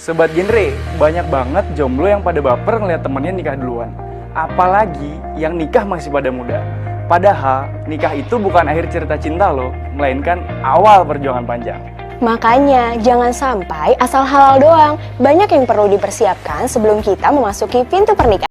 Sobat genre, banyak banget jomblo yang pada baper ngeliat temennya nikah duluan. Apalagi yang nikah masih pada muda. Padahal nikah itu bukan akhir cerita cinta loh, melainkan awal perjuangan panjang. Makanya jangan sampai asal halal doang. Banyak yang perlu dipersiapkan sebelum kita memasuki pintu pernikahan.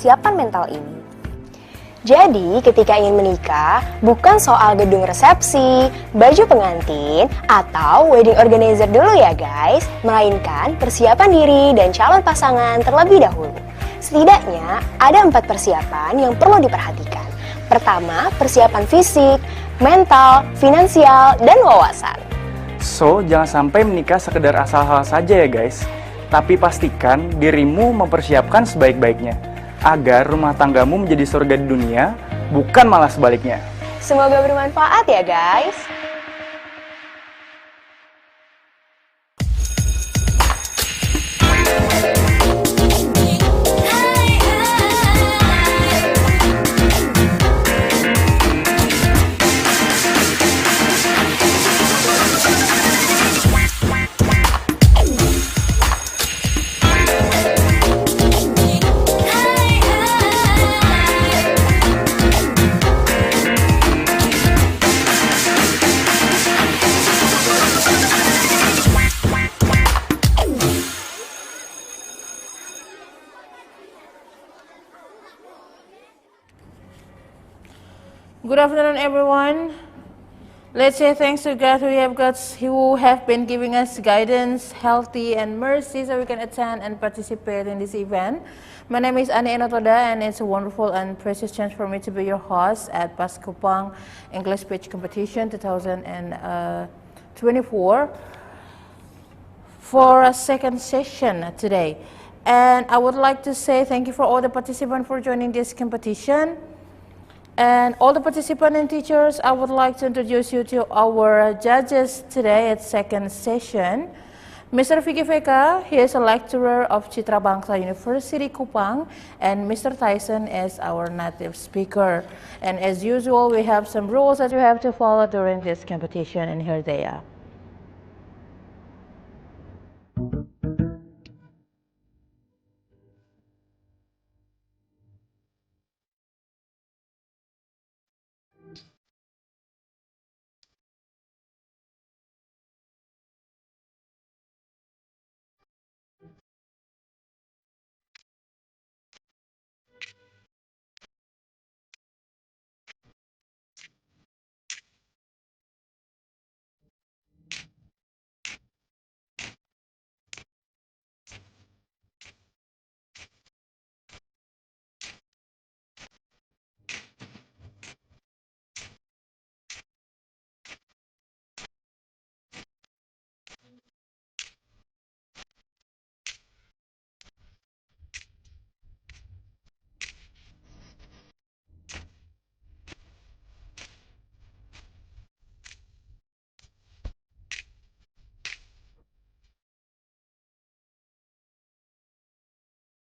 Persiapan mental ini. Jadi, ketika ingin menikah, bukan soal gedung resepsi, baju pengantin, atau wedding organizer dulu ya guys, melainkan persiapan diri dan calon pasangan terlebih dahulu. Setidaknya, ada 4 persiapan yang perlu diperhatikan. Pertama, persiapan fisik, mental, finansial, dan wawasan. So, jangan sampai menikah sekedar asal-hal saja ya guys. Tapi pastikan dirimu mempersiapkan sebaik-baiknya, agar rumah tanggamu menjadi surga di dunia, bukan malah sebaliknya. Semoga bermanfaat ya guys. Good afternoon, everyone. Let's say thanks to God who have been giving us guidance, healthy, and mercy so we can attend and participate in this event. My name is Ani Enotoda, and it's a wonderful and precious chance for me to be your host at KUPANG English Speech Competition 2024 for a second session today. And I would like to say thank you for all the participants for joining this competition. And all the participants and teachers, I would like to introduce you to our judges today at second session. Mr. Vicky Veka, he is a lecturer of Citra Bangsa University, Kupang, and Mr. Tyson is our native speaker. And as usual, we have some rules that you have to follow during this competition, and here they are.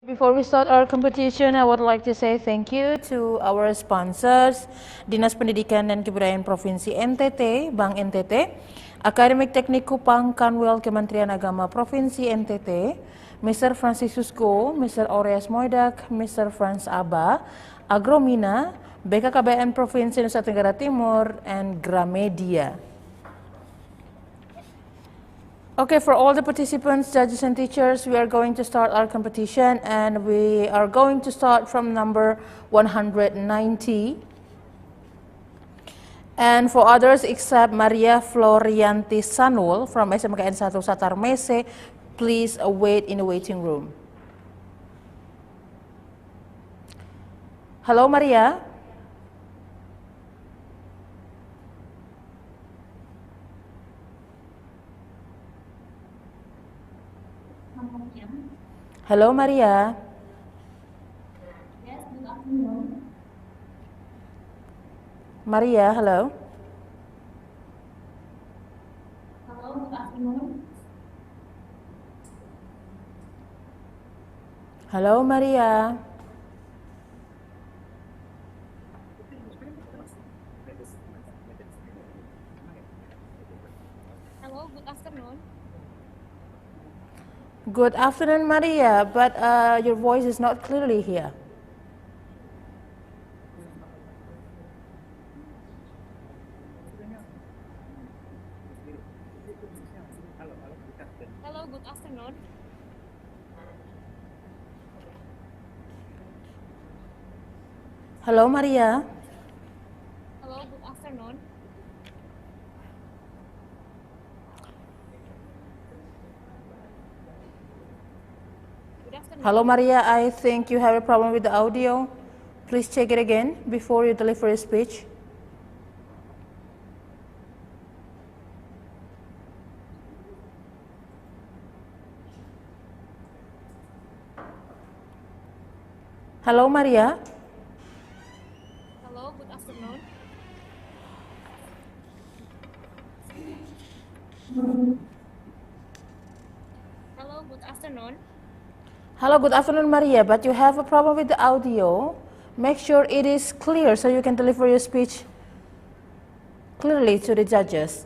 Before we start our competition, I would like to say thank you to our sponsors, Dinas Pendidikan dan Kebudayaan Provinsi NTT, Bank NTT, Akademik Teknik Kupang Kanwil Kementerian Agama Provinsi NTT, Mr. Franciscus Go, Mr. Aureas Moidak, Mr. Franz Aba, Agromina, BKKBN Provinsi Nusa Tenggara Timur, and Gramedia. Okay, for all the participants, judges, and teachers, we are going to start our competition, and we are going to start from number 190. And for others except Maria Florianti Sanul from SMKN 1 Satar Mese, please wait in the waiting room. Hello, Maria. Hello, Maria. Yes, good afternoon. Maria, hello. Hello, good afternoon. Hello, Maria. Hello, good afternoon. Good afternoon, Maria, but your voice is not clearly here. Hello, good afternoon. Hello, Maria. Hello, good afternoon. Good afternoon. Hello, Maria. I think you have a problem with the audio. Please check it again before you deliver your speech. Hello, Maria. Hello, good afternoon. Hello, good afternoon. Hello, good afternoon, Maria, but you have a problem with the audio. Make sure it is clear so you can deliver your speech clearly to the judges.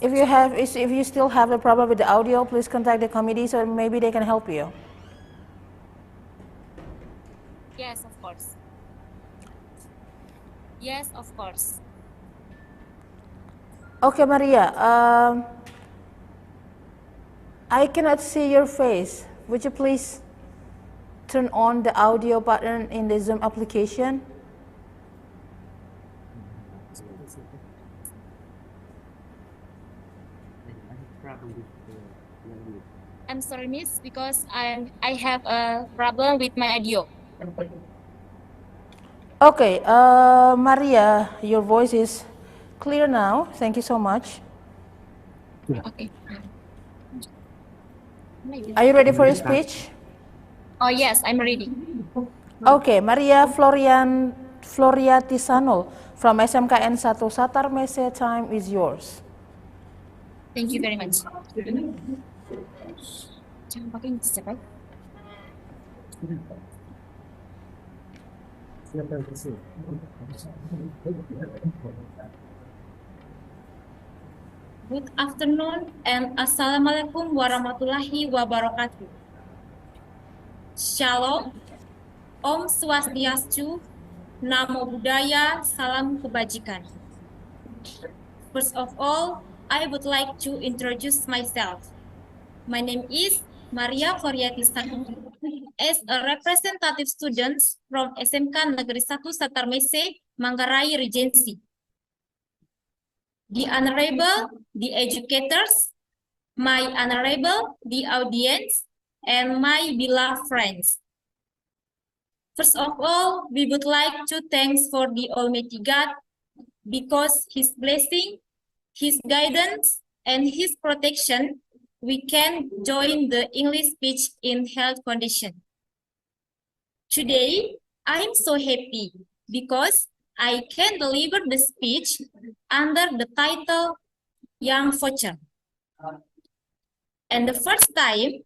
If you still have a problem with the audio, please contact the committee so maybe they can help you. Yes, of course. Yes, of course. Okay, Maria. I cannot see your face. Would you please turn on the audio button in the Zoom application? I'm sorry, miss, because I have a problem with my audio. Okay, Maria, your voice is clear now. Thank you so much. Okay. Are you ready for your speech? Oh, yes, I'm ready. Okay, Maria Floriati Sanul from SMKN 1 Satar Mese, time is yours. Thank you very much. Jangan pakai ini, siapa? Good afternoon and Assalamualaikum warahmatullahi wabarakatuh. Shalom, Om Swastiastu, Namo Buddhaya, Salam Kebajikan. First of all, I would like to introduce myself. My name is Maria Floriati Sanul. As a representative student from SMK Negeri 1 Satar Mese, Manggarai Regency. The Honorable, the educators, my Honorable, the audience, and my beloved friends. First of all, we would like to thank for the Almighty God because His blessing, His guidance, and His protection, we can join the English speech in health condition. Today, I am so happy because I can deliver the speech under the title Young Future. And the first time,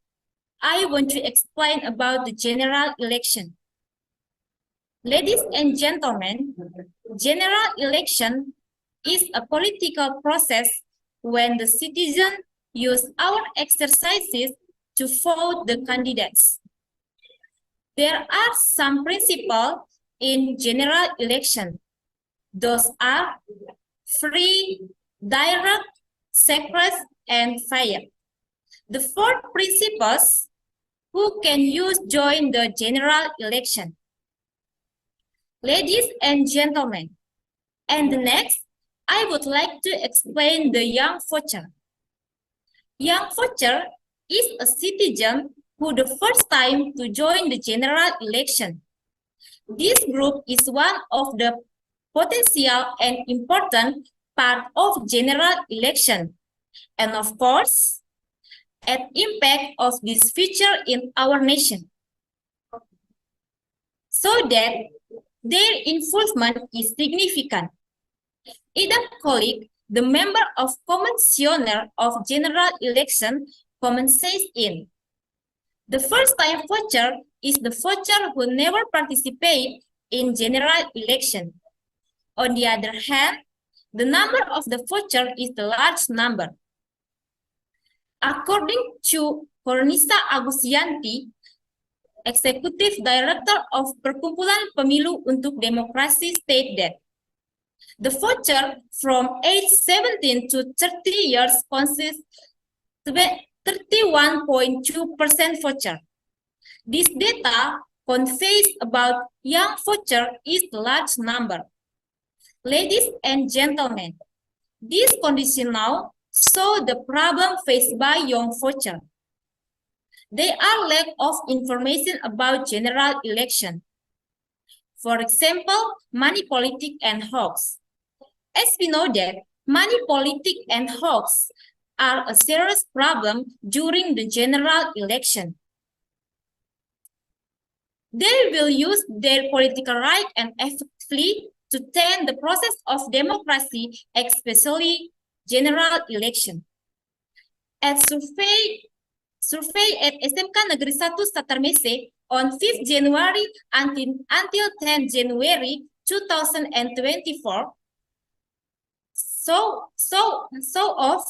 I want to explain about the general election. Ladies and gentlemen, general election is a political process when the citizens use our exercises to vote the candidates. There are some principles in general election. Those are free, direct, secret, and fair. The four principles who can join the general election. Ladies and gentlemen, And next, I would like to explain the young voter. Young voter is a citizen who the first time to join the general election. This group is one of the potential and important part of general election. And of course, an impact of this feature in our nation. So that their involvement is significant. Either colleague, the member of commissioner of general election, commences in. The first time voter is the voter who never participate in general election. On the other hand, the number of the voter is the large number. According to Cornisa Agusianti, Executive Director of Perkumpulan Pemilu untuk Demokrasi, state that the voter from age 17 to 30 years consists 31.2% voter. This data conveys about young voter is the large number. Ladies and gentlemen, this condition now show the problem faced by young voter. There are lack of information about general election. For example, money politic and hoax. As we know that money politic and hoax are a serious problem during the general election. They will use their political right and effectively to turn the process of democracy, especially general election. At survey at SMK Negeri 1 Satarmese on 5th January until 10th January 2024, so of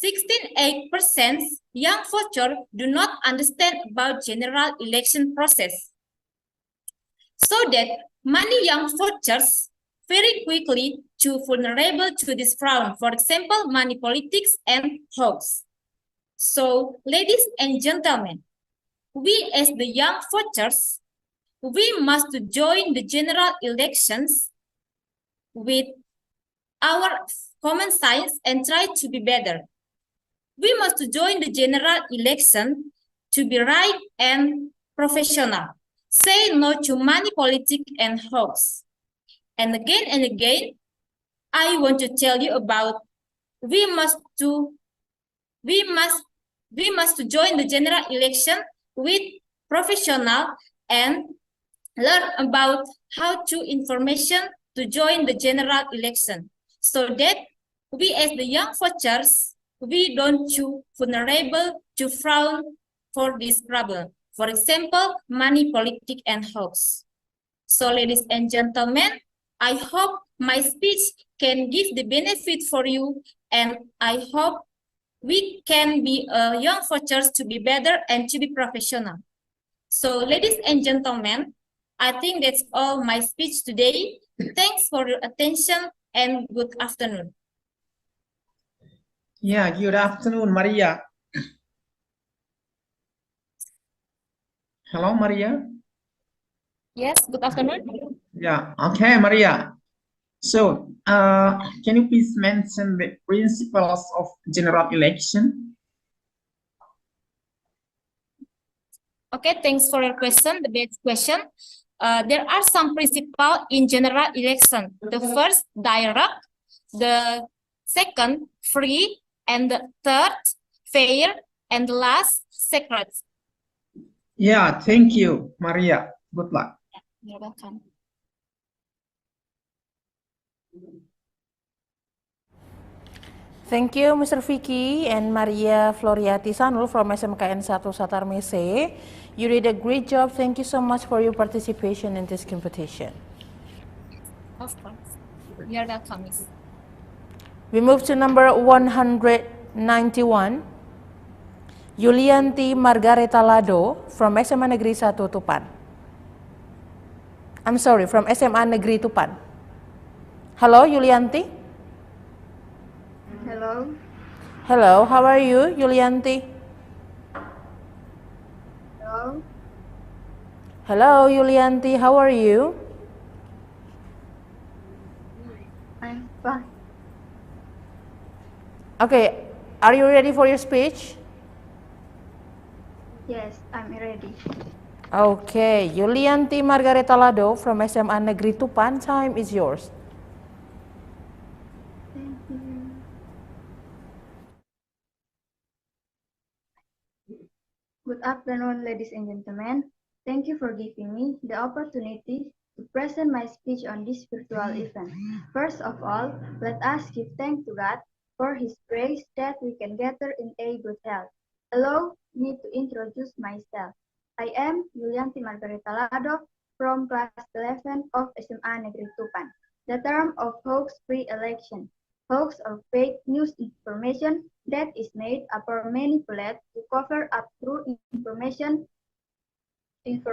16.8% young voters do not understand about general election process. So that many young voters very quickly too vulnerable to this fraud. For example, money politics and hoax. So, ladies and gentlemen, we as the young voters, we must join the general elections with our common sense and try to be better. We must join the general election to be right and professional. Say no to money politics and hoax. And again, I want to tell you about we must join the general election with professional and learn about how to information to join the general election so that we as the young voters, we don't too vulnerable to fraud for this problem. For example, money, politics, and hoax. So ladies and gentlemen, I hope my speech can give the benefit for you, and I hope we can be young voters to be better and to be professional. So ladies and gentlemen, I think that's all my speech today. Thanks for your attention and good afternoon. Yeah, good afternoon, Maria. Hello, Maria. Yes, good afternoon. Yeah, okay, Maria. So, can you please mention the principles of general election? Okay, thanks for your question, the best question. There are some principles in general election. The first, direct. The second, free. And the third, fair. And the last, secret. Yeah, thank you, Maria. Good luck. You're welcome. Thank you, Mr. Vicky and Maria Floriati Sanul from SMKN 1 Satarmese. You did a great job. Thank you so much for your participation in this competition. Of course. You're welcome. We move to number 191. Yulianti Margareta Lado from SMA Negeri 1 Tupan. I'm sorry, from SMA Negeri Tupan. Hello, Yulianti. Hello. Hello, how are you, Yulianti? Hello. Hello, Yulianti, how are you? Okay, are you ready for your speech? Yes, I'm ready. Okay, Yulianti Margareta Lado from SMA Negeri Tupan, time is yours. Thank you. Good afternoon, ladies and gentlemen. Thank you for giving me the opportunity to present my speech on this virtual event. First of all, let us give thanks to God for His grace that we can gather in a good health. Allow me to introduce myself. I am Yulianti Margareta Lado from class 11 of SMA Negeri Tupan. The term of hoax-free election. Hoax or fake news information that is made up or manipulated to cover up true information. In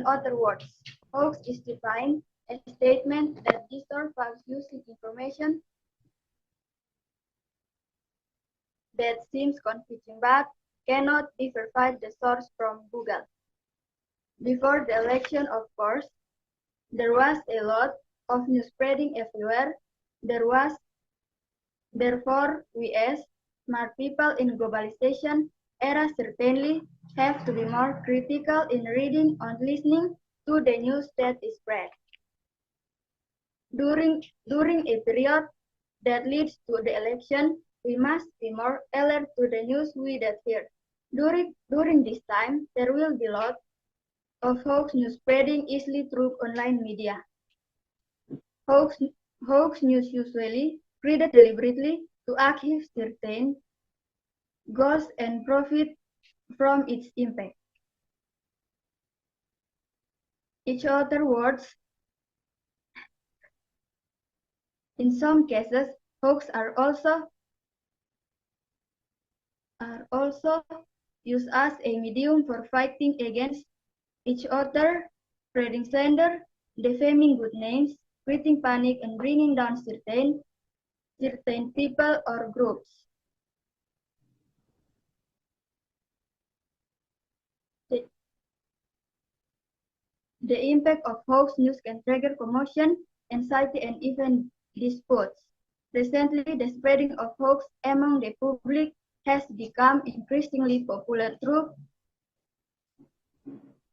other words, hoax is defined as a statement that distorts false using information that seems confusing but cannot be verified the source from Google. Before the election, of course, there was a lot of news spreading everywhere. Therefore, we as smart people in globalization era certainly have to be more critical in reading and listening to the news that is spread. During a period that leads to the election, we must be more alert to the news we that hear. During this time, there will be a lot of hoax news spreading easily through online media. Hoax news usually created deliberately to achieve certain goals and profit from its impact. In other words, in some cases, hoax are also used as a medium for fighting against each other, spreading slander, defaming good names, creating panic, and bringing down certain people or groups. The impact of hoax news can trigger commotion, anxiety, and even disputes. Recently, the spreading of hoax among the public has become increasingly popular through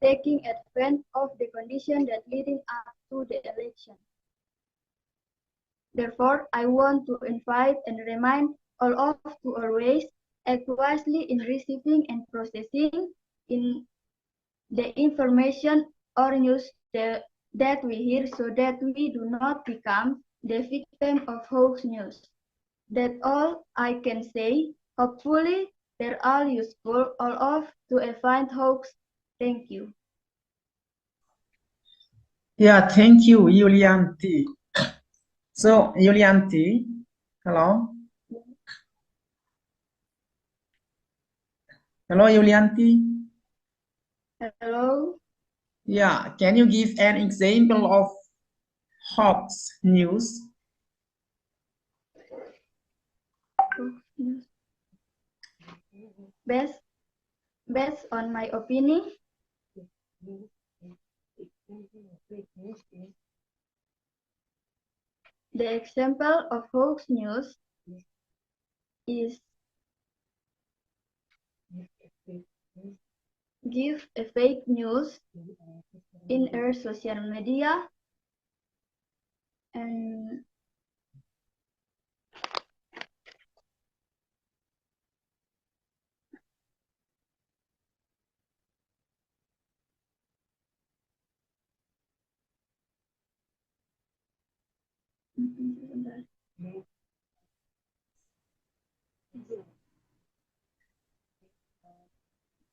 taking advantage of the condition that leading up to the election. Therefore, I want to invite and remind all of to always act wisely in receiving and processing in the information or news that we hear so that we do not become the victim of hoax news. That's all I can say. Hopefully, they're all useful, all of to find hoax. Thank you. Yeah, thank you, Yulianti. So, Yulianti, hello? Hello, Yulianti. Hello. Yeah, can you give an example of hoax news? Based on my opinion, the example of hoax news is give a fake news in our social media and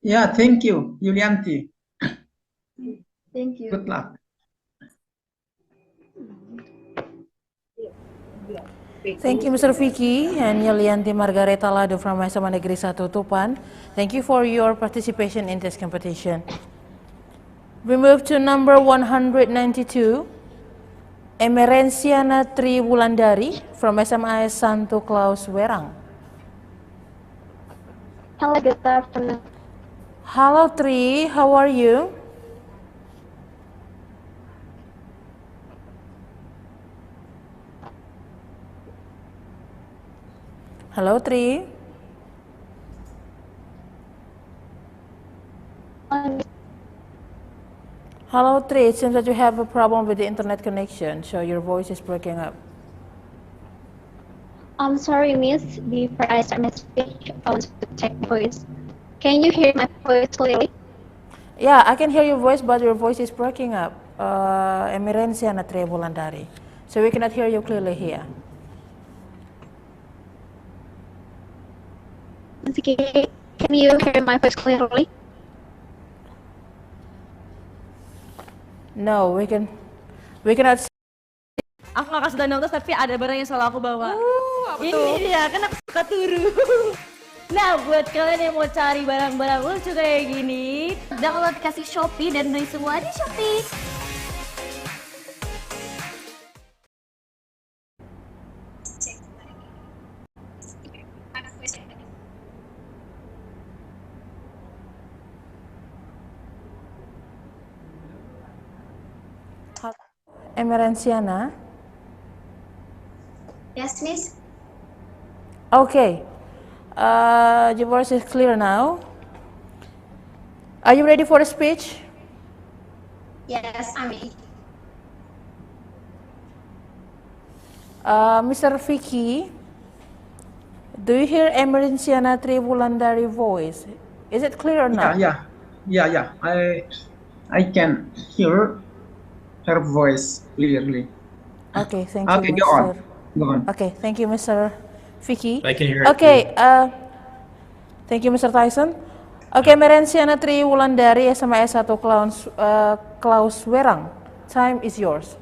Yeah, thank you, Yulianti. thank you. Good luck. Thank you, Mr. Vicky and Yulianti Margareta Lado from SMA Negeri 1 Tupan. Thank you for your participation in this competition. We move to number 192, Emerenciana Tri Wulandari from SMA Santo Claus Werang. Hello, good afternoon. Hello Tri, how are you? Hello, Tri. Hello, Tri. It seems that you have a problem with the internet connection, so your voice is breaking up. I'm sorry, Miss. Before I start my speech, I want to check voice. Can you hear my voice clearly? Yeah, I can hear your voice, but your voice is breaking up. Emerencia na Tri Wulandari. So we cannot hear you clearly here. Okay. Can you hear my voice clearly? No, we cannot. Aku gak suka nonton tapi ada barang yang selalu aku bawa. Apa Ini tuh? dia, kan aku suka turu. Nah, buat kalian yang mau cari barang-barang lucu kayak gini, download aplikasi Shopee dan beli semua di Shopee. Emerenciana. Yes, Miss. Okay. Your voice is clear now. Are you ready for the speech? Yes, I'm ready. Mr. Vicky, do you hear Emerenciana Tri Wulandari voice? Is it clear now? Yeah. I can hear her voice clearly. Okay, thank Okay, you, go on. Mr. Go on. Okay, thank you, Mr. Vicky. I can hear it. Okay, thank you, Mr. Tyson. Okay, Merenciana Tri Wulandari SMA S1 Klaus Werang. Time is yours.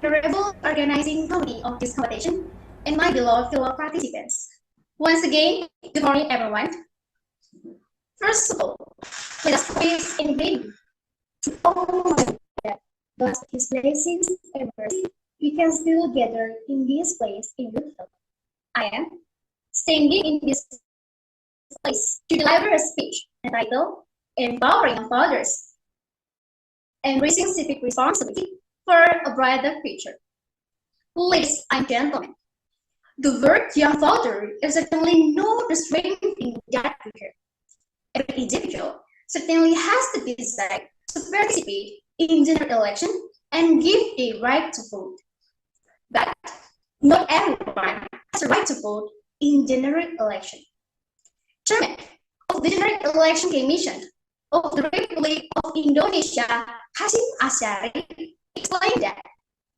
Honorable organizing committee of this competition and my beloved fellow participants. Once again, good morning, everyone. First of all, let us praise and blame but his blessings and mercy, we can still gather in this place in good health. I am standing in this place to deliver a speech entitled Empowering Fathers, Embracing Civic Responsibility for a Brighter Future. Ladies and gentlemen, the word young father is certainly no restraining in that future. Every individual certainly has to decide to participate in general election and give a right to vote. But not everyone has a right to vote in general election. Chairman of the General Election Commission of the Republic of Indonesia, Hashim Asyari, explained that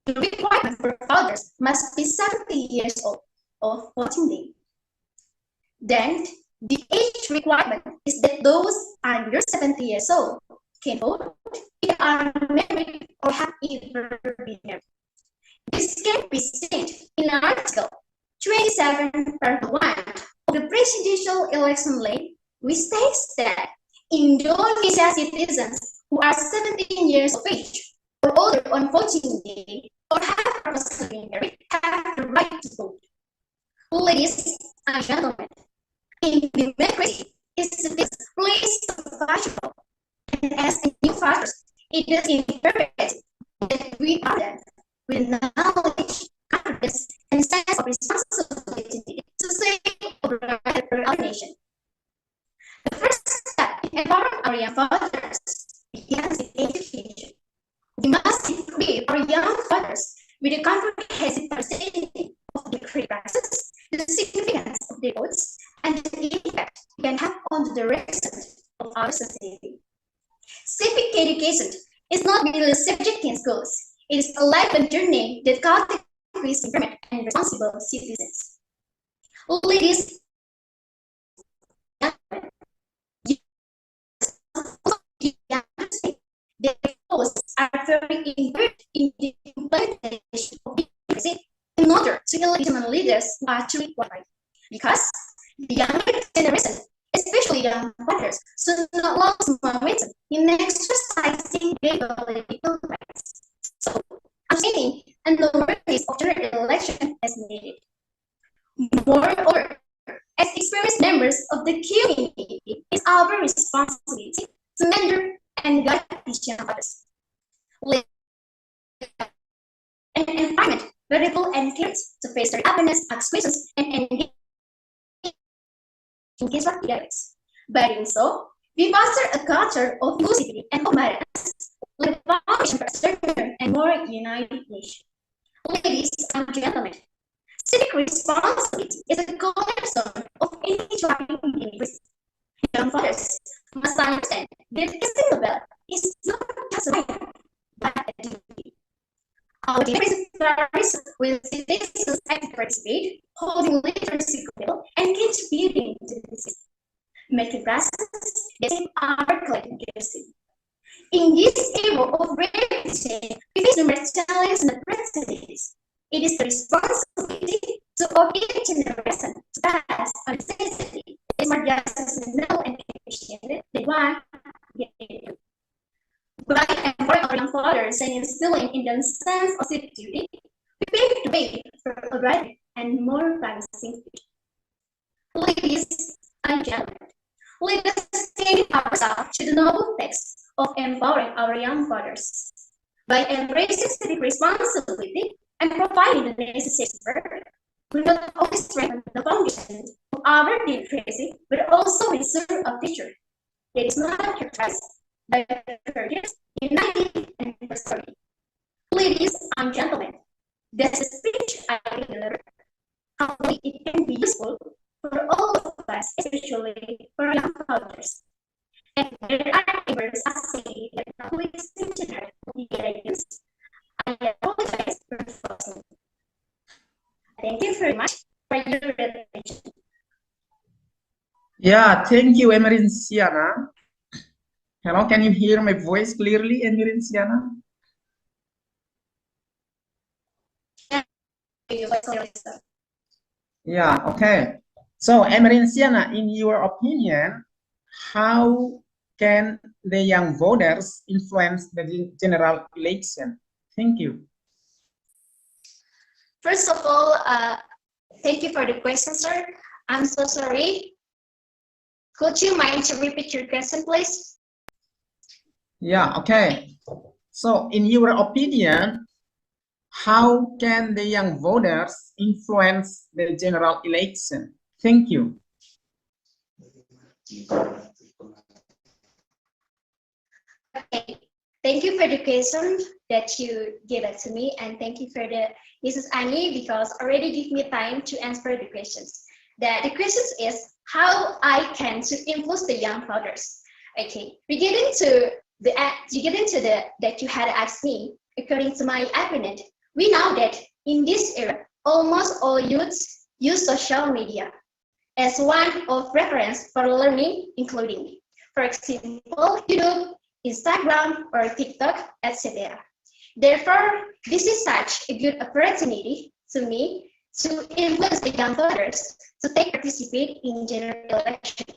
the requirement for voters must be 70 years old of voting day. Then, the age requirement is that those under 70 years old can vote if they are married or have either been married. This can be seen in Article 27 Part 1 of the Presidential Election Law, which states that Indonesia citizens who are 17 years of age or older on voting day or have previously been married have the right to vote. Ladies and gentlemen, in democracy, citizens plays a vital role, and as new fathers, it is imperative that we are them with knowledge, confidence, and sense of responsibility to save our nation. The first step in empowering our young fathers begins with education. We must equip our young fathers with a comprehensive understanding of the career process, the significance of their votes, and the impact they can have on the direction of our society. Civic education is not merely subject in schools. It is a lifelong journey that cultivates informed and responsible citizens. Ladies their goals are very important in the implementation of democracy in order to elect leaders who are truly qualified. Because the younger generation, especially young voters, should not lose momentum in exercising their political rights. So, abstaining and the workplace of general election is needed. Moreover, as experienced members of the community, it's our responsibility to mentor and guide each others. Live an environment where people and kids to face their happiness, ask questions, and engage in case of dialects. By doing so, we foster a culture of inclusivity and openness, like a foundation for a stronger and more united nation. Ladies and gentlemen, civic responsibility is a cornerstone of any thriving university. Young fathers must understand that casting a ballot is not just a right, but a duty. Our universities will citizens actively participate, holding literacy skill and contributing to the city, making processes that shape our collective destiny. In this era of repetition, we face numerous challenges and opportunities. It is the responsibility of each generation to pass on necessity is more just sustainable and efficient than one generation. By empowering our young fathers and instilling in them sense of civic duty, we pave the way for a brighter and more promising future. Ladies and gentlemen, let us take ourselves to the noble text of empowering our young fathers. By embracing civic responsibility and providing the necessary support, we not only strengthen the foundation of our democracy, but also ensure a future that is not characterized by courage, united, and prosperity. Ladies and gentlemen, that's a speech I delivered. Hopefully, it can be useful for all of us, especially for young fathers. And there are neighbors asking that probably consider the ideas. I apologize for pausing. Thank you very much for your attention. Yeah, thank you, Emerenciana. Hello, can you hear my voice clearly, Emerenciana? Yeah, okay. So, Emerenciana, in your opinion, how can the young voters influence the general election? Thank you. First of all, thank you for the question, sir. I'm so sorry. Could you mind to repeat your question, please? Yeah, okay. So, in your opinion, how can the young voters influence the general election? Thank you. Okay, thank you for the question that you gave it to me, and thank you for the Mrs. Annie because already give me time to answer the questions. The question is how I can to influence the young voters. Okay, we get into that you had asked me. According to my opinion, we know that in this era, almost all youths use social media as one of reference for learning, including, for example, YouTube, Instagram, or TikTok, etc. Therefore, this is such a good opportunity to me to influence the young voters to participate in general election.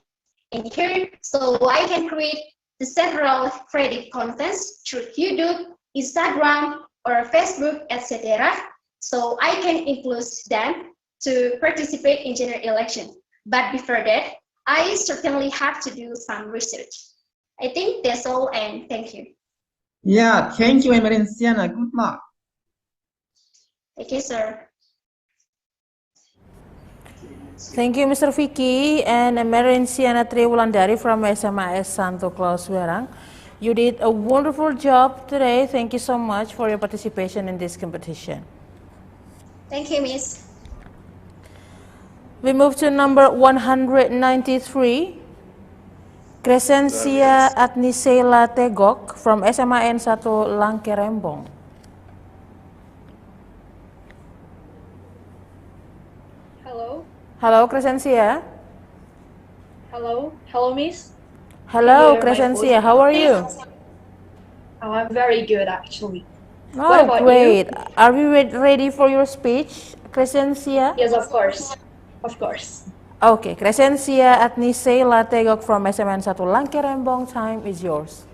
And here, so I can create the several creative contents through YouTube, Instagram, or Facebook, etc. So I can influence them to participate in general election. But before that, I certainly have to do some research. I think that's all, and thank you. Yeah, thank you, Emerenciana. Good luck. Thank you, sir. Thank you, Mr. Vicky and Emerenciana Triwulandari from SMAS Santo Claus Werang. You did a wonderful job today. Thank you so much for your participation in this competition. Thank you, Miss. We move to number 193, Crescencia Adnisela Tegok from SMAN 1 Langkerembong. Hello. Hello, Crescencia. Hello. Hello, Miss. Hello, Can you hear my Crescencia. voice? How are you? Oh, I'm very good, actually. Oh, What about great. you? Are we ready for your speech, Crescencia? Yes, of course. Of course. Okay, Crescencia Adnisela Tegok from SMN 1 Langkerembong. Time is yours.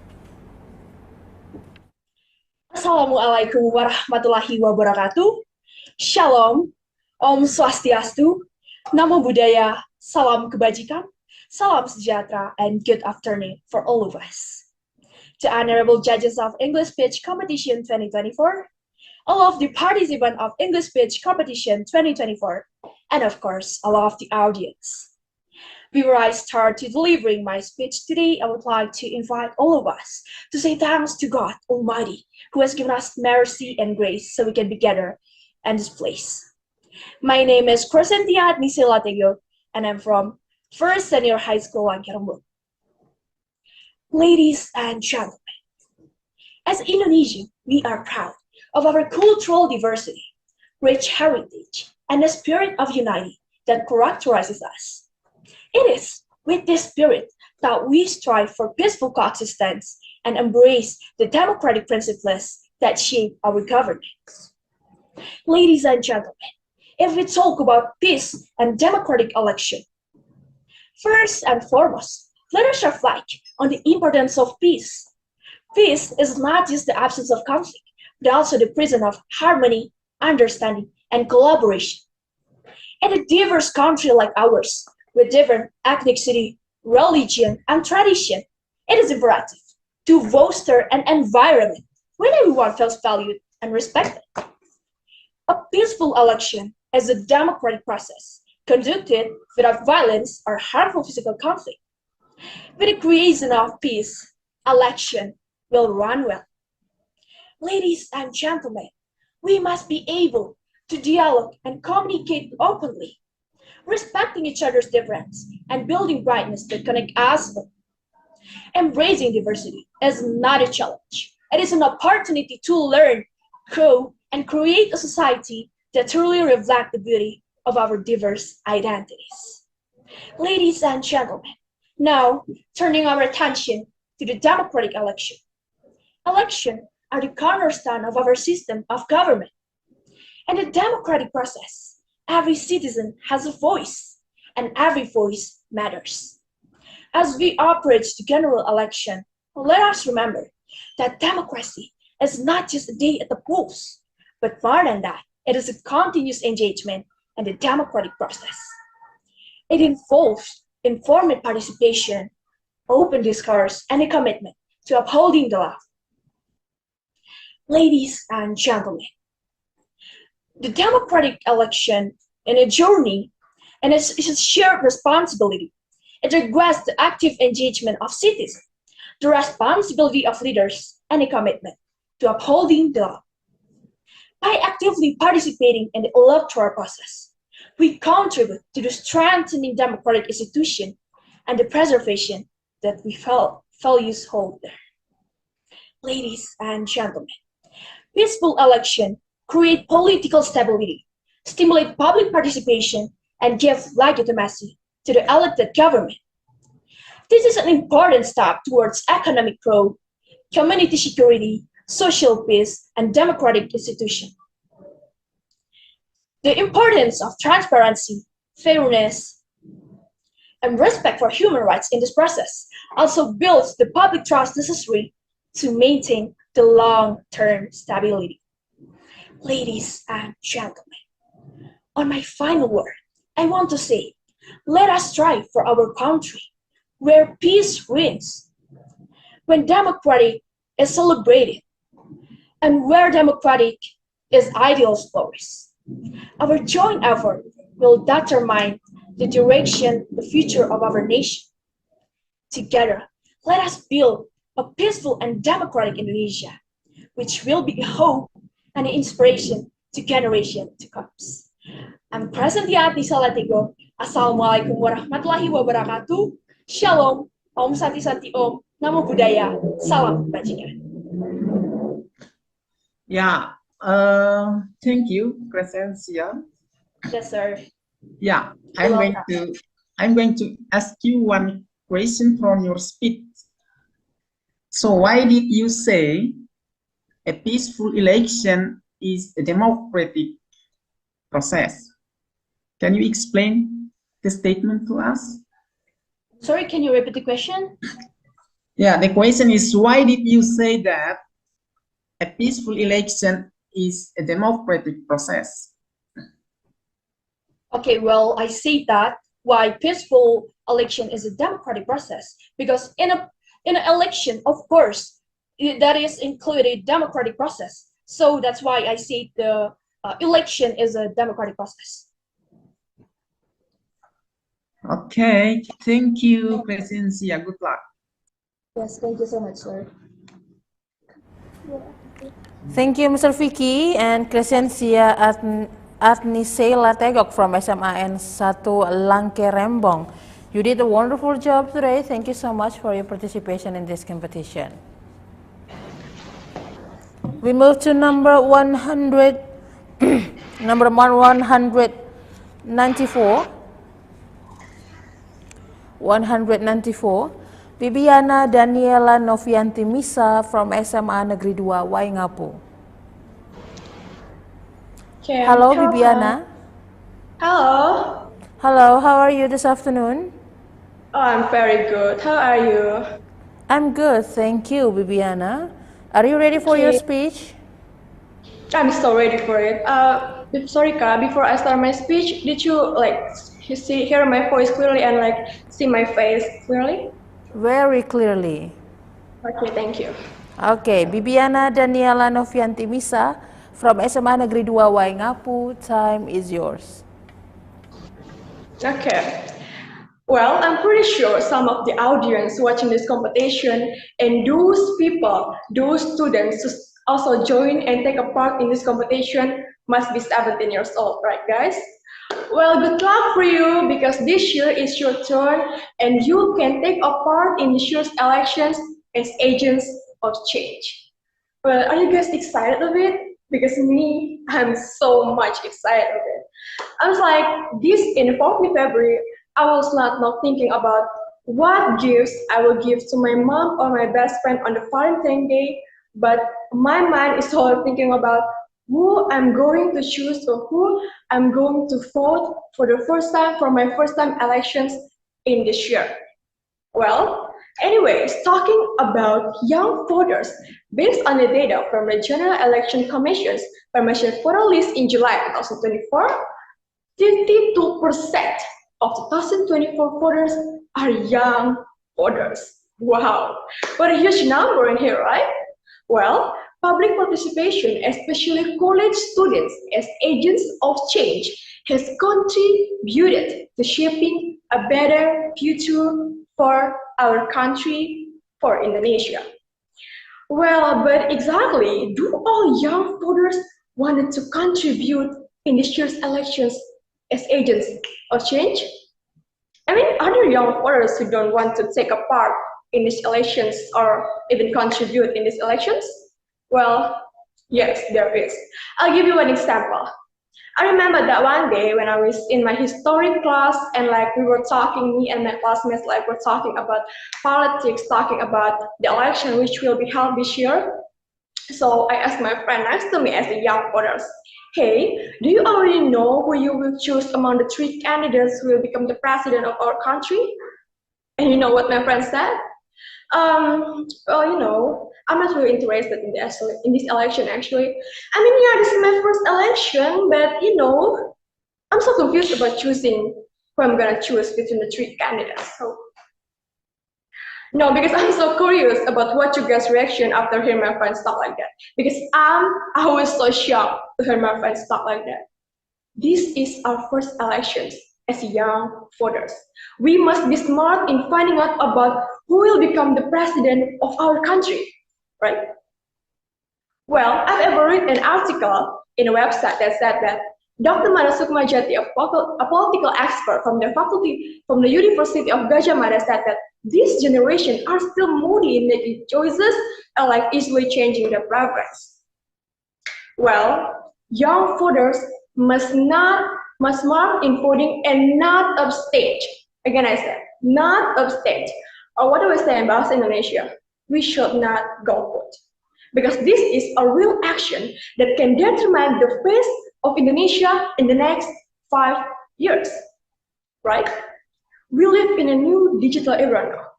Assalamualaikum warahmatullahi wabarakatuh. Shalom. Om Swastiastu. Namo Buddhaya. Salam kebajikan. Salam sejahtera and good afternoon for all of us. The honorable judges of English Speech Competition 2024, all of the participants of English Speech Competition 2024, and of course, all of the audience. Before I start to delivering my speech today, I would like to invite all of us to say thanks to God Almighty, who has given us mercy and grace so we can be together in this place. My name is Crescentia Nisela Tego, and I'm from First Senior High School, Langkarambu. Ladies and gentlemen, as Indonesians, we are proud of our cultural diversity, rich heritage, and the spirit of unity that characterizes us. It is with this spirit that we strive for peaceful coexistence and embrace the democratic principles that shape our governance. Ladies and gentlemen, if we talk about peace and democratic election, first and foremost, let us reflect on the importance of peace. Peace is not just the absence of conflict, but also the presence of harmony, understanding, and collaboration. In a diverse country like ours, with different ethnicity, religion, and tradition, it is imperative to foster an environment where everyone feels valued and respected. A peaceful election is a democratic process conducted without violence or harmful physical conflict. With the creation of peace, election will run well. Ladies and gentlemen, we must be able to dialogue and communicate openly, respecting each other's difference and building brightness that connect us. Embracing diversity is not a challenge. It is an opportunity to learn, grow, and create a society that truly reflects the beauty of our diverse identities. Ladies and gentlemen, now turning our attention to the democratic election. Elections are the cornerstone of our system of government. In the democratic process, every citizen has a voice, and every voice matters. As we approach the general election, let us remember that democracy is not just a day at the polls, but more than that, it is a continuous engagement in the democratic process. It involves informed participation, open discourse, and a commitment to upholding the law. Ladies and gentlemen, the democratic election is a journey and it's a shared responsibility. It requires the active engagement of citizens, the responsibility of leaders, and a commitment to upholding the law. By actively participating in the electoral process, we contribute to the strengthening democratic institution and the preservation that we values hold there. Ladies and gentlemen, peaceful election create political stability, stimulate public participation, and give legitimacy to the elected government. This is an important step towards economic growth, community security, social peace, and democratic institutions. The importance of transparency, fairness, and respect for human rights in this process also builds the public trust necessary to maintain the long-term stability. Ladies and gentlemen, on my final word, I want to say, let us strive for our country where peace reigns, when democratic is celebrated, and where democratic is ideals flourish. Our joint effort will determine the direction, the future of our nation. Together, let us build a peaceful and democratic Indonesia, which will be a hope and an inspiration to generations to come. I'm Crescentia Nisela Tego. Assalamualaikum warahmatullahi wabarakatuh. Shalom. Om Santi Santi Om. Namo Buddhaya. Salam Kebajikan. Yeah. Thank you, Crescentia. Yes, sir. Yeah, I'm going to ask you one question from your speech. So why did you say a peaceful election is a democratic process? Can you explain the statement to us? Sorry, can you repeat the question? Yeah, the question is, why did you say that a peaceful election is a democratic process? Okay, well, I say that why peaceful election is a democratic process. Because in an election, of course, that is included democratic process. So that's why I say the election is a democratic process. Okay, thank you, Crescencia. Good luck. Yes, thank you so much, sir. Thank you, Mr. Vicky and Crescencia Adnisela Tegok from SMAN 1 Langke Rembong. You did a wonderful job today. Thank you so much for your participation in this competition. We move to number 100, number 194. 194, Bibiana Daniela Novianti Misa from SMA Negeri 2 Waingapu. Okay, Hello, Bibiana. Hello. Hello, how are you this afternoon? Oh, I'm very good. How are you? I'm good, thank you, Bibiana. Are you ready for your speech? I'm so ready for it. Sorry, Kak, before I start my speech, did you hear my voice clearly and see my face clearly? Very clearly. Okay, thank you. Okay, Bibiana Daniela Novianti Misa from SMA Negeri 2 Waingapu, time is yours. Okay. Well, I'm pretty sure some of the audience watching this competition and those people, those students who also join and take a part in this competition must be 17 years old, right guys? Well, good luck for you because this year is your turn and you can take a part in this year's elections as agents of change. Well, are you guys excited of it? Because me, I'm so much excited of it. I was like, this in 4th February, I was not thinking about what gifts I will give to my mom or my best friend on the Valentine's Day, but my mind is all thinking about who I'm going to choose or who I'm going to vote for the first time for my first time elections in this year. Well, anyways, talking about young voters, based on the data from the General Election Commission's permission voter list in July 2024, 52% of 2024 voters are young voters. Wow, what a huge number in here, right? Well, public participation, especially college students as agents of change, has contributed to shaping a better future for our country, for Indonesia. Well, but exactly, do all young voters wanted to contribute in this year's elections as agents of change? I mean, are there young voters who don't want to take a part in these elections or even contribute in these elections? Well, yes, there is. I'll give you an example. I remember that one day when I was in my history class and we were talking, me and my classmates were talking about politics, talking about the election which will be held this year. So I asked my friend next to me as a young voters, hey, do you already know who you will choose among the 3 candidates who will become the president of our country? And you know what my friend said? Well, I'm not really interested in this election actually. I mean, yeah, this is my first election, but I'm so confused about choosing who I'm gonna choose between the 3 candidates. So no, because I'm so curious about what you guys' reaction after hearing my friends talk like that. Because I was so shocked to hear my friends talk like that. This is our first elections as young voters. We must be smart in finding out about who will become the president of our country, right? Well, I've ever read an article in a website that said that Dr. Manasukma Jati, a political expert from the University of Gajah Mada, said that this generation are still moody in making choices and easily changing their preference. Well, young voters must mark in voting and not abstain. Again, I said, not abstain. Or what do we say in Bahasa Indonesia? We should not go vote. Because this is a real action that can determine the face of Indonesia in the next 5 years, right? We live in a new digital era now,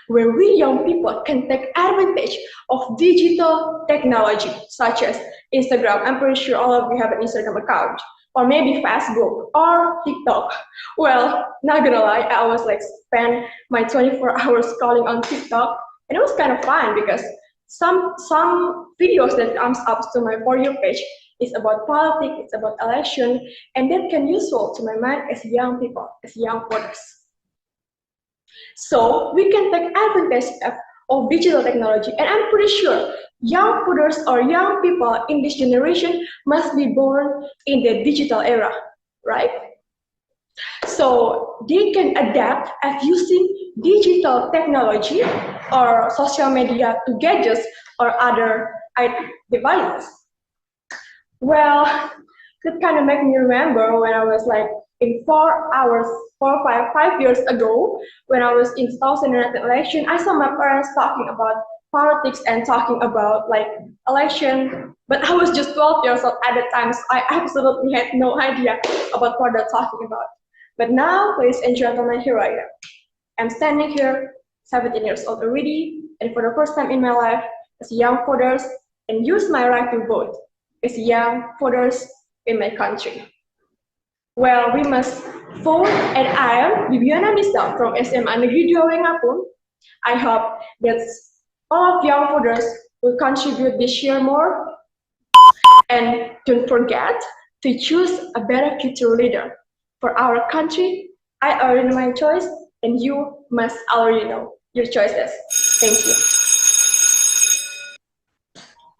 where we young people can take advantage of digital technology, such as Instagram. I'm pretty sure all of you have an Instagram account. or maybe Facebook or TikTok. Well, not gonna lie, I always like spend my 24 hours scrolling on TikTok, and it was kind of fun because some videos that comes up to my For You page is about politics, it's about election, and that can useful to my mind as young people, as young voters. So we can take advantage of digital technology, and I'm pretty sure young voters or young people in this generation must be born in the digital era, right? So they can adapt as using digital technology or social media to gadgets or other devices. Well, that kind of make me remember when I was like in 4 hours, 5 years ago, when I was in 2019 election, I saw my parents talking about politics and talking about like election, but I was just 12 years old at the time, so I absolutely had no idea about what they're talking about. But now, ladies and gentlemen, here I am. I'm standing here, 17 years old already, and for the first time in my life, as young voters, and use my right to vote as young voters in my country. Well, we must vote, and I am Bibiana Nisa from SMA Negeri 2 Wengapun. I hope that all of young voters will contribute this year more, and don't forget to choose a better future leader. For our country, I already know my choice, and you must already know your choices. Thank you.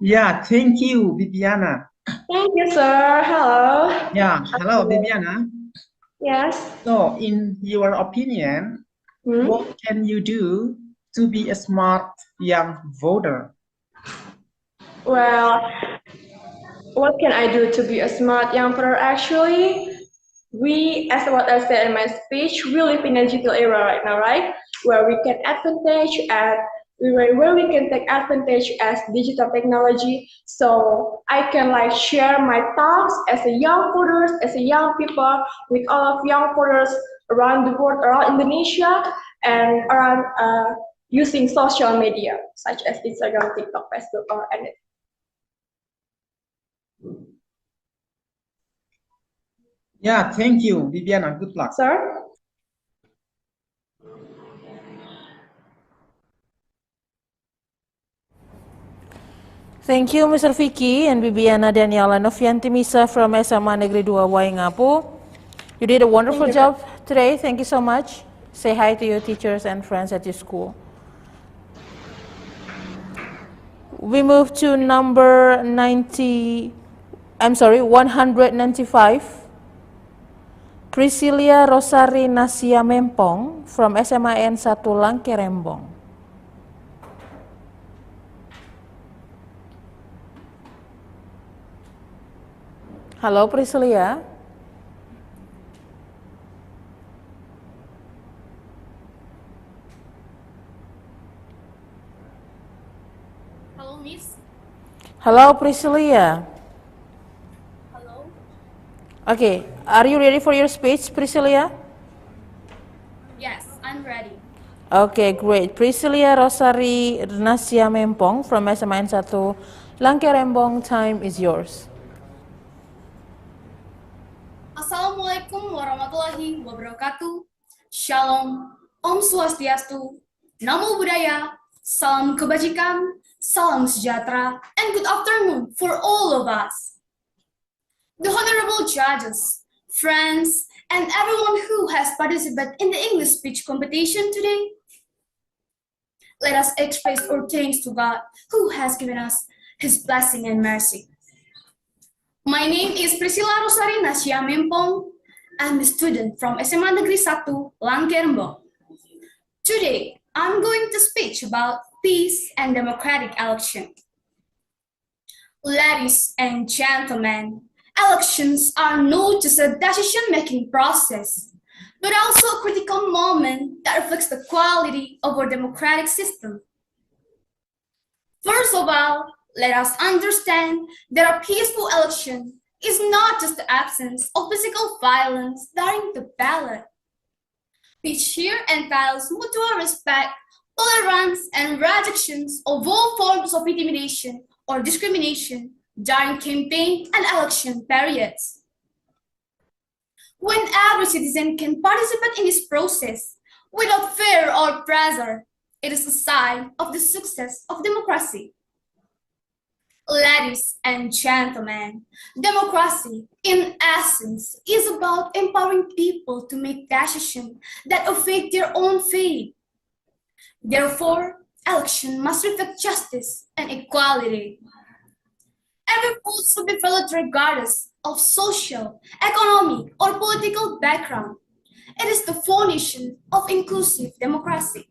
Yeah, thank you, Bibiana. Thank you, sir. Hello. Yeah, hello, Bibiana. Yes. So, in your opinion, what can you do to be a smart young voter? Well, what can I do to be a smart young voter? Actually, we, as what I said in my speech, we live in a digital era right now, right? Where we can where we can take advantage as digital technology. So I can like share my thoughts as a young voters, as a young people, with all of young voters around the world, around Indonesia, and around using social media such as Instagram, TikTok, Facebook, or anything. Yeah, thank you, Bibiana. Good luck. Sir? Thank you, Mr. Vicky and Bibiana Daniela Novianti Misa from SMA Negeri 2 Waingapu. You did a wonderful job today. Thank you so much. Say hi to your teachers and friends at your school. We move to number 195. Priscilia Rosari Nasia Mempong from SMA N1 Langkerembong. Halo Priscilia. Hello, Miss. Hello Priscilia. Hello. Okay, are you ready for your speech, Priscilia? Yes, I'm ready. Okay, great. Priscilia Rosari Nasia Mempong from SMA N1 Langkerembong, time is yours. Assalamualaikum warahmatullahi wabarakatuh. Shalom, Om Swastiastu, Namo Buddhaya, Salam Kebajikan, Salam Sejahtera, and good afternoon for all of us. The honorable judges, friends, and everyone who has participated in the English speech competition today, let us express our thanks to God who has given us His blessing and mercy. My name is Priscilla Rosari Nasia Mempong. I'm a student from SMA Negeri 1 Langkerembong. Today, I'm going to speak about peace and democratic election. Ladies and gentlemen, elections are not just a decision-making process, but also a critical moment that reflects the quality of our democratic system. First of all, let us understand that a peaceful election is not just the absence of physical violence during the ballot. Peace here entails mutual respect, tolerance, and rejections of all forms of intimidation or discrimination during campaign and election periods. When every citizen can participate in this process without fear or pressure, it is a sign of the success of democracy. Ladies and gentlemen, democracy, in essence, is about empowering people to make decisions that affect their own fate. Therefore, election must reflect justice and equality. Every vote should be valid regardless of social, economic, or political background. It is the foundation of inclusive democracy.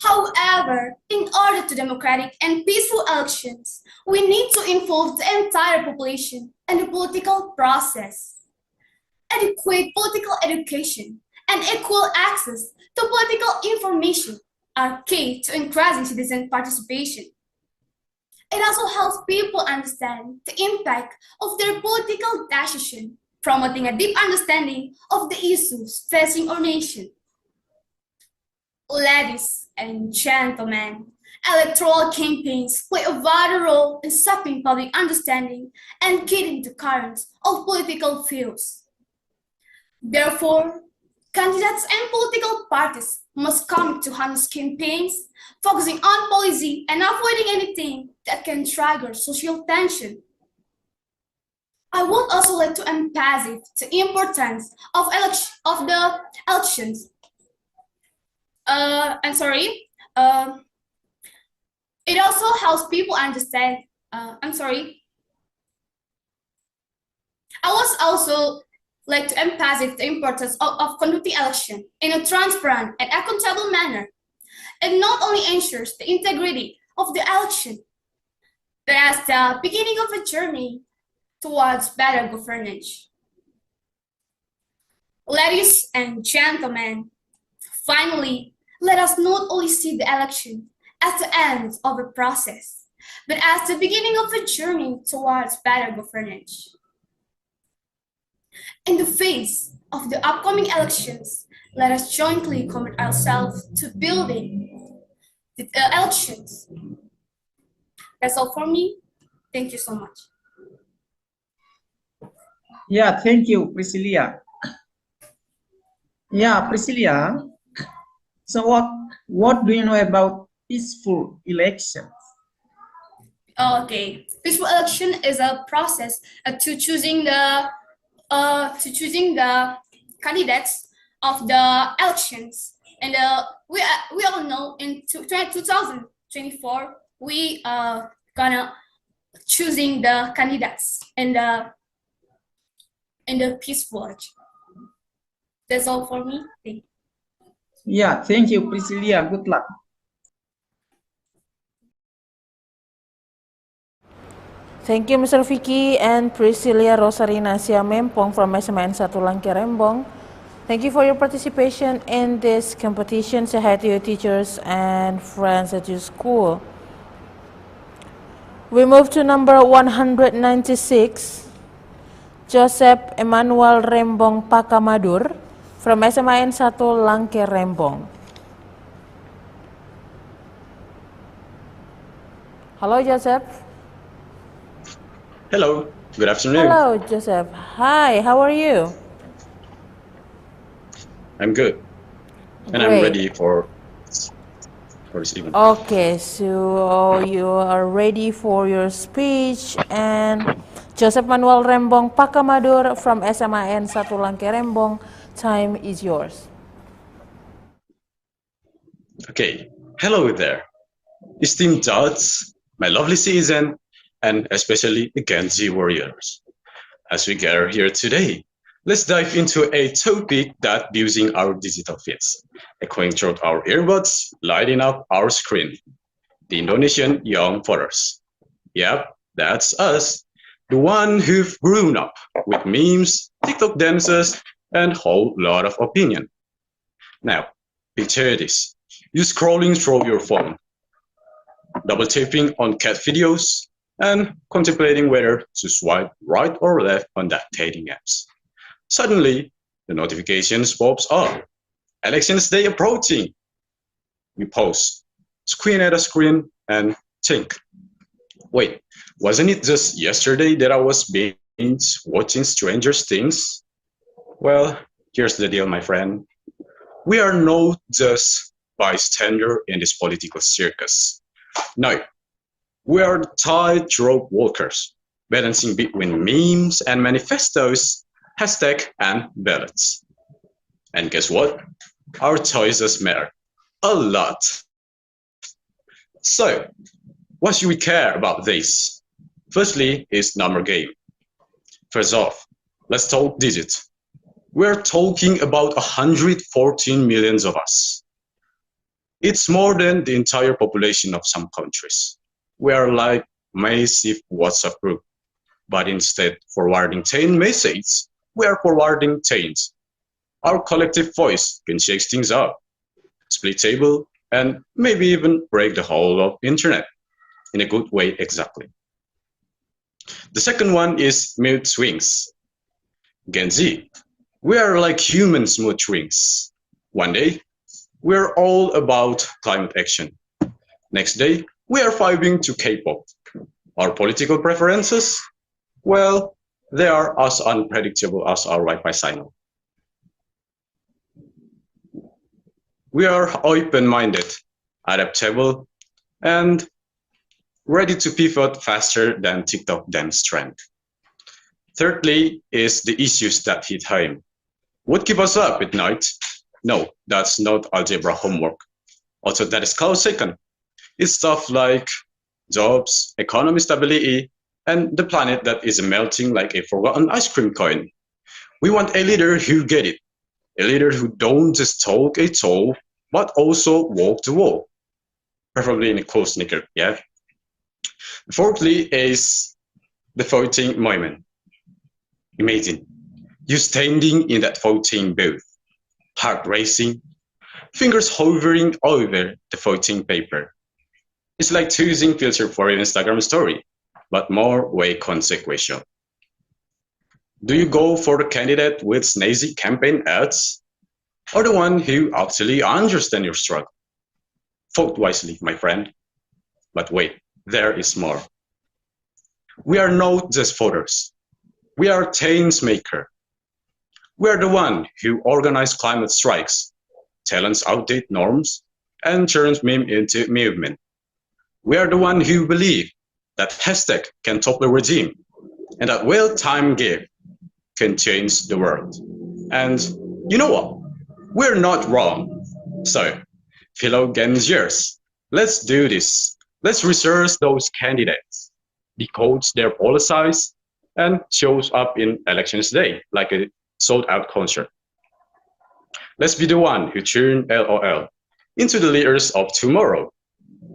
However, in order to democratic and peaceful elections, we need to involve the entire population in the political process. Adequate political education and equal access to political information are key to increasing citizen participation. It also helps people understand the impact of their political decision, promoting a deep understanding of the issues facing our nation. Ladies and gentlemen, electoral campaigns play a vital role in shaping public understanding and guiding the currents of political views. Therefore, candidates and political parties must commit to honest campaigns, focusing on policy and avoiding anything that can trigger social tension. I would also like to emphasize the importance of the elections. It also helps people understand. I was also like to emphasize the importance of conducting election in a transparent and accountable manner. It not only ensures the integrity of the election, but as the beginning of a journey towards better governance. Ladies and gentlemen, finally, let us not only see the election as the end of a process, but as the beginning of a journey towards better governance. In the face of the upcoming elections, let us jointly commit ourselves to building the elections. That's all for me. Thank you so much. Yeah, thank you, Priscilla. Yeah, Priscilla. So what do you know about peaceful elections? Okay, peaceful election is a process to choosing the candidates of the elections, and we all know in 2024 we gonna choosing the candidates in the peaceful election. That's all for me. Thank you. Yeah, thank you, Priscilla. Good luck. Thank you, Mr. Vicky and Priscilla Rosarina Siamempong from SMN 1 Langke Rembong. Thank you for your participation in this competition. Say hi to your teachers and friends at your school. We move to number 196, Joseph Emmanuel Rembong Pakamadur from SMN 1 Langke Rembong. Hello, Joseph. Hello, good afternoon. Hello, Joseph. Hi, how are you? I'm good. And I'm ready for this event. Okay, so you are ready for your speech, and Joseph Manuel Rembong Pakamadur from SMAN 1 Langke Rembong, time is yours. Okay, hello there. Esteemed judges, my lovely citizen, and especially the Gen Z warriors. As we gather here today, let's dive into a topic that using our digital feeds, echoing through our earbuds, lighting up our screen, the Indonesian young voters. Yep, that's us, the one who've grown up with memes, TikTok dances, and a whole lot of opinion. Now, picture this. You scrolling through your phone, double tapping on cat videos, and contemplating whether to swipe right or left on that dating apps. Suddenly, the notifications pops up. Elections day approaching. We pause, squint at a screen, and think, wait, wasn't it just yesterday that I was being watching Stranger Things? Well, here's the deal, my friend. We are not just bystander in this political circus. No, we are tightrope walkers, balancing between memes and manifestos, hashtag and ballots. And guess what? Our choices matter a lot. So, what should we care about this? Firstly, is number game. First off, let's talk digits. We're talking about 114 million of us. It's more than the entire population of some countries. We are like massive WhatsApp group, but instead forwarding 10 messages, we are forwarding 10. Our collective voice can shake things up, split table, and maybe even break the whole of internet in a good way exactly. The second one is mood swings. Gen Z, we are like human mood swings. One day, we're all about climate action. Next day, we are vibing to K-pop. Our political preferences? Well, they are as unpredictable as our Wi-Fi signal. We are open-minded, adaptable, and ready to pivot faster than TikTok dance trend. Thirdly is the issues that hit home. What keep us up at night? No, that's not algebra homework. Also, that is close second. It's stuff like jobs, economy stability, and the planet that is melting like a forgotten ice cream coin. We want a leader who get it. A leader who don't just talk a talk, but also walk the walk. Preferably in a close sneaker, yeah? Fourthly is the voting moment. Imagine you standing in that voting booth, heart racing, fingers hovering over the voting paper. It's like choosing filter for an Instagram story, but more way consequential. Do you go for the candidate with snazzy campaign ads, or the one who actually understands your struggle? Vote wisely, my friend. But wait, there is more. We are not just voters. We are change maker. We are the one who organize climate strikes, challenge outdated norms, and turns meme into movement. We are the one who believe that hashtag can topple a regime, and that well-timed game can change the world. And you know what? We're not wrong. So, fellow Gen Zers, let's do this. Let's research those candidates, decode their policies, and shows up in elections day like a sold-out concert. Let's be the one who turn LOL into the leaders of tomorrow.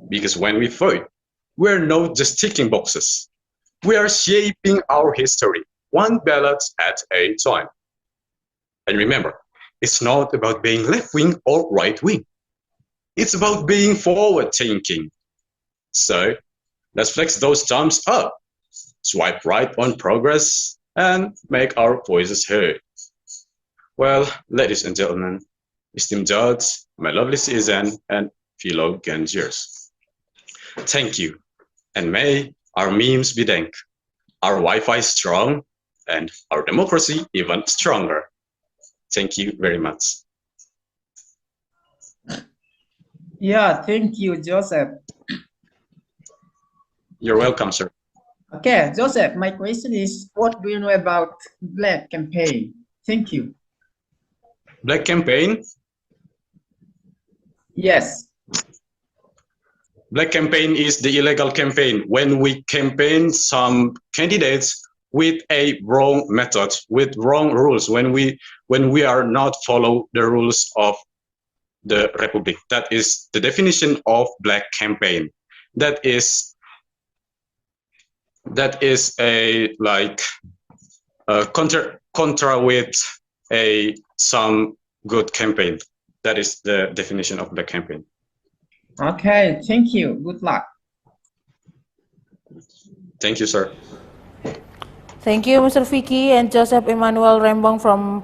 Because when we vote, we're not just ticking boxes. We are shaping our history, one ballot at a time. And remember, it's not about being left-wing or right-wing. It's about being forward-thinking. So, let's flex those thumbs up, swipe right on progress, and make our voices heard. Well, ladies and gentlemen, esteemed judge, my lovely citizen, and fellow Gen Zers, thank you. And may our memes be dank, our Wi-Fi strong, and our democracy even stronger. Thank you very much. Yeah, thank you, Joseph. You're welcome, sir. Okay, Joseph, my question is, what do you know about Black campaign? Thank you. Black campaign? Yes. Black campaign is the illegal campaign when we campaign some candidates with a wrong method, with wrong rules, when we are not follow the rules of the Republic. That is the definition of black campaign. That is a like contra with some good campaign. That is the definition of black campaign. Okay, thank you. Good luck. Thank you, sir. Thank you, Mr. Vicky and Joseph Emmanuel Rembong from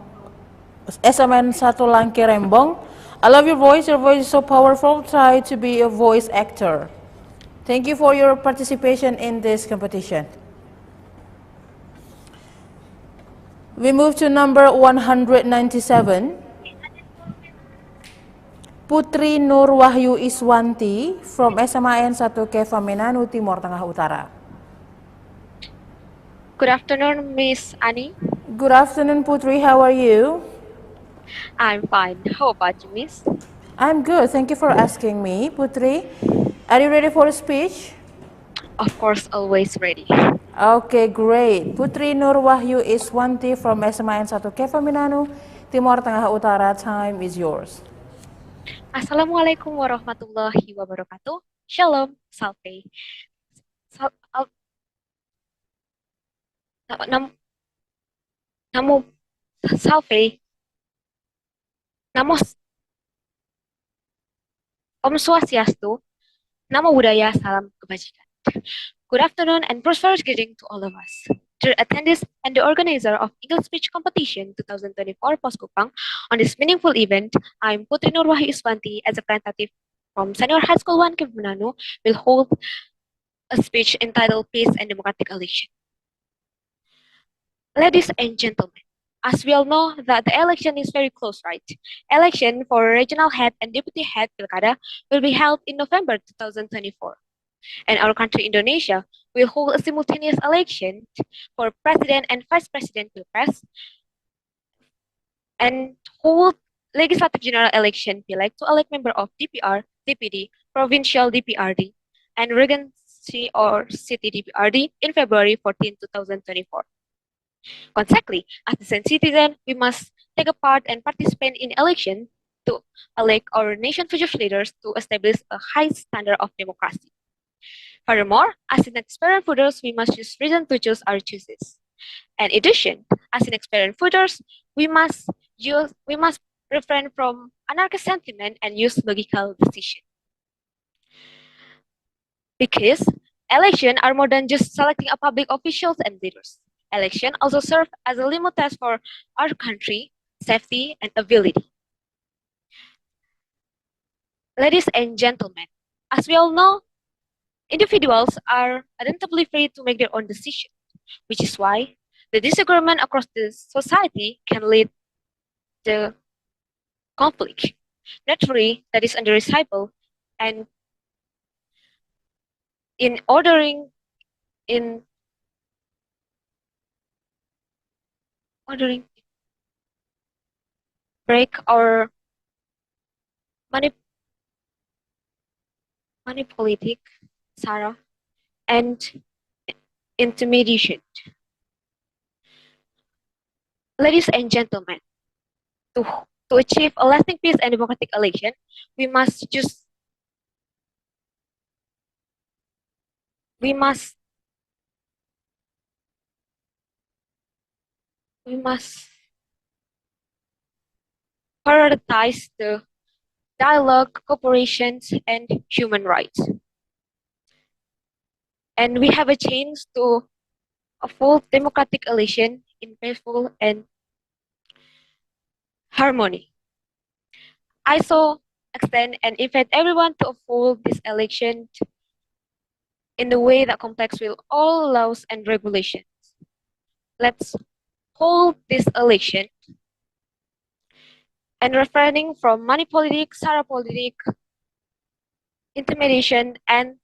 SMN 1 Langke Rembong. I love your voice. Your voice is so powerful. Try to be a voice actor. Thank you for your participation in this competition. We move to number 197. Putri Nur Wahyu Iswanti from SMAN 1 Keva Menanu, Timur Tengah Utara. Good afternoon, Miss Annie. Good afternoon, Putri. How are you? I'm fine. How about you, Miss? I'm good. Thank you for asking me, Putri. Are you ready for a speech? Of course, always ready. Okay, great. Putri Nur Wahyu Iswanti from SMAN 1 Keva Menanu, Timur Tengah Utara. Time is yours. Assalamualaikum warahmatullahi wabarakatuh. Shalom, salve. Namo salve. Namos Om Swastiastu. Namo Buddhaya, salam kebajikan. Good afternoon and prosperous greeting to all of us. Dear attendees and the organizer of English Speech Competition 2024 Poskupang, on this meaningful event, I'm Putri Nur Wahyu Iswanti as a representative from Senior High School 1 Kemenanu will hold a speech entitled Peace and Democratic Election. Ladies and gentlemen, as we all know that the election is very close, right? Election for regional head and deputy head Pilkada will be held in November 2024. And our country, Indonesia, will hold a simultaneous election for President and Vice President Pilpres and hold Legislative General Election Pileg to elect member of DPR, DPD, Provincial DPRD, and Regency or City DPRD in February 14, 2024. Consequently, as a citizen, we must take a part and participate in election to elect our nation's future leaders to establish a high standard of democracy. Furthermore, as inexperienced voters, we must use reason to choose our choices. In addition, as inexperienced voters, we must refrain from anarchist sentiment and use logical decision. Because elections are more than just selecting a public officials and leaders. Election also serve as a litmus test for our country, safety, and ability. Ladies and gentlemen, as we all know, individuals are identically free to make their own decisions, which is why the disagreement across the society can lead to conflict. Naturally, that is undesirable, and in break or manipulative, Sarah, and intimidation. Ladies and gentlemen, to achieve a lasting peace and democratic election, we must prioritize the dialogue, cooperation, and human rights. And we have a chance to a full democratic election in peaceful and harmony. I so extend and invite everyone to uphold this election in the way that complies with all laws and regulations. Let's hold this election and refraining from money politic, Sarah politic, intimidation, and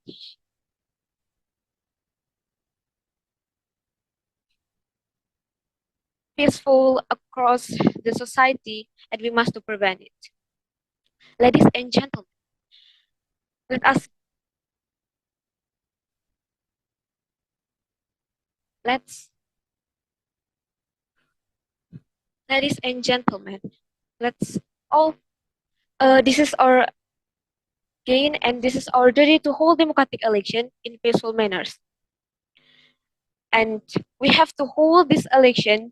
peaceful across the society, and we must to prevent it. Ladies and gentlemen, ladies and gentlemen, let's all, this is our gain and this is our duty to hold democratic election in peaceful manners. And we have to hold this election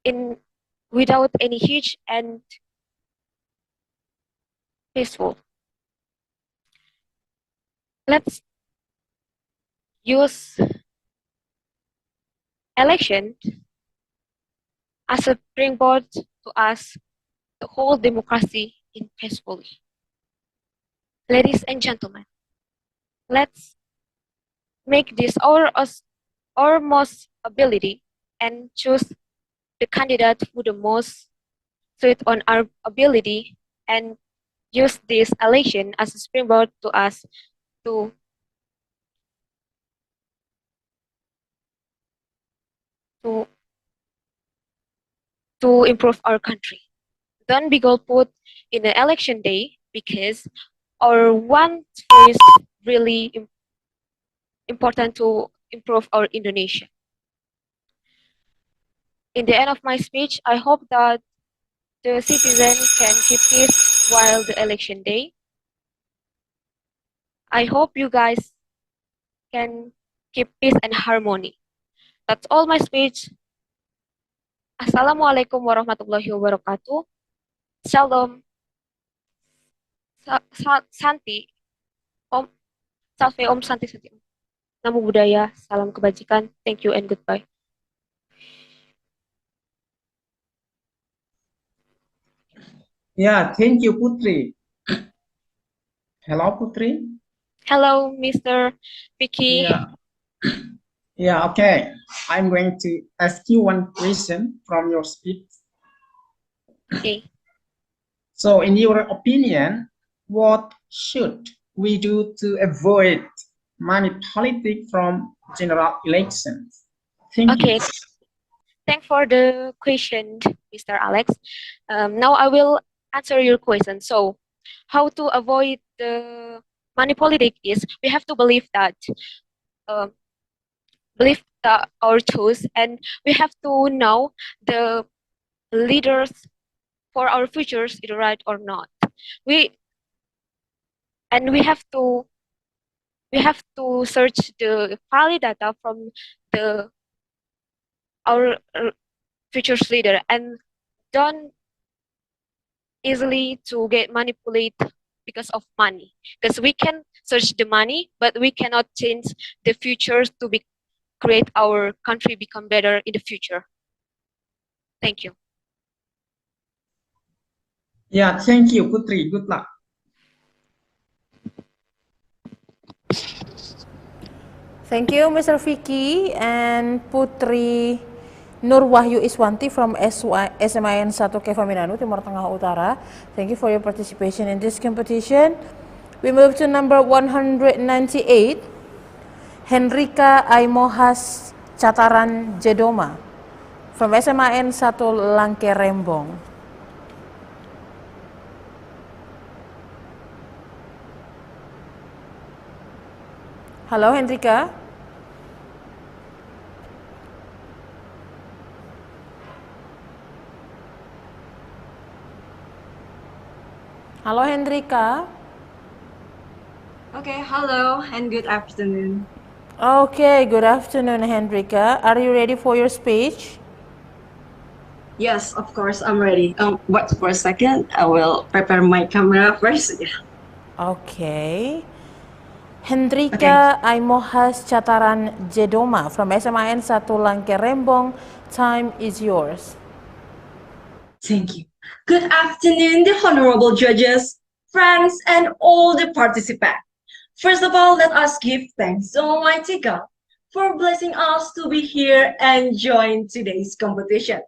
in without any hitch and peaceful. Let's use election as a springboard to us to hold democracy in peacefully. Let's use election as a springboard to us to hold democracy in peacefully. Ladies and gentlemen, let us use election as a springboard to us to hold democracy in peacefully. Ladies and gentlemen, let us use election as a springboard to us to hold democracy in peacefully. Ladies and gentlemen, let's make this our most ability and choose the candidate who the most suit on our ability and use this election as a springboard to us to to to improve our country. Don't be golput in the election day because our one voice really important to improve our Indonesia. In the end of my speech, I hope that the citizen can keep peace while the election day. I hope you guys can keep peace and harmony. That's all my speech. Assalamualaikum warahmatullahi wabarakatuh. Shalom. Santi. Om. Salve Om Santi Santi. Namo Buddhaya. Salam kebajikan. Thank you and goodbye. Yeah, thank you, Putri. Hello, Putri. Hello, Mr. Vicky. Yeah. Yeah, okay. I'm going to ask you one question from your speech. Okay. So, in your opinion, what should we do to avoid money politics from general elections? Thank you. Thanks for the question, Mr. Alex. Now I will answer your question. So, how to avoid the money politics is we have to believe that our choice, and we have to know the leaders for our futures is right or not. We have to search the valid data from our futures leader and don't easily to get manipulated because of money, because we can search the money but we cannot change the futures to create our country become better in the future. Thank you. Yeah, thank you, Putri. Good luck. Thank you, Mr. Vicky and Putri Nur Wahyu Iswanti from SMIN 1 Kevaminanu, Timur Tengah Utara. Thank you for your participation in this competition. We move to number 198, Henrika Aimohas Cataran Jedoma from SMIN 1 Langke Rembong. Halo Henrika. Halo Henrika. Okay, hello and good afternoon. Okay, good afternoon Henrika. Are you ready for your speech? Yes, of course, I'm ready. Wait for a second. I will prepare my camera first. Yeah. Okay. Henrika Aimohas Cataran Jedoma from SMIN 1 Langke Rembong. Time is yours. Thank you. Good afternoon, the honorable judges, friends, and all the participants. First of all, let us give thanks to Almighty God for blessing us to be here and join today's competition.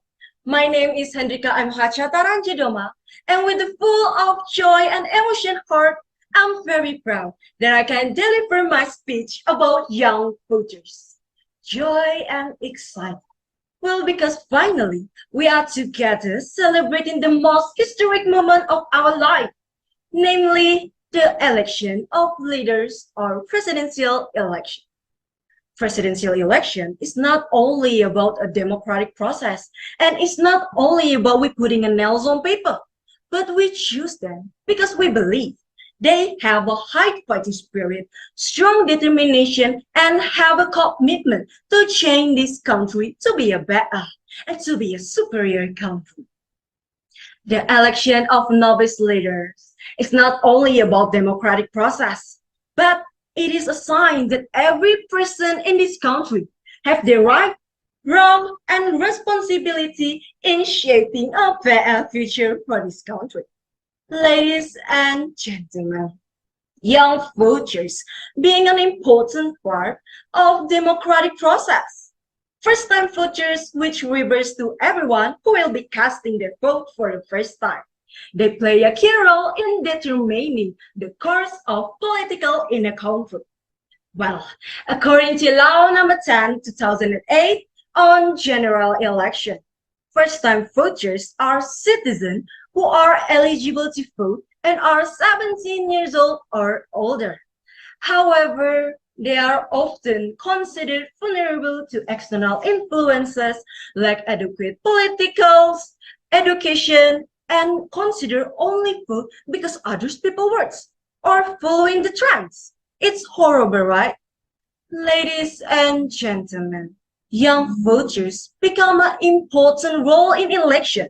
My name is Henrika Aimohas Cataran Jedoma, and with a full of joy and emotion heart, I'm very proud that I can deliver my speech about young voters. Joy and excitement. Well, because finally, we are together celebrating the most historic moment of our life, namely the election of leaders or presidential election. Presidential election is not only about a democratic process, and it's not only about we putting a nails on paper, but we choose them because we believe they have a high fighting spirit, strong determination, and have a commitment to change this country to be a better and to be a superior country. The election of novice leaders is not only about democratic process, but it is a sign that every person in this country have the right, role, and responsibility in shaping a better future for this country. Ladies and gentlemen, young voters being an important part of democratic process. First-time voters, which refers to everyone who will be casting their vote for the first time. They play a key role in determining the course of political in a country. Well, according to Law Number 10, 2008, on general election, first-time voters are citizens who are eligible to vote and are 17 years old or older. However, they are often considered vulnerable to external influences like adequate politicals, education, and consider only vote because others people works or following the trends. It's horrible, right? Ladies and gentlemen, young voters become an important role in election.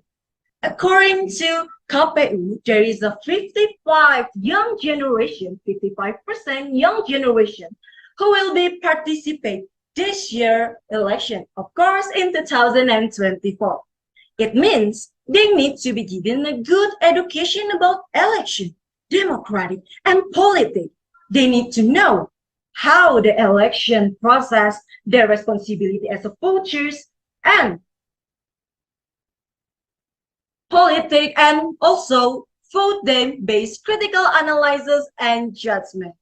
According to KPU, there is a 55% young generation who will be participate this year election, of course, in 2024. It means they need to be given a good education about election, democratic, and politics. They need to know how the election process, their responsibility as a voters, and politics, and also vote them based critical analysis and judgment.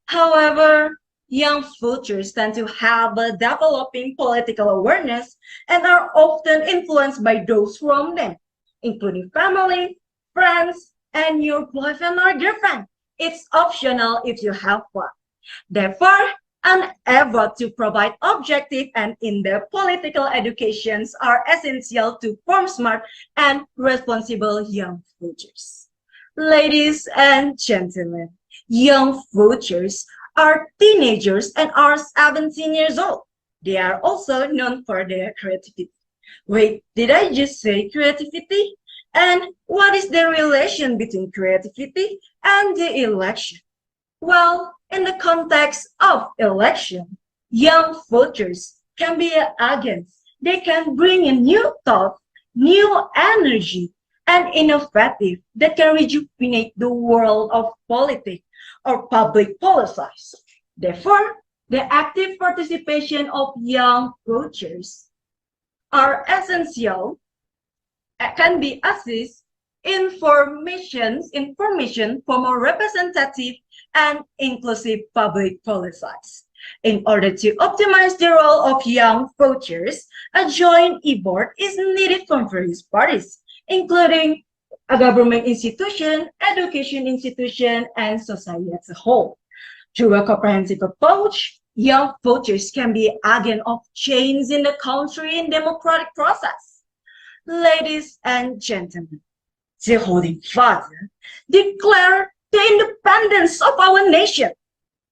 However, young voters tend to have a developing political awareness and are often influenced by those around them, including family, friends, and your boyfriend or girlfriend. It's optional if you have one. Therefore, an effort to provide objective and in-depth political educations are essential to form smart and responsible young voters. Ladies and gentlemen, young voters are teenagers and are 17 years old. They are also known for their creativity. Wait, did I just say creativity? And what is the relation between creativity and the election? Well, in the context of election, young voters can be agents. They can bring a new thought, new energy, and innovative that can rejuvenate the world of politics or public policies. Therefore, the active participation of young voters are essential, can be assist information for more representative and inclusive public policies. In order to optimize the role of young voters, a joint e-board is needed from various parties, including a government institution, education institution, and society as a whole. Through a comprehensive approach, young voters can be agent of change in the country in democratic process. Ladies and gentlemen, the Holy Father declared the independence of our nation.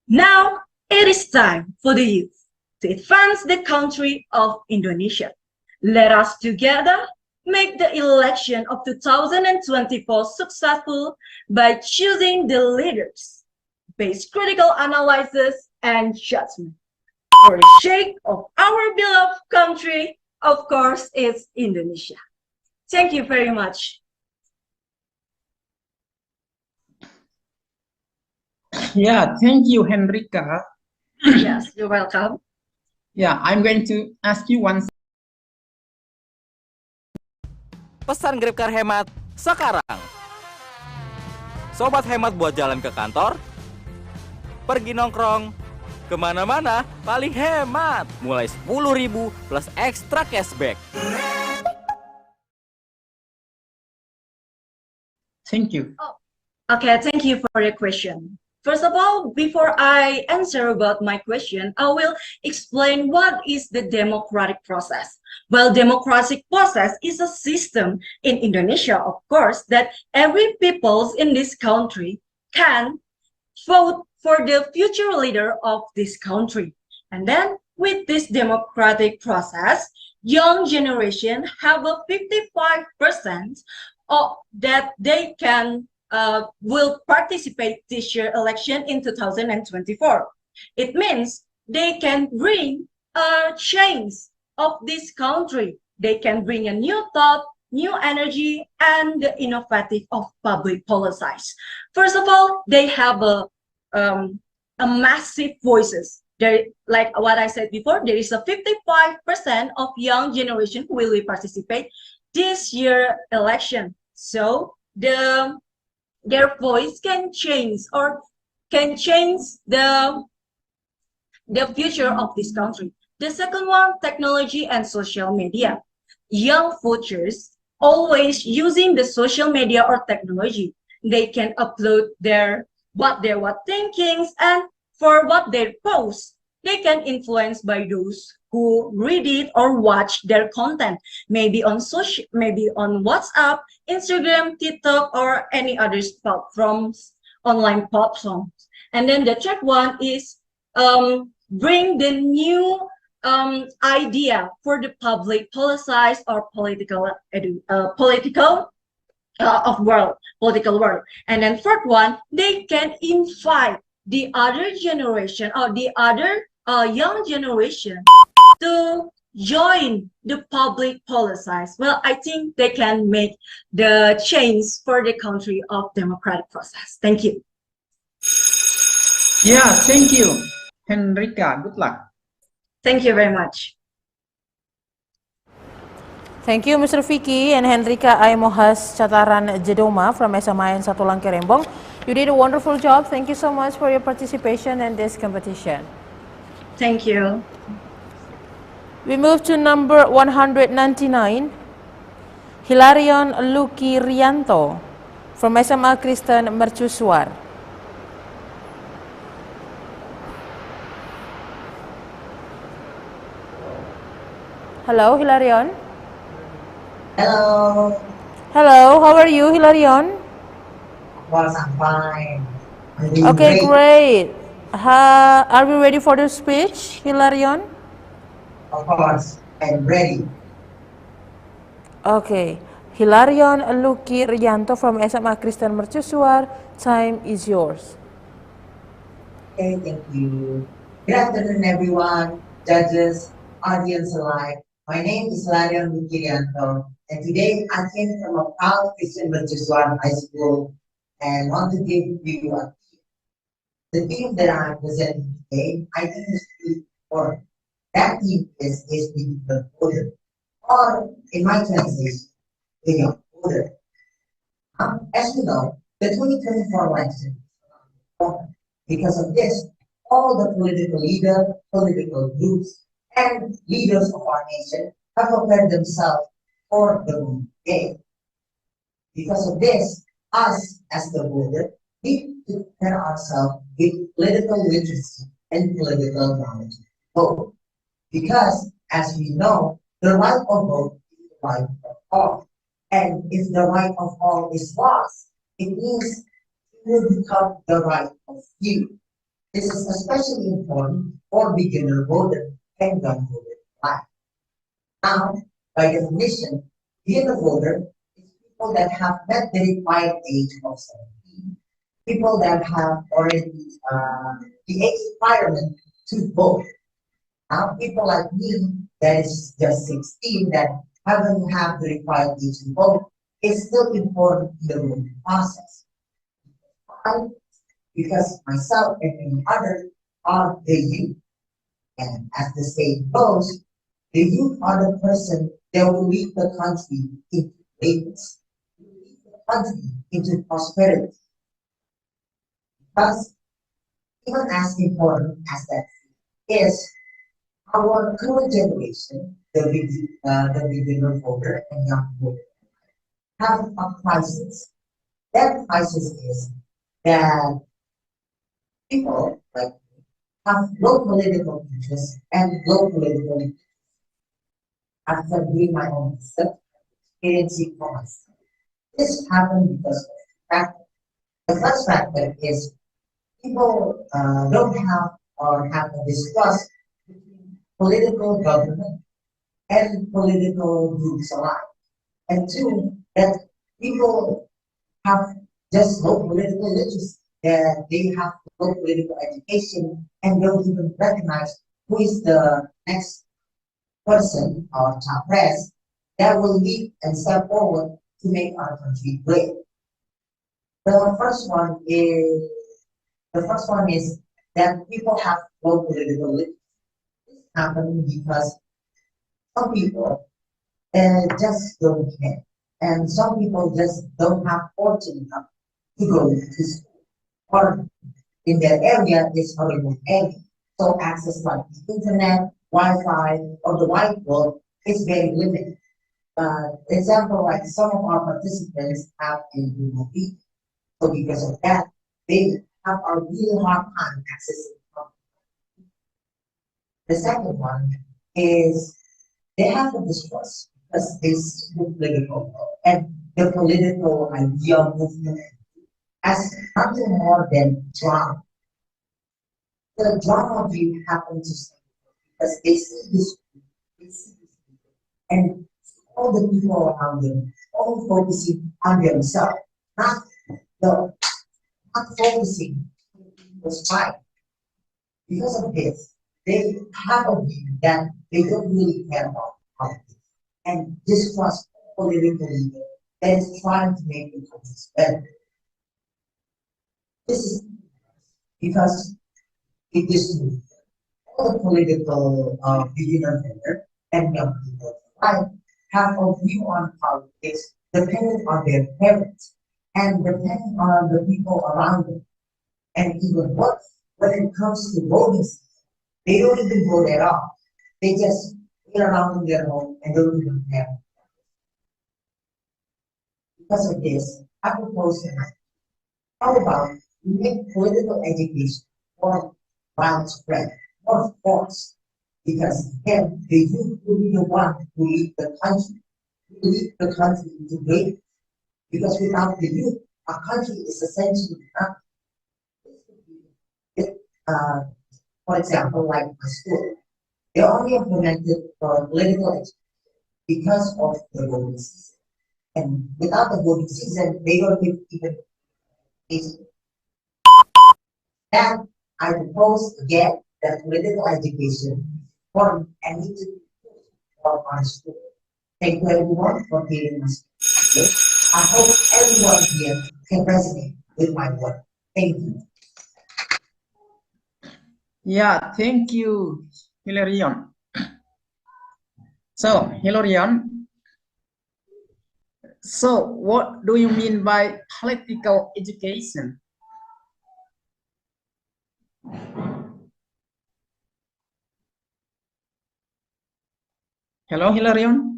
Now it is time for the youth to advance the country of Indonesia. Let us together make the election of 2024 successful by choosing the leaders based critical analysis and judgment. For the sake of our beloved country, of course, is Indonesia. Thank you very much. Yeah, thank you, Henrika. Yes, you're welcome. Yeah, I'm going to ask you one. Pesan GrabCar hemat sekarang. Sobat hemat buat jalan ke kantor, pergi nongkrong, kemana-mana paling hemat. Mulai 10.000 plus ekstra cashback. Thank you. Okay, thank you for your question. First of all, before I answer about my question, I will explain what is the democratic process. Well, democratic process is a system in Indonesia, of course, that every people in this country can vote for the future leader of this country. And then with this democratic process, young generation have a 55% of that they can will participate this year election in 2024. It means they can bring a change of this country. They can bring a new thought, new energy, and the innovative of public policies. First of all, they have a a massive voices. There, like what I said before, there is a 55% of young generation who will participate this year election. So their voice can change or can change the future of this country. The second one, technology and social media. Young voters always using the social media or technology. They can upload what they were thinking, and for what they post, they can influence by those who read it or watch their content, maybe on WhatsApp, Instagram, TikTok, or any other platforms, online platforms. And then the third one is bring the new idea for the public politics or political political world. And then fourth one, they can invite the other generation or the other young generation to join the public politics. Well, I think they can make the change for the country of democratic process. Thank you. Yeah, thank you, Henrika. Good luck. Thank you very much. Thank you, Mr. Vicky and Henrika Aimohas Cataran Jedoma from SMA 1 Langkerembong. You did a wonderful job. Thank you so much for your participation in this competition. Thank you. We move to number 199, Hilarion Luki Rianto from SMA Kristen Mercusuar. Hello, Hilarion. Hello. Hello, how are you, Hilarion? Of course, I'm fine. I'm doing Okay, great. Are we ready for the speech, Hilarion? Of course, I'm ready. Okay, Hilarion Luki Rianto from SMA Kristen Mercusuar, time is yours. Okay, thank you. Good afternoon, everyone, judges, audience alike. My name is Hilarion Luki-Rianto, and today I came from a proud Christian Mercusuar High School and want to give you a theme. The theme that I'm presenting today, I think is for that theme is the voter, or in my translation, the young voter. As you know, the 2024 election is important. Because of this, all the political leaders, political groups, and leaders of our nation have prepared themselves for the voting day. Because of this, us as the voter need to prepare ourselves with political literacy and political knowledge to vote. Because, as we know, the right of vote is the right of all. And if the right of all is lost, it means it will become the right of few. This is especially important for beginner voters and young voters alike. Now, by definition, beginner voter is people that have met the required age of 17, people that have already the age requirement to vote. Now, people like me, that is just 16, that haven't had the required age to vote, is still important in the voting process. Why? Because myself and many others are the youth. And as the saying goes, the youth are the person that will lead the country into greatness, will lead the country into prosperity. Because even as important as that is, our current generation, the beginner voter and young voter, have a crisis. That crisis is that people like me have low political interest and low political interest. After doing my own research, experiencing for myself, this happened because of the factor. The first factor is people don't have or have a distrust between political government and political groups alike. And two, that people have just low political literacy, that they have low political education and don't even recognize who is the next person or top press that will lead and step forward to make our country great. The first one is The first one is that people have low political literacy. This happening because some people just don't care, and some people just don't have fortune enough to go to school, or in their area is a remote area. So access like the internet, Wi-Fi, or the wide world is very limited. Example, like some of our participants have a remote vehicle. So because of that, they have a really hard time accessing information. The second one is they have a distrust because they see the political and the political idea movement as nothing more than drama. The drama view happens to say because they see this, and all the people around them all focusing on themselves, not the not focusing on people's fight. Because of this, they have a view that they don't really care about politics and distrust political leader that is trying to make the country better. This is because it is true. All the political beginner there and young people have a view on politics depending on their parents and depending on the people around them. And even worse, when it comes to voting season, they don't even vote at all. They just sit around in their home and don't even care. Because of this, I propose tonight, how about we make political education more widespread, more forced? Because again, the youth will be the one who lead the country, into greatness. Because without the youth, our country is essentially nothing. For example, like my school, they only implemented political education because of the voting season. And without the voting season, they don't even that I propose again that political education form and need to be for our school. Thank you everyone for hearing my speech. Okay? I hope everyone here can resonate with my work. Thank you. Yeah, thank you, Hilarion. So, Hilarion, so what do you mean by political education? Hello, Hilarion?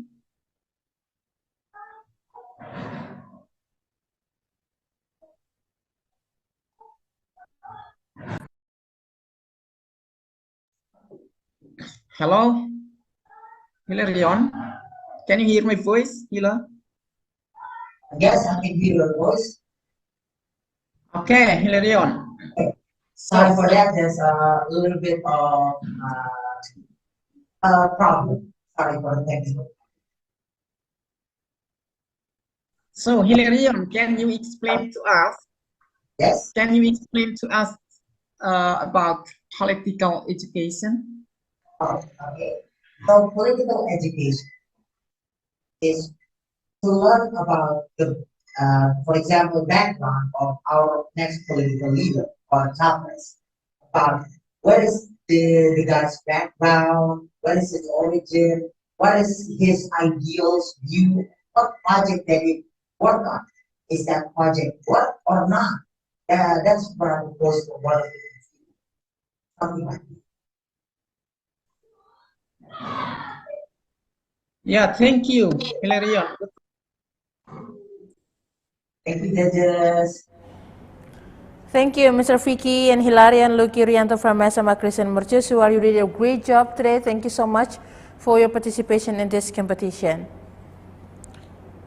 Hello, Hilarion? Can you hear my voice, Hila? Yes, I can hear your voice. Okay, Hilarion. Sorry for that. There's a little bit of problem. Sorry for the technical. So, Hilarion, can you explain to us? Yes. Can you explain to us about political education? Oh, okay. So, political education is to learn about the, for example, background of our next political leader or topics. About what is the guy's background, what is his origin, what is his ideals, view, what project that he worked on. Is that project work or not? That's what I propose for one of the something like that. Yeah, thank you, Hilarion. Thank you, judges. Thank you, Mr. Vicky and Hilarion Lucky Rianto from SMA Christian Mercusuar. You did a great job today. Thank you so much for your participation in this competition.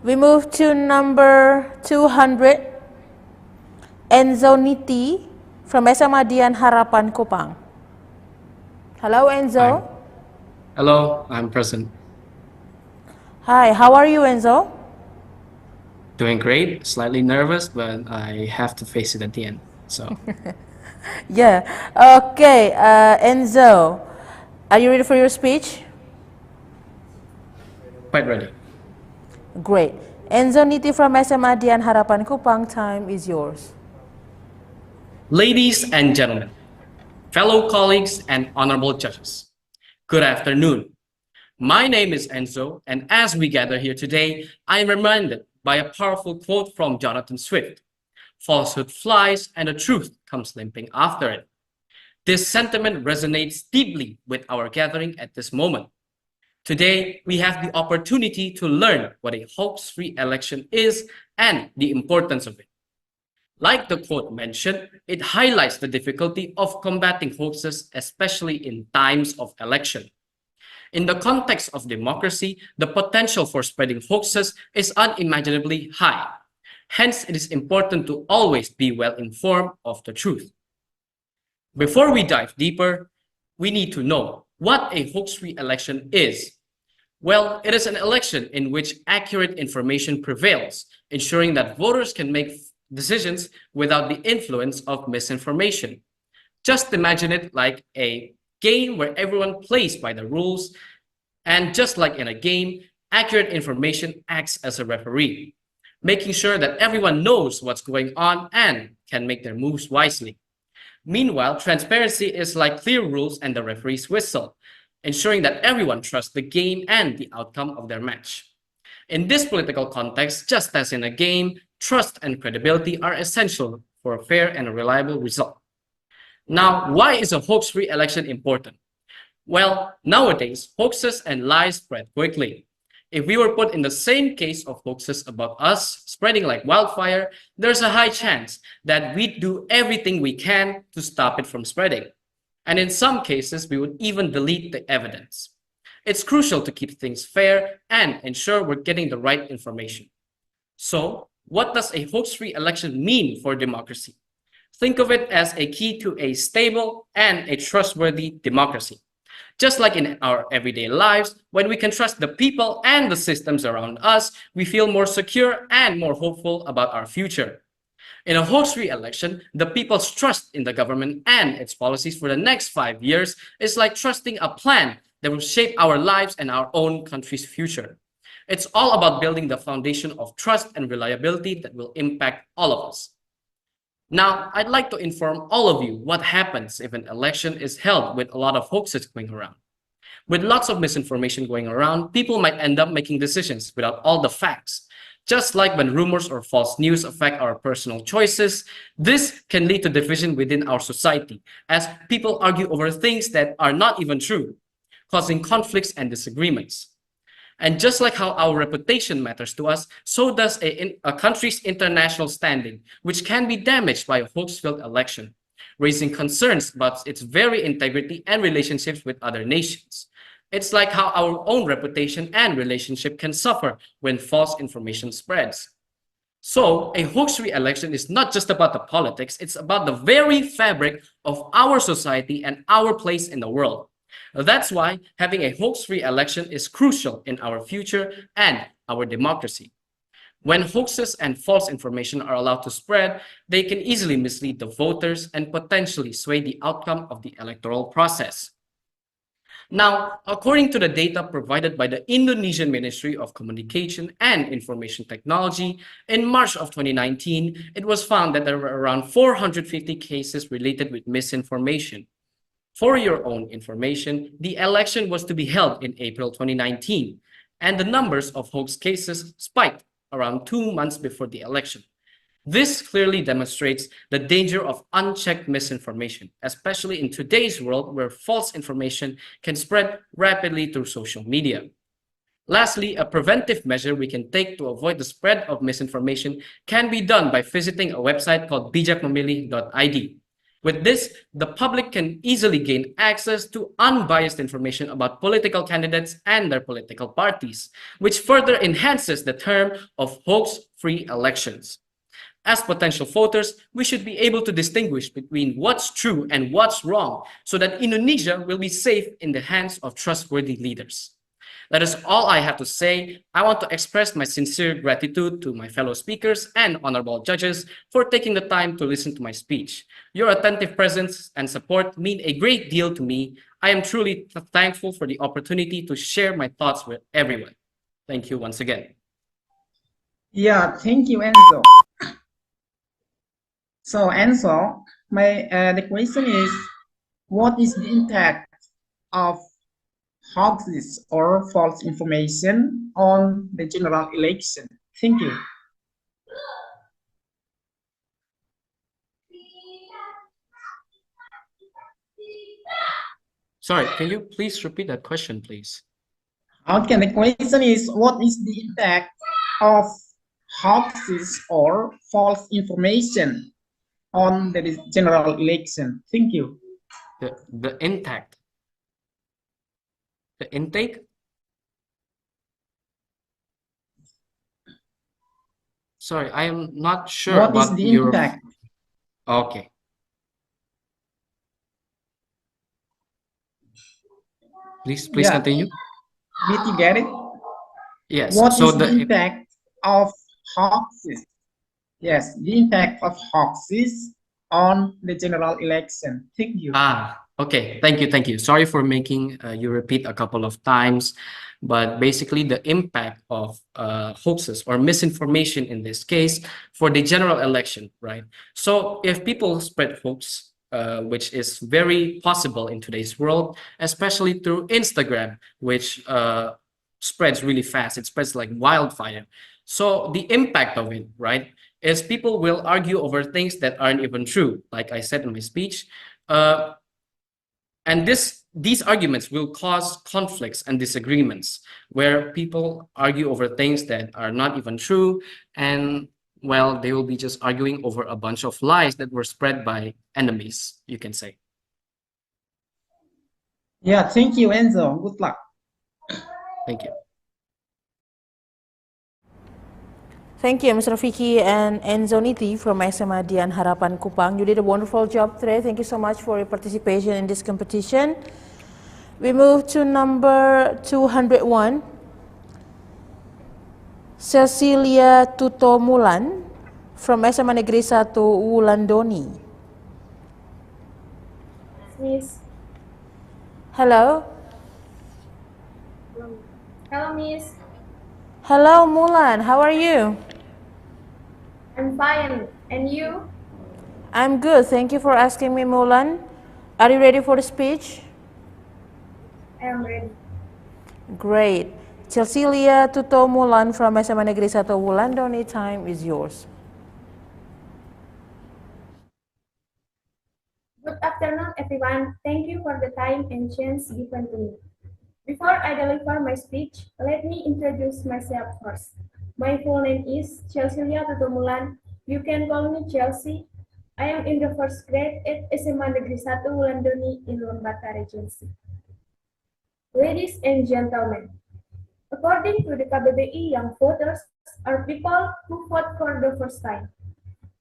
We move to number 200, Enzo Niti from SMA Dian Harapan Kupang. Hello, Enzo. Hi. Hello, I'm present. Hi, how are you, Enzo? Doing great, slightly nervous, but I have to face it at the end. So, Yeah. Okay, Enzo, are you ready for your speech? quite ready. Great. Enzo Niti from SMA Dian Harapan Kupang, time is yours. Ladies and gentlemen, fellow colleagues and honorable judges, good afternoon. My name is Enzo, and as we gather here today, I am reminded by a powerful quote from Jonathan Swift: "Falsehood flies and the truth comes limping after it." This sentiment resonates deeply with our gathering at this moment. Today, we have the opportunity to learn what a hoax-free election is and the importance of it. Like the quote mentioned, it highlights the difficulty of combating hoaxes, especially in times of election. In the context of democracy, the potential for spreading hoaxes is unimaginably high. Hence, it is important to always be well informed of the truth. Before we dive deeper, we need to know what a hoax-free election is. Well, it is an election in which accurate information prevails, ensuring that voters can make decisions without the influence of misinformation. Just imagine it like a game where everyone plays by the rules, and just like in a game, accurate information acts as a referee, making sure that everyone knows what's going on and can make their moves wisely. Meanwhile, transparency is like clear rules and the referee's whistle, ensuring that everyone trusts the game and the outcome of their match. In this political context, just as in a game, trust and credibility are essential for a fair and reliable result. Now, why is a hoax-free election important? Well, nowadays, hoaxes and lies spread quickly. If we were put in the same case of hoaxes about us spreading like wildfire, there's a high chance that we'd do everything we can to stop it from spreading. And in some cases, we would even delete the evidence. It's crucial to keep things fair and ensure we're getting the right information. So, what does a hoax-free election mean for democracy? Think of it as a key to a stable and a trustworthy democracy. Just like in our everyday lives, when we can trust the people and the systems around us, we feel more secure and more hopeful about our future. In a hoax-free election, the people's trust in the government and its policies for the next 5 years is like trusting a plan that will shape our lives and our own country's future. It's all about building the foundation of trust and reliability that will impact all of us. Now, I'd like to inform all of you what happens if an election is held with a lot of hoaxes going around. With lots of misinformation going around, people might end up making decisions without all the facts. Just like when rumors or false news affect our personal choices, this can lead to division within our society as people argue over things that are not even true, causing conflicts and disagreements. And just like how our reputation matters to us, so does a country's international standing, which can be damaged by a hoax-filled election, raising concerns about its very integrity and relationships with other nations. It's like how our own reputation and relationship can suffer when false information spreads. So, a hoax-free election is not just about the politics, it's about the very fabric of our society and our place in the world. That's why having a hoax-free election is crucial in our future and our democracy. When hoaxes and false information are allowed to spread, they can easily mislead the voters and potentially sway the outcome of the electoral process. Now, according to the data provided by the Indonesian Ministry of Communication and Information Technology, in March of 2019, it was found that there were around 450 cases related with misinformation. For your own information, the election was to be held in April 2019, and the numbers of hoax cases spiked around 2 months before the election. This clearly demonstrates the danger of unchecked misinformation, especially in today's world where false information can spread rapidly through social media. Lastly, a preventive measure we can take to avoid the spread of misinformation can be done by visiting a website called bijakmemilih.id. With this, the public can easily gain access to unbiased information about political candidates and their political parties, which further enhances the term of hoax-free elections. As potential voters, we should be able to distinguish between what's true and what's wrong so that Indonesia will be safe in the hands of trustworthy leaders. That is all I have to say. I want to express my sincere gratitude to my fellow speakers and honorable judges for taking the time to listen to my speech. Your attentive presence and support mean a great deal to me. I am truly thankful for the opportunity to share my thoughts with everyone. Thank you once again. Yeah, thank you, Enzo. So, Enzo, The question is, what is the impact of hoaxes or false information on the general election? Thank you. Sorry, can you please repeat that question, please? Okay, the question is, what is the impact of hoaxes or false information on the general election? Thank you. The intake. The intake? Sorry, I am not sure What is about the your... impact? Okay. Please Yeah. continue. Did you get it? Yes. What So is the impact of hoaxes? Yes, the impact of hoaxes on the general election. Thank you. Okay. Thank you. Sorry for making you repeat a couple of times, but basically the impact of hoaxes or misinformation in this case for the general election, right? So if people spread hoax, which is very possible in today's world, especially through Instagram, which spreads really fast. It spreads like wildfire. So the impact of it, right, is people will argue over things that aren't even true, like I said in my speech. And these arguments will cause conflicts and disagreements where people argue over things that are not even true. And well, they will be just arguing over a bunch of lies that were spread by enemies, you can say. Yeah, thank you, Enzo. Good luck. Thank you. Thank you, Mr. Vicky and Enzo Niti from SMA Dian Harapan Kupang. You did a wonderful job today. Thank you so much for your participation in this competition. We move to number 201. Cecilia Tuto Mulan from SMA Negeri 1 Wulandoni. Miss. Hello. Hello, Miss. Hello, Mulan. How are you? I'm fine. And you? I'm good. Thank you for asking me, Mulan. Are you ready for the speech? I am ready. Great. Cecilia Tuto Mulan from SMA Negeri 1 Wulandoni, time is yours. Good afternoon, everyone. Thank you for the time and chance given to me. Before I deliver my speech, let me introduce myself first. My full name is Cecilia Tuto Mulan. You can call me Chelsea. I am in the first grade at SMA Negeri 1 Wulandoni in Lembata Regency. Ladies and gentlemen, according to the KBBI, young voters are people who vote for the first time.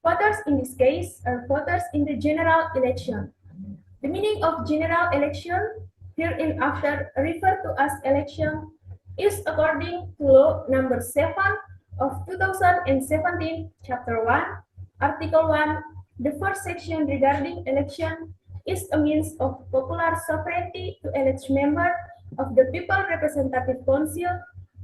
Voters in this case are voters in the general election. The meaning of general election, hereinafter referred to as election, is according to law number 7 of 2017, chapter 1, article 1, the first section regarding election is a means of popular sovereignty to elect member of the People Representative Council,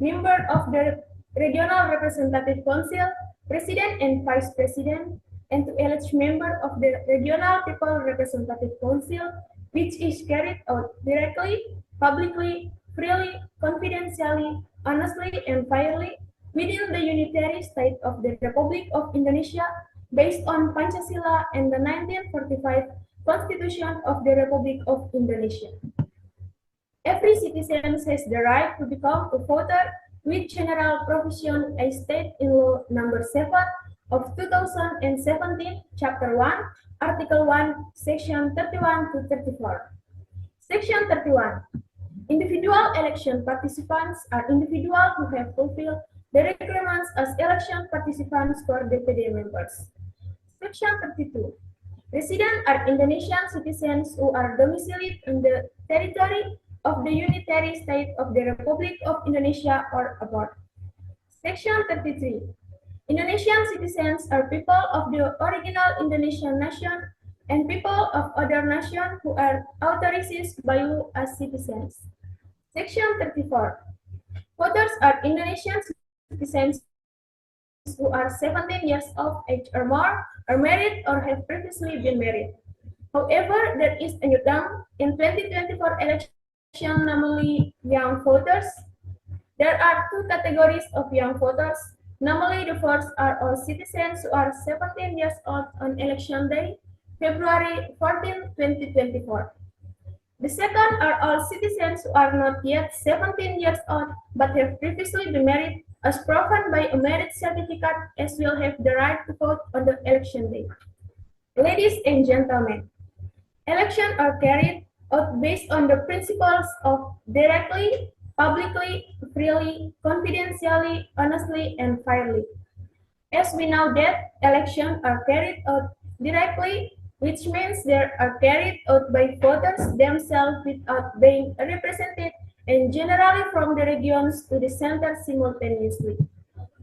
member of the Regional Representative Council, President and Vice President, and to elect member of the Regional People Representative Council, which is carried out directly, publicly, freely, confidentially, honestly, and fairly within the unitary state of the Republic of Indonesia based on Pancasila and the 1945 Constitution of the Republic of Indonesia. Every citizen has the right to become a voter with general provision as stated in law number 7 of 2017, chapter 1, article 1, section 31 to 34. Section 31. Individual election participants are individuals who have fulfilled the requirements as election participants for DPD members. Section 32. Residents are Indonesian citizens who are domiciled in the territory of the unitary state of the Republic of Indonesia or abroad. Section 33. Indonesian citizens are people of the original Indonesian nation and people of other nations who are authorized by law as citizens. Section 34. Voters are Indonesian citizens who are 17 years of age or more, are married or have previously been married. However, there is a new term in 2024 election, namely young voters. There are two categories of young voters. Namely, the first are all citizens who are 17 years old on election day, February 14, 2024. The second are all citizens who are not yet 17 years old but have previously been married as proven by a marriage certificate as will have the right to vote on the election day. Ladies and gentlemen, elections are carried out based on the principles of directly, publicly, freely, confidentially, honestly, and fairly. As we know that elections are carried out directly, which means they are carried out by voters themselves without being represented, and generally from the regions to the center simultaneously.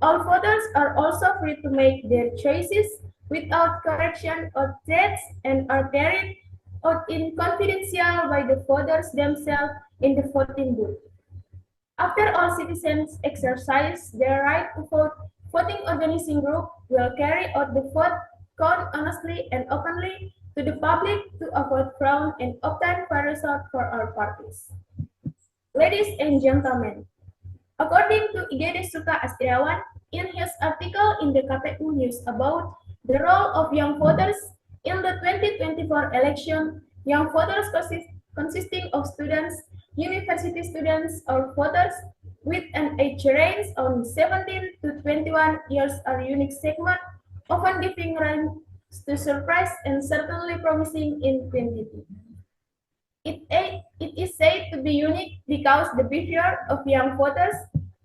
All voters are also free to make their choices without correction or threats and are carried out in confidential by the voters themselves in the voting booth. After all citizens exercise their right to vote, voting organizing group will carry out the vote count honestly and openly to the public to avoid fraud and obtain fair result for all parties. Ladies and gentlemen, according to Igede Suka Astriawan, in his article in the KPU News about the role of young voters in the 2024 election, young voters consisting of students, university students, or voters with an age range of 17 to 21 years are unique segment, often giving rise to surprise and certainly promising in quantity. It is said to be unique because the behavior of young voters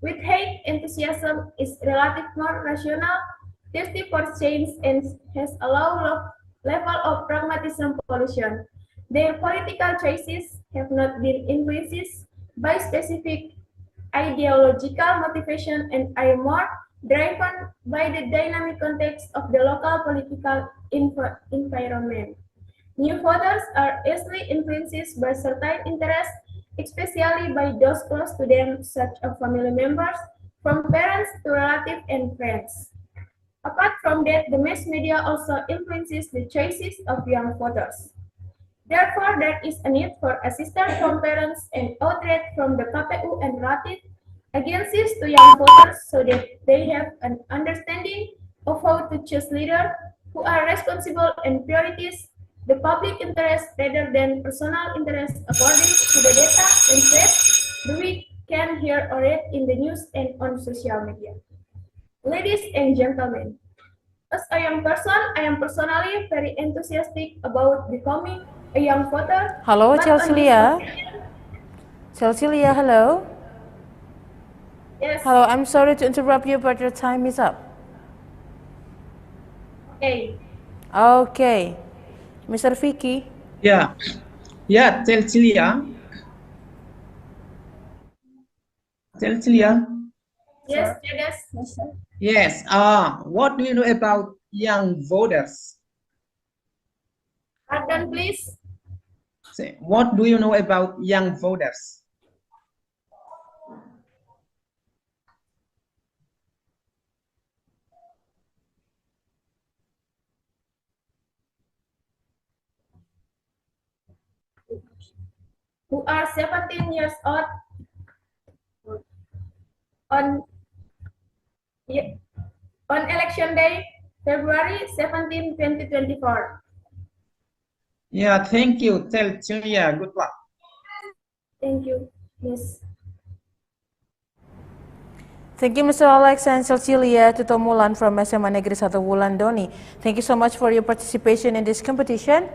with high enthusiasm is relatively more rational, thirsty for change, and has a low level of pragmatism pollution. Their political choices have not been influenced by specific ideological motivation and are more driven by the dynamic context of the local political environment. New voters are easily influenced by certain interests, especially by those close to them, such as family members, from parents to relatives and friends. Apart from that, the mass media also influences the choices of young voters. Therefore, there is a need for assistance from parents and outreach from the KPU and relatives against to young voters so that they have an understanding of how to choose leaders who are responsible and priorities the public interest rather than personal interest according to the data and facts we can hear or read in the news and on social media. Ladies and gentlemen, as a young person, I am personally very enthusiastic about becoming a young voter. Hello, but Chelselia. Chelselia, hello. Yes. Hello, I'm sorry to interrupt you, but your time is up. Okay. Okay. Mr. Vicky. Yeah, Cecilia. Yes, Yes. What do you know about young voters? Pardon, please. Say, what do you know about young voters? Who are 17 years old on election day, February 17, 2024. Yeah, thank you, Cecilia. Good luck. Thank you. Yes. Thank you, Mr. Alex and Cecilia Tutomulan from SMA Negeri 1 Wulandoni. Thank you so much for your participation in this competition.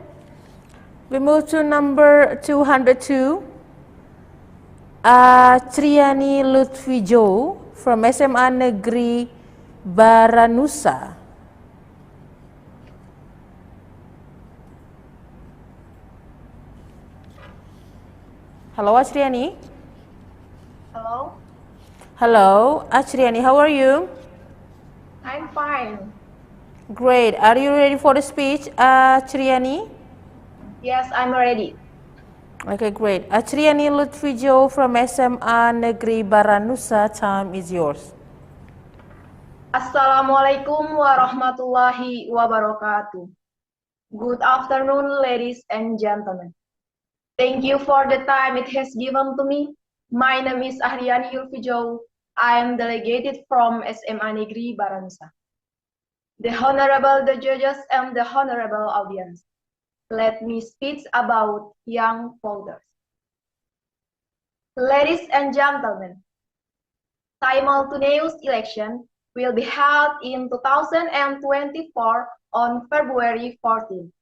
We move to number 202, Triani Lutfijo from SMA Negeri Baranusa. Hello, Triani. Hello, Hello, Triani, how are you? I'm fine. Great. Are you ready for the speech, Triani? Yes, I'm ready. Okay, great. Triani Lutfijo, 'Jo' from SMA Negeri Baranusa, time is yours. Okay. Good afternoon, everyone. Thank you for giving me the opportunity to present my speech on this virtual event. First of all, let us give thanks to God. For Assalamualaikum warahmatullahi wabarakatuh. Good afternoon, ladies and gentlemen. Thank you for the time it has given to me. My name is Ahriani Yulfijo. I am delegated from SMA Negeri Baransa. The Honorable the judges and the Honorable audience, let me speak about young voters. Ladies and gentlemen, simultaneous election will be held in 2024 on February 14.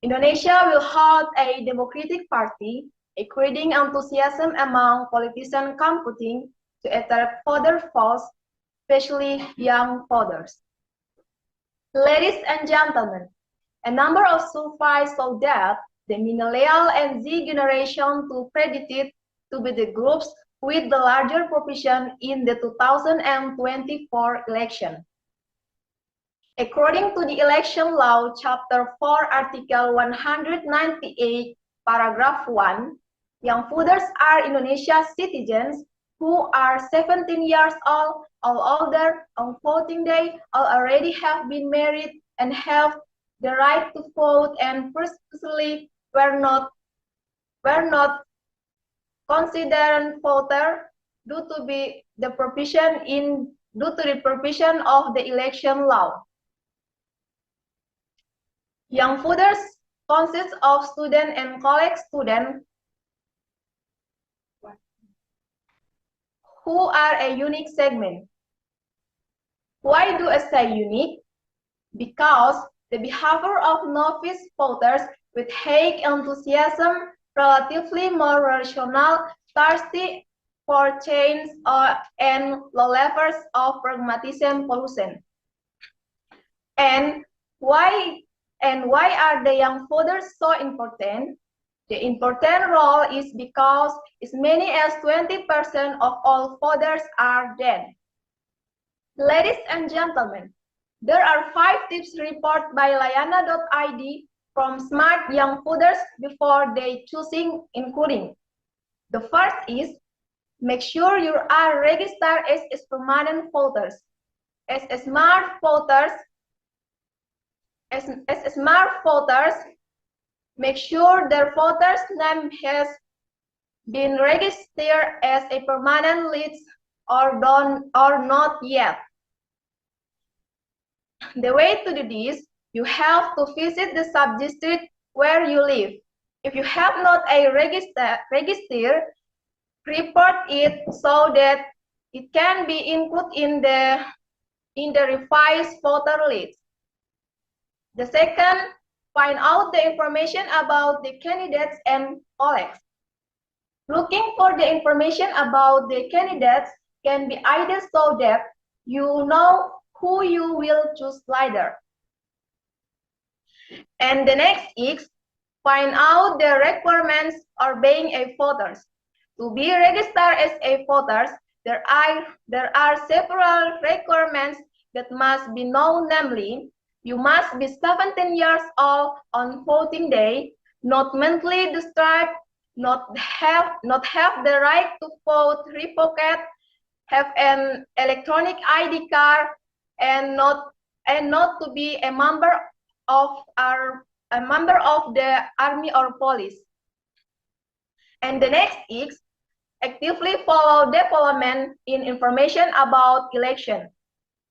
Indonesia will hold a democratic party, creating enthusiasm among politicians competing to attract voter votes, especially young voters. Ladies and gentlemen, a number of surveys show that the millennial and Z generation to predicted to be the groups with the larger proportion in the 2024 election. According to the Election Law, Chapter 4, Article 198, Paragraph 1, young voters are Indonesia citizens who are 17 years old or older on voting day or already have been married and have the right to vote and previously were not considered voter due to the provision of the election law. Young voters consist of student and college students who are a unique segment. Why do I say unique? Because the behavior of novice voters with high enthusiasm, relatively more rational, thirsty for change, and low levels of pragmatism pollution. And why are the young voters so important? The important role is because as many as 20% of all voters are dead. Ladies and gentlemen, there are 5 tips reported by Layana.id from smart young voters before they choosing, including the first is make sure you are registered as permanent voters. As smart voters, make sure their voters' name has been registered as a permanent list or not yet. The way to do this, you have to visit the sub-district where you live. If you have not a register, report it so that it can be included in the revised voter list. The second, find out the information about the candidates and colleagues. Looking for the information about the candidates can be either so that you know who you will choose later. And the next is find out the requirements of being a voter. To be registered as a voter, there are several requirements that must be known, namely, you must be 17 years old on voting day, not mentally disturbed, not have the right to vote revoked, have an electronic ID card, and not to be a member of the army or police. And the next is actively follow development in information about election.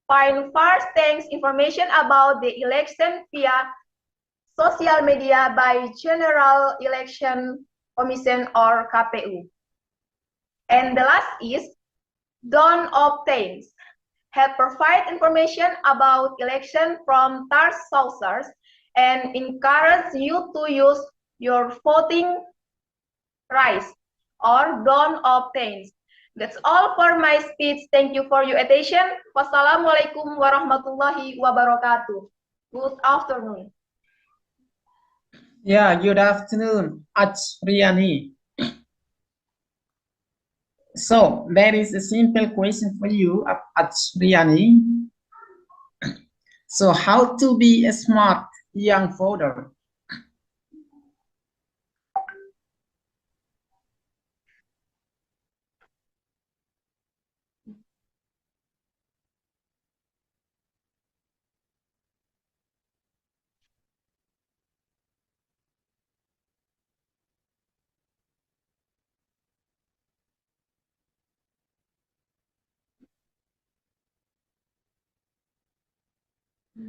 Find first-hand information about the election via social media by General Election Commission or KPU. And the last is don't obtain. Have provide information about election from third sources and encourage you to use your voting rights or don't obtain. That's all for my speech. Thank you for your attention. Wassalamualaikum warahmatullahi wabarakatuh. Good afternoon. Yeah, good afternoon, Riani. So there is a simple question for you, Riani. So how to be a smart young voter? We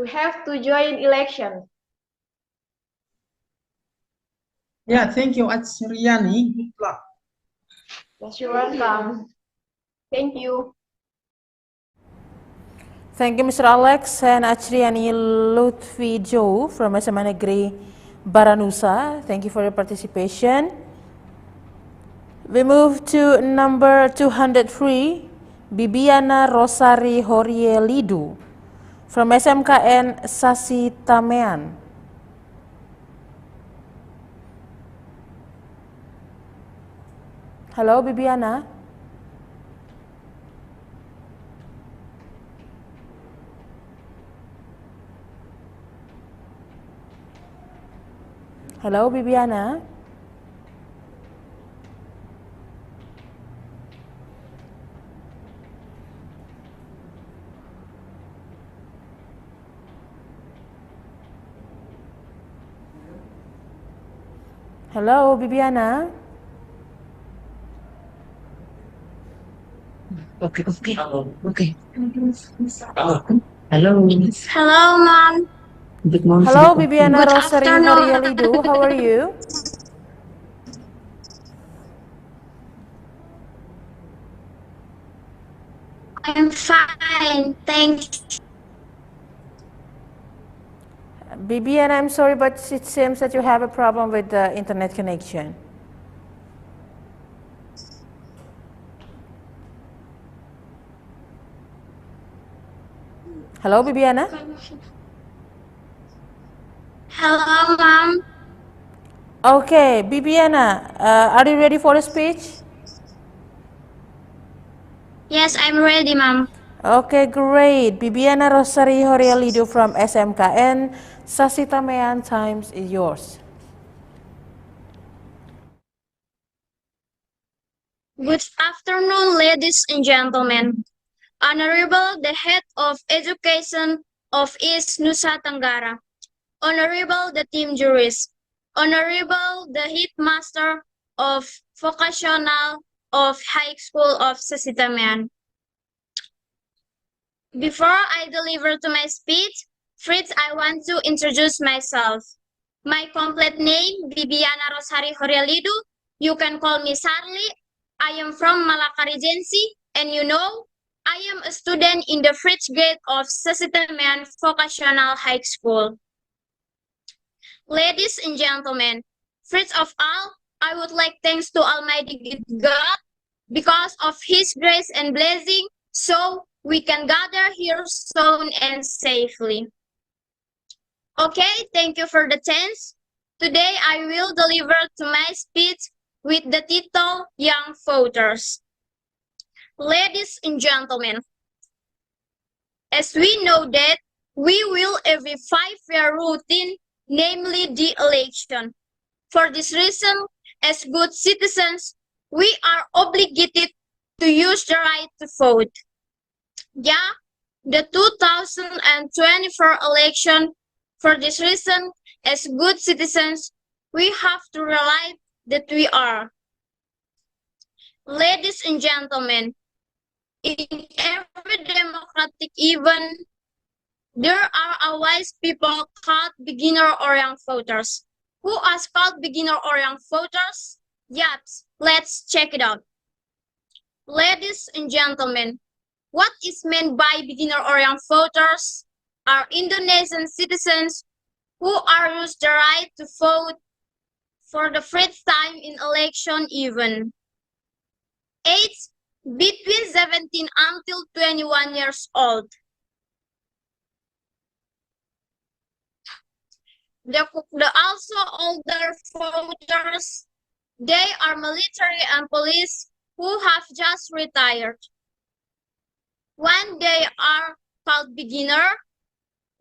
have to join election. Yeah, thank you, Atsriani. Good luck. You're welcome. Thank you. Thank you, Mr. Alex and Achriani Lutfi Joe from SMA Negeri Baranusa. Thank you for your participation. We move to number 203, Bibiana Rosari Horielidu from SMKN Sasi Tamean. Hello, Bibiana. Hello, Bibiana. Hello, Bibiana. Okay. Hello. Hello, Mom. Good morning. Hello, Bibiana Good Rosari afternoon. Horielidu. How are you? I'm fine, thanks. Bibiana, I'm sorry, but it seems that you have a problem with the internet connection. Hello, Bibiana. Hello, Mom. Okay, Bibiana, are you ready for the speech? Yes, I'm ready, Mom. Okay, great. Bibiana Rosari Horielidu from SMKN Sasitamean, times is yours. Good afternoon, ladies and gentlemen. Honorable the Head of Education of East Nusa Tenggara, Honorable the Team Jurist, Honorable the Headmaster of Vocational of High School of Sasitamean. Before I deliver to my speech, first I want to introduce myself. My complete name, Bibiana Rosari Horielidu. You can call me Sarli. I am from Malacca Regency, and you know, I am a student in the first grade of Sasitamean Vocational High School. Ladies and gentlemen, first of all, I would like thanks to Almighty God because of His grace and blessing, so we can gather here soon and safely. Okay, thank you for the chance. Today I will deliver to my speech with the title Young Voters. Ladies and gentlemen, as we know that we will every 5-year routine, namely the election. For this reason, as good citizens, we are obligated to use the right to vote. Yeah, the 2024 election, for this reason, as good citizens, we have to realize that we are. Ladies and gentlemen, in every democratic event, there are a wise people called beginner or young voters. Who are called beginner or young voters? Yes, let's check it out. Ladies and gentlemen, what is meant by beginner or young voters are Indonesian citizens who are used the right to vote for the first time in election even. Age between 17 until 21 years old. The also older voters, they are military and police who have just retired. When they are called beginner,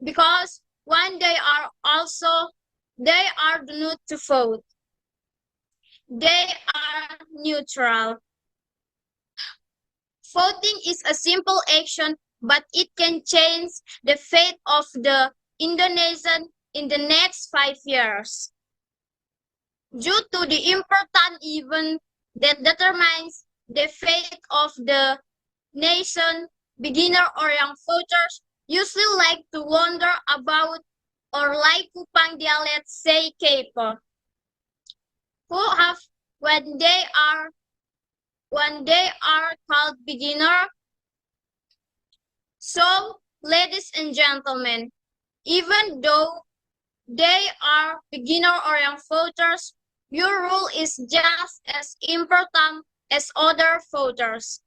because when they are also, they are new to vote. They are neutral. Voting is a simple action, but it can change the fate of the Indonesian in the next 5 years. Due to the important event that determines the fate of the nation, beginner or young voters usually like to wonder about or like Kupang dialects say kepo, who have when they are called beginner. So, ladies and gentlemen, even though they are beginner or young voters, your role is just as important as other voters,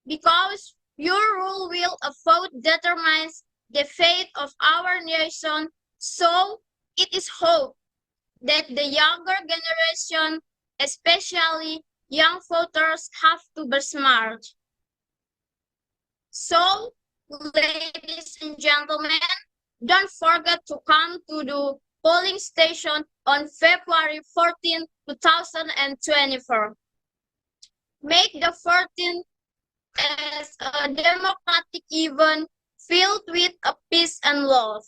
because your role will a vote determines the fate of our nation. So it is hoped that the younger generation, especially young voters, have to be smart. So, ladies and gentlemen, don't forget to come to the polling station on February 14, 2024. Make the 14th as a democratic event filled with peace and love.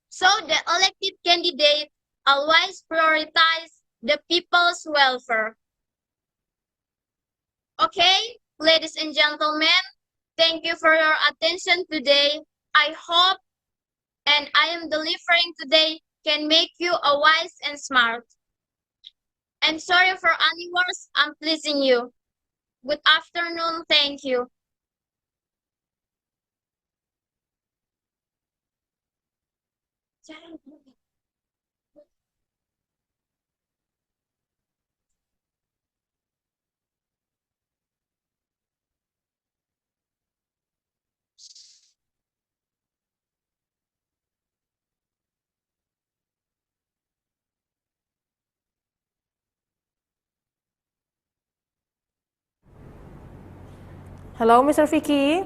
So the elected candidate always prioritize the people's welfare. Okay, ladies and gentlemen, thank you for your attention today. I hope and I am delivering today can make you a wise and smart. And sorry for any words unpleasing you. Good afternoon, thank you. Hello, Mr. Vicky.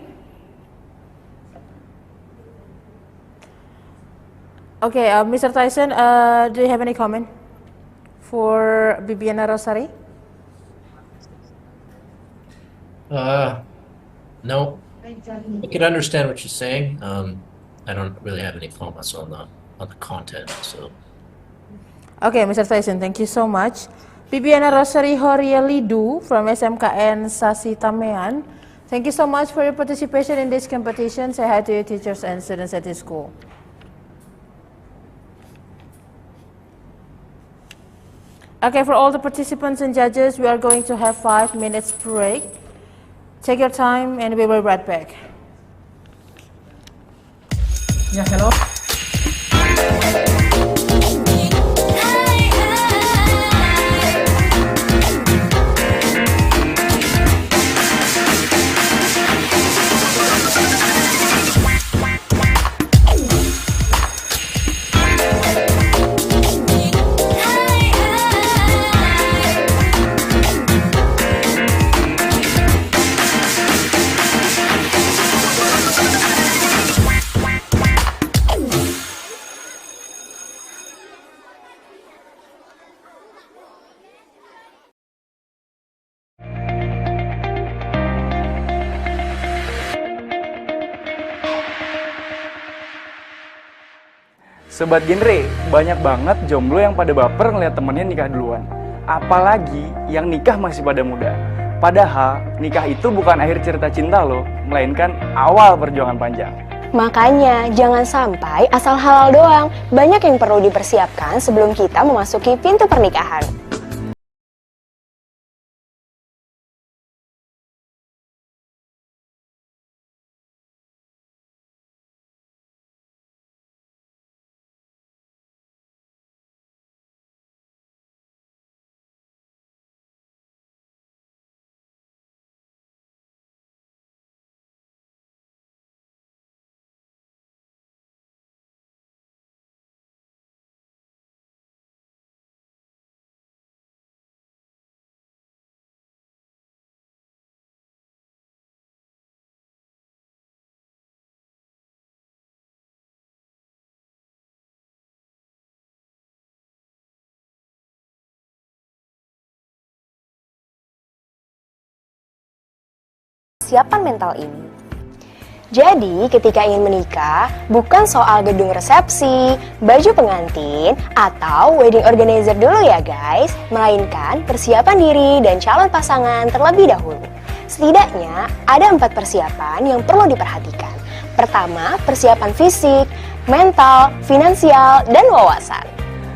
Okay, Mr. Tyson, do you have any comment for Bibiana Rosari? No. I can understand what you're saying. I don't really have any comments on the content. So. Okay, Mr. Tyson, thank you so much. Bibiana Rosari Horialidu from SMKN Sasi Tamean. Thank you so much for your participation in this competition. Say hi to your teachers and students at this school. Okay, for all the participants and judges, we are going to have 5 minutes break. Take your time and we will be right back. Yeah, hello. Sobat genre, banyak banget jomblo yang pada baper ngeliat temennya nikah duluan. Apalagi yang nikah masih pada muda. Padahal nikah itu bukan akhir cerita cinta loh, melainkan awal perjuangan panjang. Makanya jangan sampai asal halal doang. Banyak yang perlu dipersiapkan sebelum kita memasuki pintu pernikahan. kesiapan mental ini. Jadi, ketika ingin menikah, bukan soal gedung resepsi, baju pengantin, atau wedding organizer dulu ya guys, melainkan persiapan diri dan calon pasangan terlebih dahulu. Setidaknya, ada 4 persiapan yang perlu diperhatikan. Pertama, persiapan fisik, mental, finansial, dan wawasan.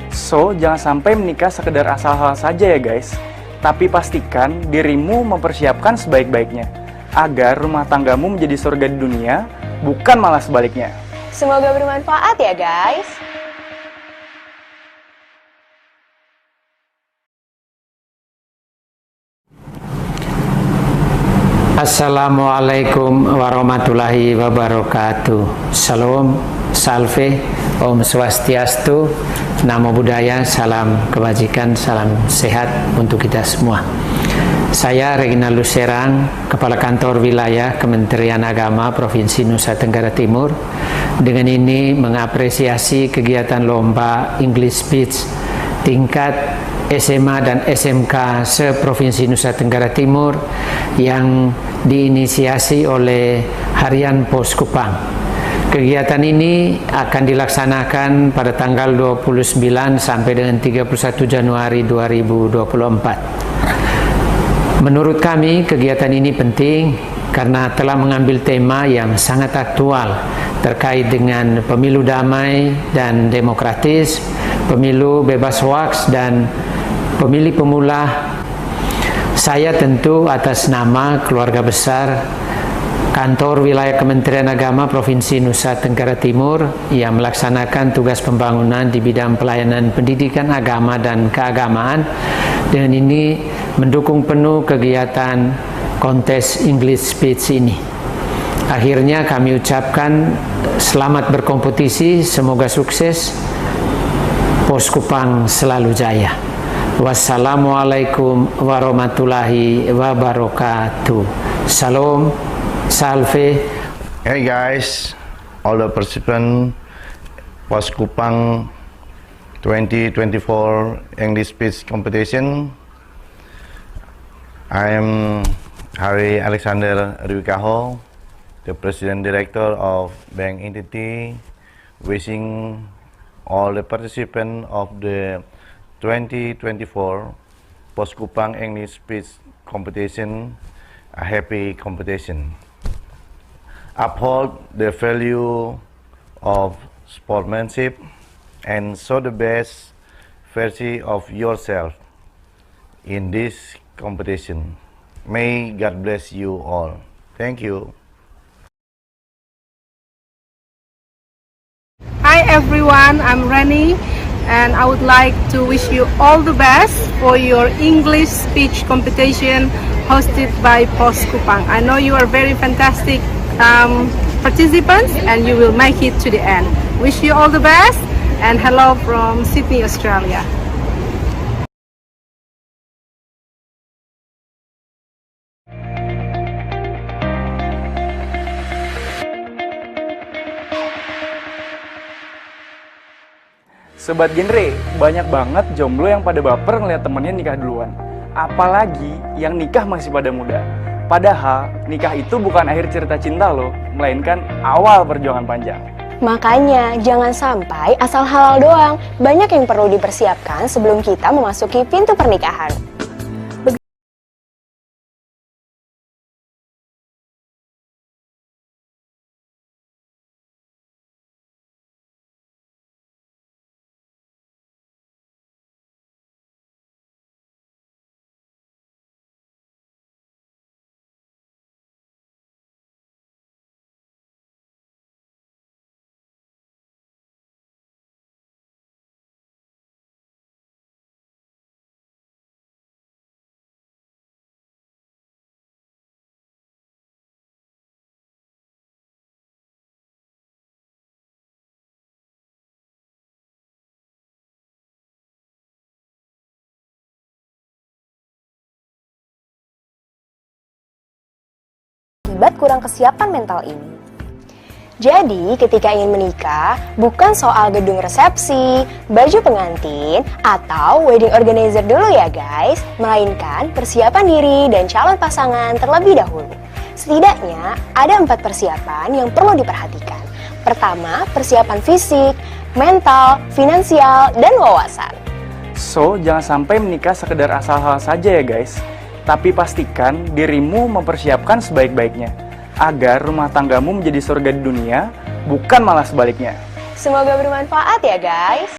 So, jangan sampai menikah sekedar asal-asal saja ya guys. Tapi pastikan dirimu mempersiapkan sebaik-baiknya agar rumah tanggamu menjadi surga di dunia, bukan malah sebaliknya. Semoga bermanfaat ya guys. Assalamualaikum warahmatullahi wabarakatuh. Salam, salve, Om Swastiastu, Namo Buddhaya, salam kebajikan, salam sehat untuk kita semua. Saya Reginald Luserang, Kepala Kantor Wilayah Kementerian Agama Provinsi Nusa Tenggara Timur. Dengan ini mengapresiasi kegiatan lomba English Speech tingkat SMA dan SMK se-Provinsi Nusa Tenggara Timur yang diinisiasi oleh Harian Pos Kupang. Kegiatan ini akan dilaksanakan pada tanggal 29 sampai dengan 31 Januari 2024. Menurut kami, kegiatan ini penting karena telah mengambil tema yang sangat aktual terkait dengan pemilu damai dan demokratis, pemilu bebas hoaks, dan pemilih pemula. Saya tentu atas nama keluarga besar Kantor Wilayah Kementerian Agama Provinsi Nusa Tenggara Timur yang melaksanakan tugas pembangunan di bidang pelayanan pendidikan agama dan keagamaan, dengan ini mendukung penuh kegiatan kontes English Speech ini. Akhirnya kami ucapkan selamat berkompetisi, semoga sukses, Pos Kupang selalu jaya. Wassalamualaikum warahmatullahi wabarakatuh. Salam, salve. Hey guys, all the participants, Pos Kupang 2024 English Speech Competition. I am Hari Alexander Rwikaho, the President Director of Bank Entity, wishing all the participants of the 2024 Pos Kupang English Speech Competition a happy competition. Uphold the value of sportsmanship and show the best version of yourself in this competition. May God bless you all. Thank you. Hi everyone, I'm Rani and I would like to wish you all the best for your English speech competition hosted by Pos Kupang. I know you are very fantastic participants and you will make it to the end. Wish you all the best and hello from Sydney, Australia. Sobat genre, banyak banget jomblo yang pada baper ngeliat temennya nikah duluan. Apalagi yang nikah masih pada muda. Padahal nikah itu bukan akhir cerita cinta loh, melainkan awal perjuangan panjang. Makanya jangan sampai asal halal doang. Banyak yang perlu dipersiapkan sebelum kita memasuki pintu pernikahan. Akibat kurang kesiapan mental ini. Jadi, ketika ingin menikah, bukan soal gedung resepsi, baju pengantin, atau wedding organizer dulu ya guys, melainkan persiapan diri dan calon pasangan terlebih dahulu. Setidaknya ada 4 persiapan yang perlu diperhatikan. Pertama, persiapan fisik, mental, finansial, dan wawasan. So, jangan sampai menikah sekedar asal-asal saja ya guys. Tapi pastikan dirimu mempersiapkan sebaik-baiknya, agar rumah tanggamu menjadi surga di dunia, bukan malah sebaliknya. Semoga bermanfaat ya guys.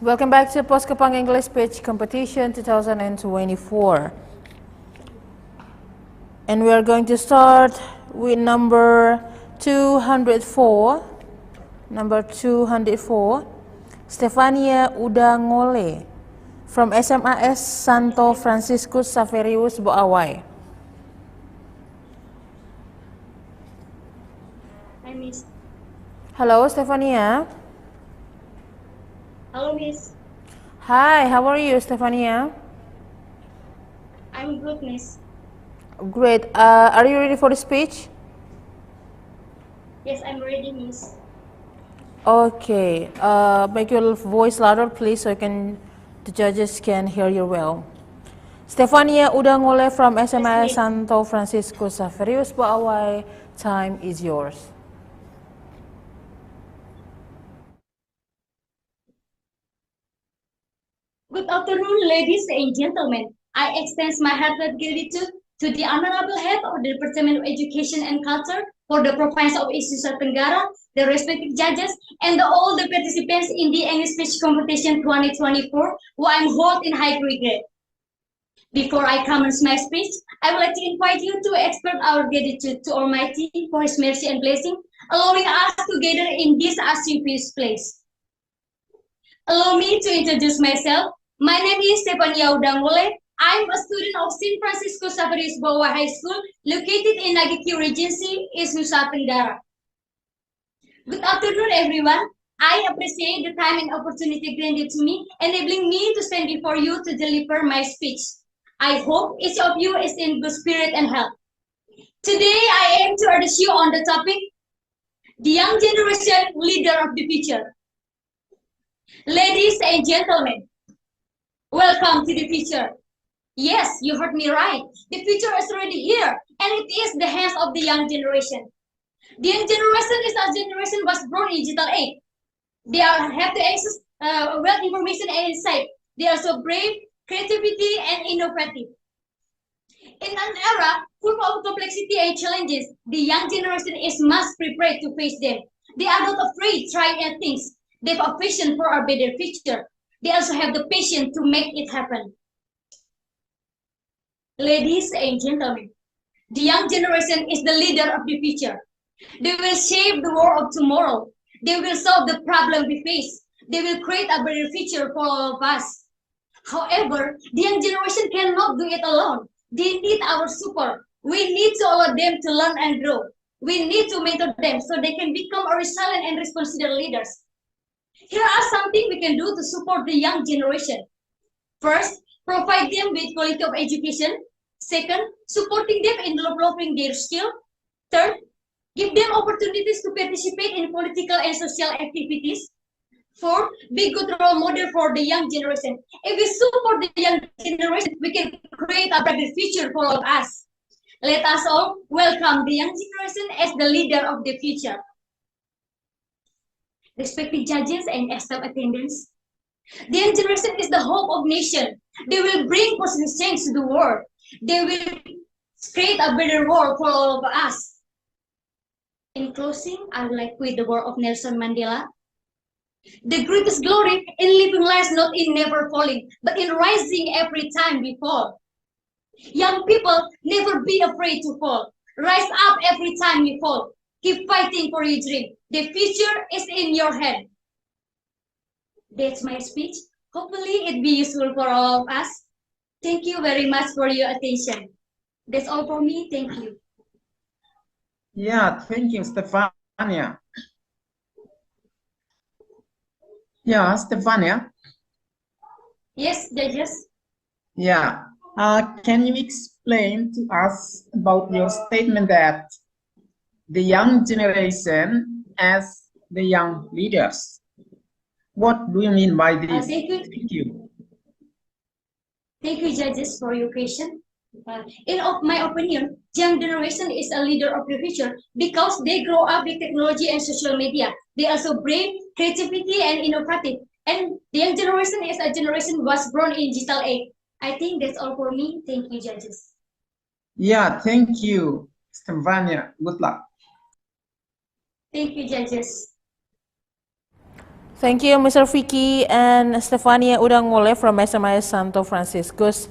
Welcome back to KUPANG English Speech Competition 2024. And we are going to start with number 204. Number 204, Stefania Udangole from SMAS Santo Franciscus Saverius Boawai. Hi, Miss. Hello, Stefania. Hello, Miss. Hi, how are you, Stefania? I'm good, Miss. Great. Are you ready for the speech? Yes, I'm ready, Miss. Okay. Make your voice louder, please, so the judges can hear you well. Stefania Udangole from SMA Miss. Santo Francisco Saverius Boawai. Time is yours. Good afternoon, ladies and gentlemen. I extend my heartfelt gratitude to the Honorable Head of the Department of Education and Culture for the province of Nusa Tenggara, the respective judges, and all the participants in the English Speech Competition 2024, who I'm hold in high regret. Before I commence my speech, I would like to invite you to express our gratitude to Almighty for His mercy and blessing, allowing us to gather in this auspicious place. Allow me to introduce myself. My name is Stefania Udangole. I'm a student of St. Francisco Saverius Boawai High School, located in Nagiki Regency, East Nusa Tenggara. Good afternoon, everyone. I appreciate the time and opportunity granted to me, enabling me to stand before you to deliver my speech. I hope each of you is in good spirit and health. Today, I aim to address you on the topic, the young generation leader of the future. Ladies and gentlemen, welcome to the future. Yes, you heard me right. The future is already here, and it is the hands of the young generation. The young generation is a generation was born in digital age. They have the access well information and insight. They are so brave, creativity, and innovative. In an era full of complexity and challenges, the young generation is much prepared to face them. They are not afraid trying new things. They have a vision for a better future. They also have the patience to make it happen. Ladies and gentlemen, the young generation is the leader of the future. They will shape the world of tomorrow. They will solve the problem we face. They will create a better future for all of us. However, the young generation cannot do it alone. They need our support. We need to allow them to learn and grow. We need to mentor them so they can become a resilient and responsible leaders. Here are something we can do to support the young generation. First, provide them with quality of education. Second, supporting them in developing their skill. Third, give them opportunities to participate in political and social activities. Fourth, be good role model for the young generation. If we support the young generation, we can create a better future for all of us. Let us all welcome the young generation as the leader of the future. Respected judges and staff attendants, the young generation is the hope of nation. They will bring positive change to the world. They will create a better world for all of us. In closing, I would like to quote the word of Nelson Mandela. The greatest glory in living lies not in never falling, but in rising every time we fall. Young people, never be afraid to fall. Rise up every time you fall. Keep fighting for your dream. The future is in your hand. That's my speech. Hopefully it be useful for all of us. Thank you very much for your attention. That's all for me. Thank you. Yeah, thank you, Stefania. Yeah, Stefania. Yes, judges. Yeah. Can you explain to us about your statement that the young generation as the young leaders? What do you mean by this? Thank you. Thank you. Thank you, judges, for your question. In my opinion, young generation is a leader of the future because they grow up with technology and social media. They also brave, creativity, and innovative. And the young generation is a generation was born in digital age. I think that's all for me. Thank you, judges. Yeah, thank you, Stefania. Good luck. Thank you, judges. Thank you, Mr. Vicky and Stefania Udangole from SMA Santo Franciscus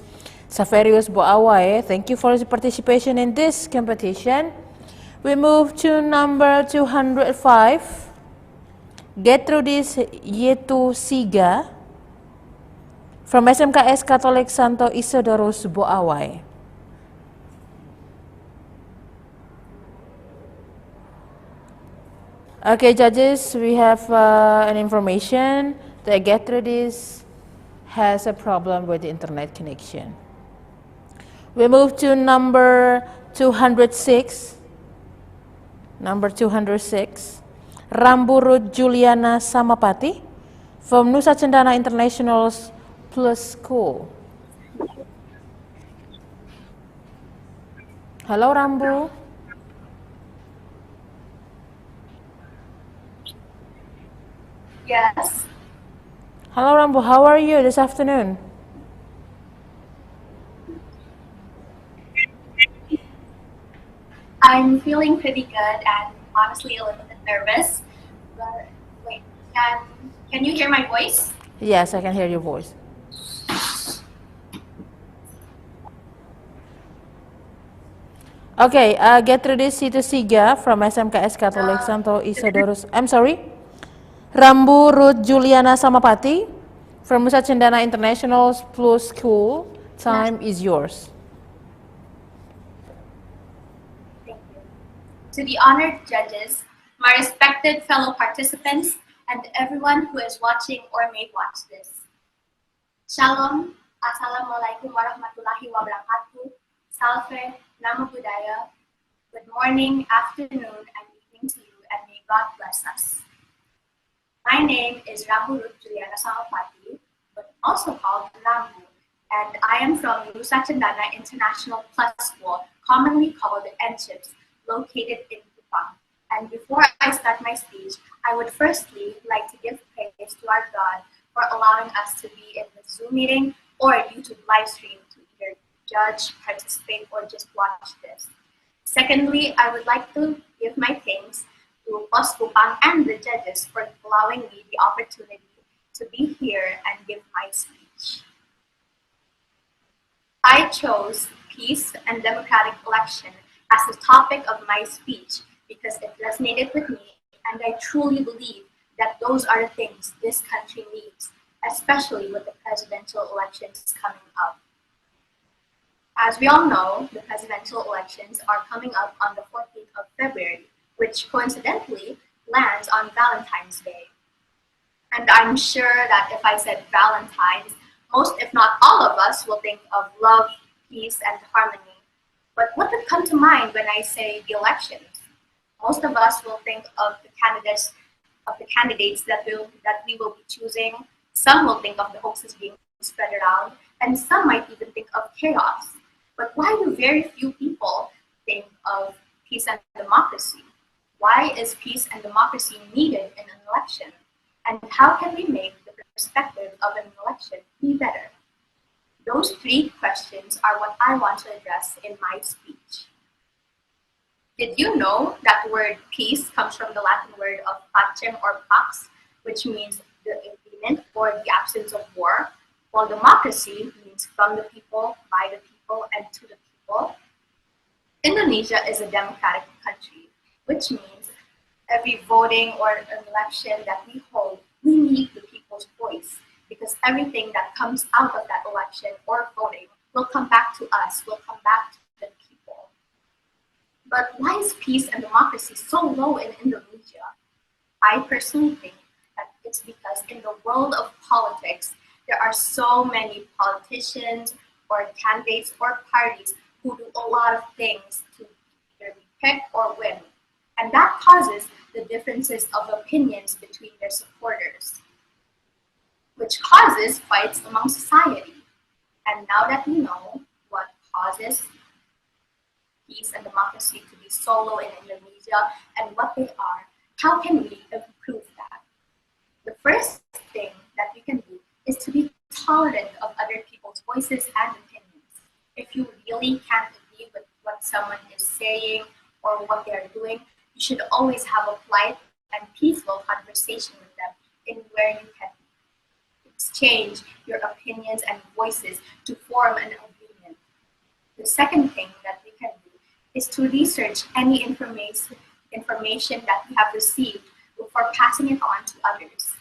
Saverius Boawai. Thank you for your participation in this competition. We move to number 205. Get through this Yetu Siga. From SMKS Katolik Santo Isidorus Boawai. Okay, judges, we have an information that Gertrudis has a problem with the internet connection. We move to number 206. Number 206. Ramburut Juliana Samapati from Nusa Cendana International Plus School. Hello, Rambu. Yes, Hello, Rambu. How are you this afternoon? I'm feeling pretty good and honestly a little bit nervous. But wait, can you hear my voice? Yes, I can hear your voice. Okay, Gertrudis Situsiga from SMKS Katolik Santo Isidorus. I'm sorry. Rambu Ruth Juliana Samapati from Nusa Cendana International Plus School. Time is yours. To the honored judges, my respected fellow participants, and everyone who is watching or may watch this. Shalom, Assalamualaikum warahmatullahi wabarakatuh, Salve, Namo Buddhaya, good morning, afternoon, and evening to you, and may God bless us. My name is Rambu Ruth Juliana Samapati, but also called Rambu, and I am from Nusa Cendana International Plus School, commonly called NCHIPS, located in KUPANG. And before I start my speech, I would firstly like to give praise to our God for allowing us to be in the Zoom meeting or YouTube live stream to either judge, participate, or just watch this. Secondly, I would like to give my thanks to Pos KUPANG and the judges for allowing me the opportunity to be here and give my speech. I chose peace and democratic election as the topic of my speech because it resonated with me, and I truly believe that those are the things this country needs, especially with the presidential elections coming up. As we all know, the presidential elections are coming up on the 14th of February, which coincidentally lands on Valentine's Day. And I'm sure that if I said Valentine's, most, if not all of us, will think of love, peace, and harmony. But what would come to mind when I say the elections? Most of us will think of the candidates that we will be choosing. Some will think of the hoaxes being spread around, and some might even think of chaos. But why do very few people think of peace and democracy? Why is peace and democracy needed in an election? And how can we make the perspective of an election be better? Those three questions are what I want to address in my speech. Did you know that the word peace comes from the Latin word of pacem or pax, which means the agreement or the absence of war, while democracy means from the people, by the people, and to the people? Indonesia is a democratic country, which means every voting or an election that we hold, we need the people's voice, because everything that comes out of that election or voting will come back to us, will come back to the people. But why is peace and democracy so low in Indonesia? I personally think that it's because in the world of politics, there are so many politicians or candidates or parties who do a lot of things to either be picked or win. And that causes the differences of opinions between their supporters, which causes fights among society. And now that we know what causes peace and democracy to be so low in Indonesia and what they are, how can we improve that? The first thing that we can do is to be tolerant of other people's voices and opinions. If you really can't agree with what someone is saying or what they're doing, you should always have a polite and peaceful conversation with them in where you can exchange your opinions and voices to form an agreement. The second thing that we can do is to research any information that we have received before passing it on to others.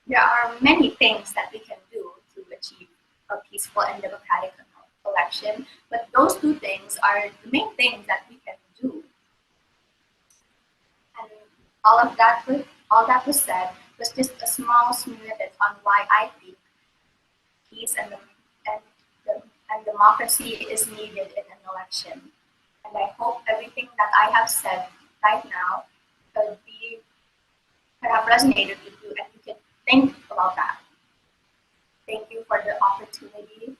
There are many things that we can do to achieve a peaceful and democratic election. But those two things are the main things that we can do. And all that was said was just a small snippet on why I think peace and democracy is needed in an election. And I hope everything that I have said right now could have resonated with you and you can think about that. Thank you for the opportunity.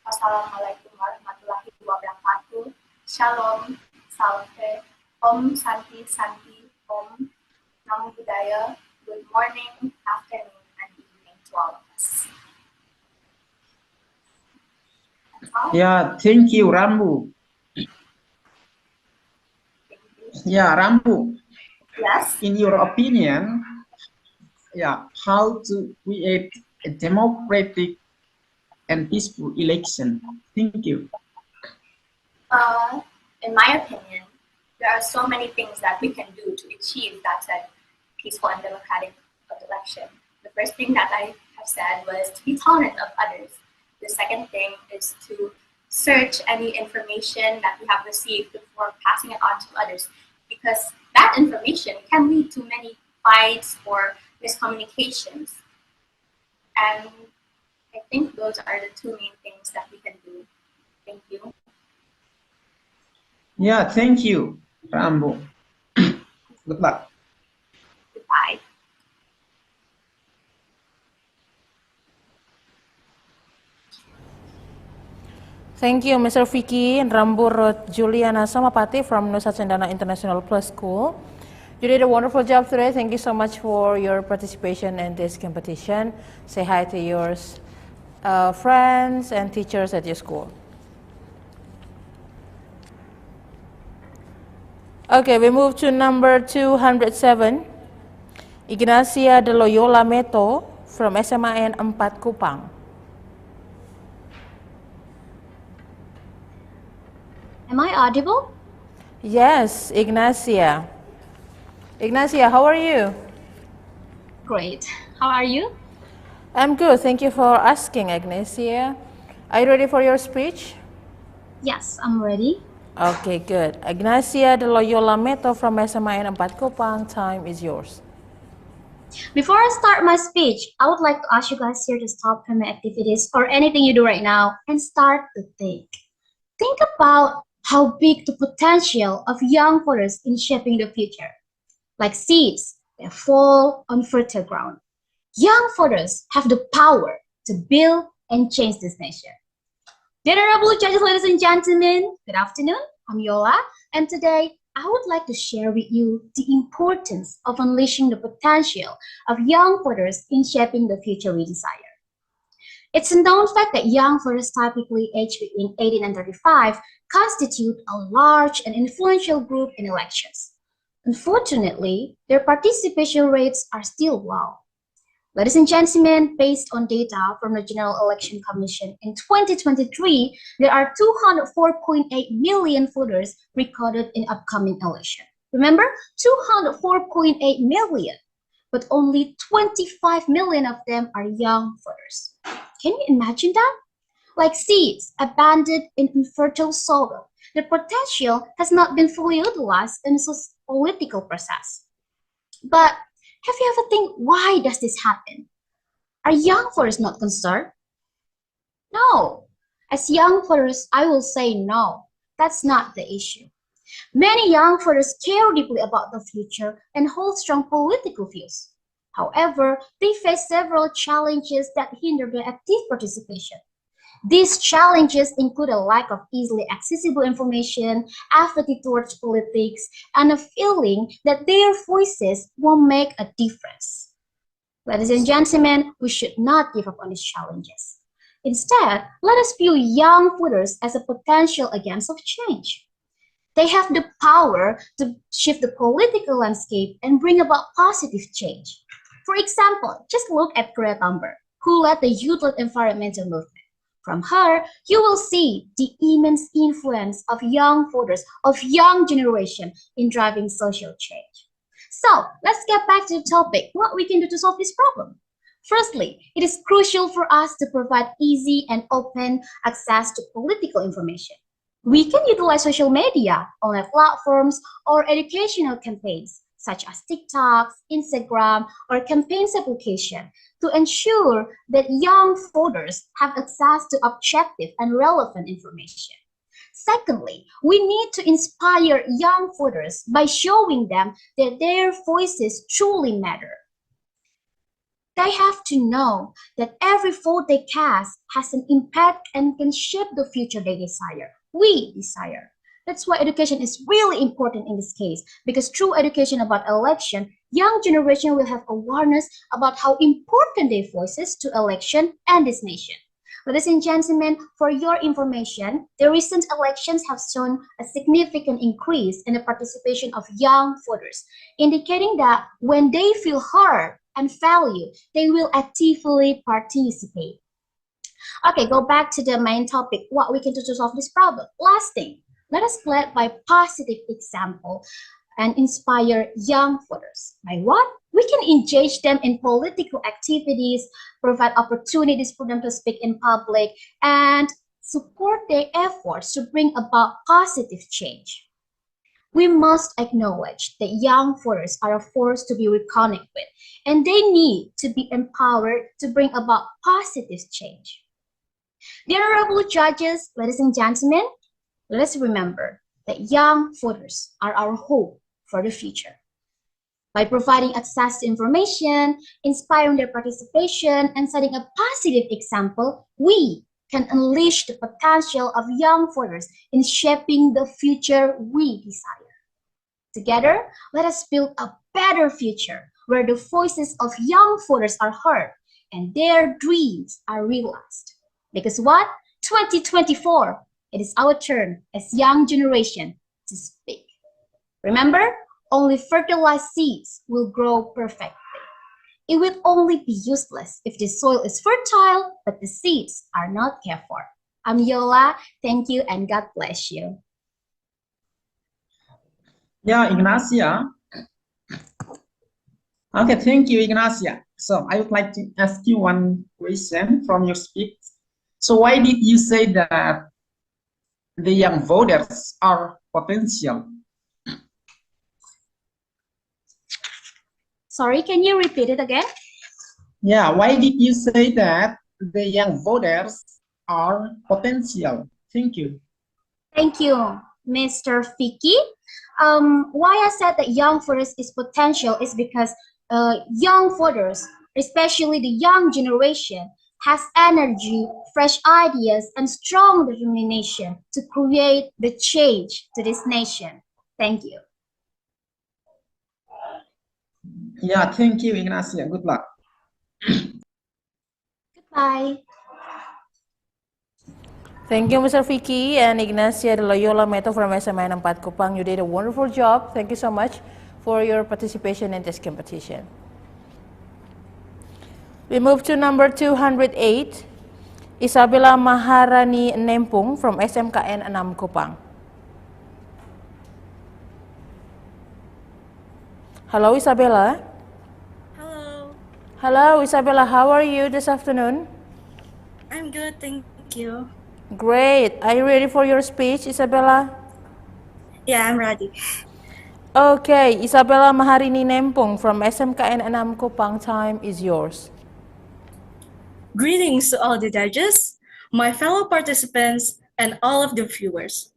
Wassalamualaikum warahmatullahi wabarakatuh. Shalom, Salve, Om Santi Santi, Om Namo Buddhaya. Good morning, afternoon, and evening to all of us. Yeah, thank you, Rambu. Yeah, Rambu. Yes. In your opinion, yeah, how to create a democratic and peaceful election? Thank you. In my opinion, there are so many things that we can do to achieve that said peaceful and democratic election. The first thing that I have said was to be tolerant of others. The second thing is to search any information that we have received before passing it on to others, because that information can lead to many fights or miscommunications. And I think those are the two main things that we can do. Thank you. Yeah, thank you, Rambo. Good luck. Goodbye. Thank you, Mr. Vicky and Rambur Juliana Samapati from Nusa Cendana International Plus School. You did a wonderful job today. Thank you so much for your participation in this competition. Say hi to your friends and teachers at your school. Okay, we move to number 207. Ignacia de Loyola Meto from SMAN 4 Kupang. Am I audible? Yes, Ignacia. Ignacia, how are you? Great. How are you? I'm good. Thank you for asking, Ignacia. Are you ready for your speech? Yes, I'm ready. Okay, good. Ignacia de Loyola Meto from SMAN 4 Kupang, time is yours. Before I start my speech, I would like to ask you guys here to stop from your activities or anything you do right now and start to think. Think about how big the potential of young voters in shaping the future. Like seeds that fall on fertile ground. Young voters have the power to build and change this nation. Dear honorable judges, ladies and gentlemen, good afternoon. I'm Yola, and today I would like to share with you the importance of unleashing the potential of young voters in shaping the future we desire. It's a known fact that young voters, typically aged between 18 and 35, constitute a large and influential group in elections. Unfortunately, their participation rates are still low. Ladies and gentlemen, based on data from the General Election Commission, in 2023, there are 204.8 million voters recorded in upcoming election. Remember, 204.8 million, but only 25 million of them are young voters. Can you imagine that? Like seeds abandoned in infertile soil, their potential has not been fully utilized in the political process. But have you ever think, why does this happen? Are young voters not concerned? No. As young voters, I will say no. That's not the issue. Many young voters care deeply about the future and hold strong political views. However, they face several challenges that hinder their active participation. These challenges include a lack of easily accessible information, apathy towards politics, and a feeling that their voices won't make a difference. Ladies and gentlemen, we should not give up on these challenges. Instead, let us view young voters as a potential agents of change. They have the power to shift the political landscape and bring about positive change. For example, just look at Greta Thunberg, who led the youth-led environmental movement. From her, you will see the immense influence of young voters, of young generation in driving social change. So let's get back to the topic, what we can do to solve this problem. Firstly, it is crucial for us to provide easy and open access to political information. We can utilize social media, online platforms, or educational campaigns such as TikTok, Instagram, or campaigns application to ensure that young voters have access to objective and relevant information. Secondly, we need to inspire young voters by showing them that their voices truly matter. They have to know that every vote they cast has an impact and can shape the future they desire. We desire. That's why education is really important in this case, because through education about election, young generation will have awareness about how important their voices to election and this nation. Ladies and gentlemen, for your information, the recent elections have shown a significant increase in the participation of young voters, indicating that when they feel heard and valued, they will actively participate. Okay, go back to the main topic, what we can do to solve this problem. Last thing, let us lead by positive example and inspire young voters. By what? We can engage them in political activities, provide opportunities for them to speak in public, and support their efforts to bring about positive change. We must acknowledge that young voters are a force to be reckoned with, and they need to be empowered to bring about positive change. Dear honorable judges, ladies and gentlemen, let us remember that young voters are our hope for the future. By providing access to information, inspiring their participation, and setting a positive example, we can unleash the potential of young voters in shaping the future we desire. Together, let us build a better future where the voices of young voters are heard and their dreams are realized. Because what? 2024, it is our turn as young generation to speak. Remember, only fertilized seeds will grow perfectly. It will only be useless if the soil is fertile, but the seeds are not cared for. I'm Yola. Thank you and God bless you. Yeah, Ignacia. Okay, thank you, Ignacia. So I would like to ask you one question from your speech. So why did you say that the young voters are potential? Sorry, can you repeat it again? Yeah, why did you say that the young voters are potential? Thank you. Thank you, Mr. Vicky. Why I said that young voters is potential is because young voters, especially the young generation, has energy, fresh ideas, and strong determination to create the change to this nation. Thank you. Yeah, thank you, Ignacia. Good luck. Goodbye. Thank you, Mr. Vicky and Ignacia de Loyola Meto from SMN 4 Kupang. You did a wonderful job. Thank you so much for your participation in this competition. We move to number 208, Isabella Maharani Nempung from SMKN 6 Kupang. Hello, Isabella. Hello. Hello, Isabella. How are you this afternoon? I'm good, thank you. Great. Are you ready for your speech, Isabella? Yeah, I'm ready. Okay, Isabella Maharini Nempung from SMKN 6 Kupang, time is yours. Greetings to all the judges, my fellow participants, and all of the viewers.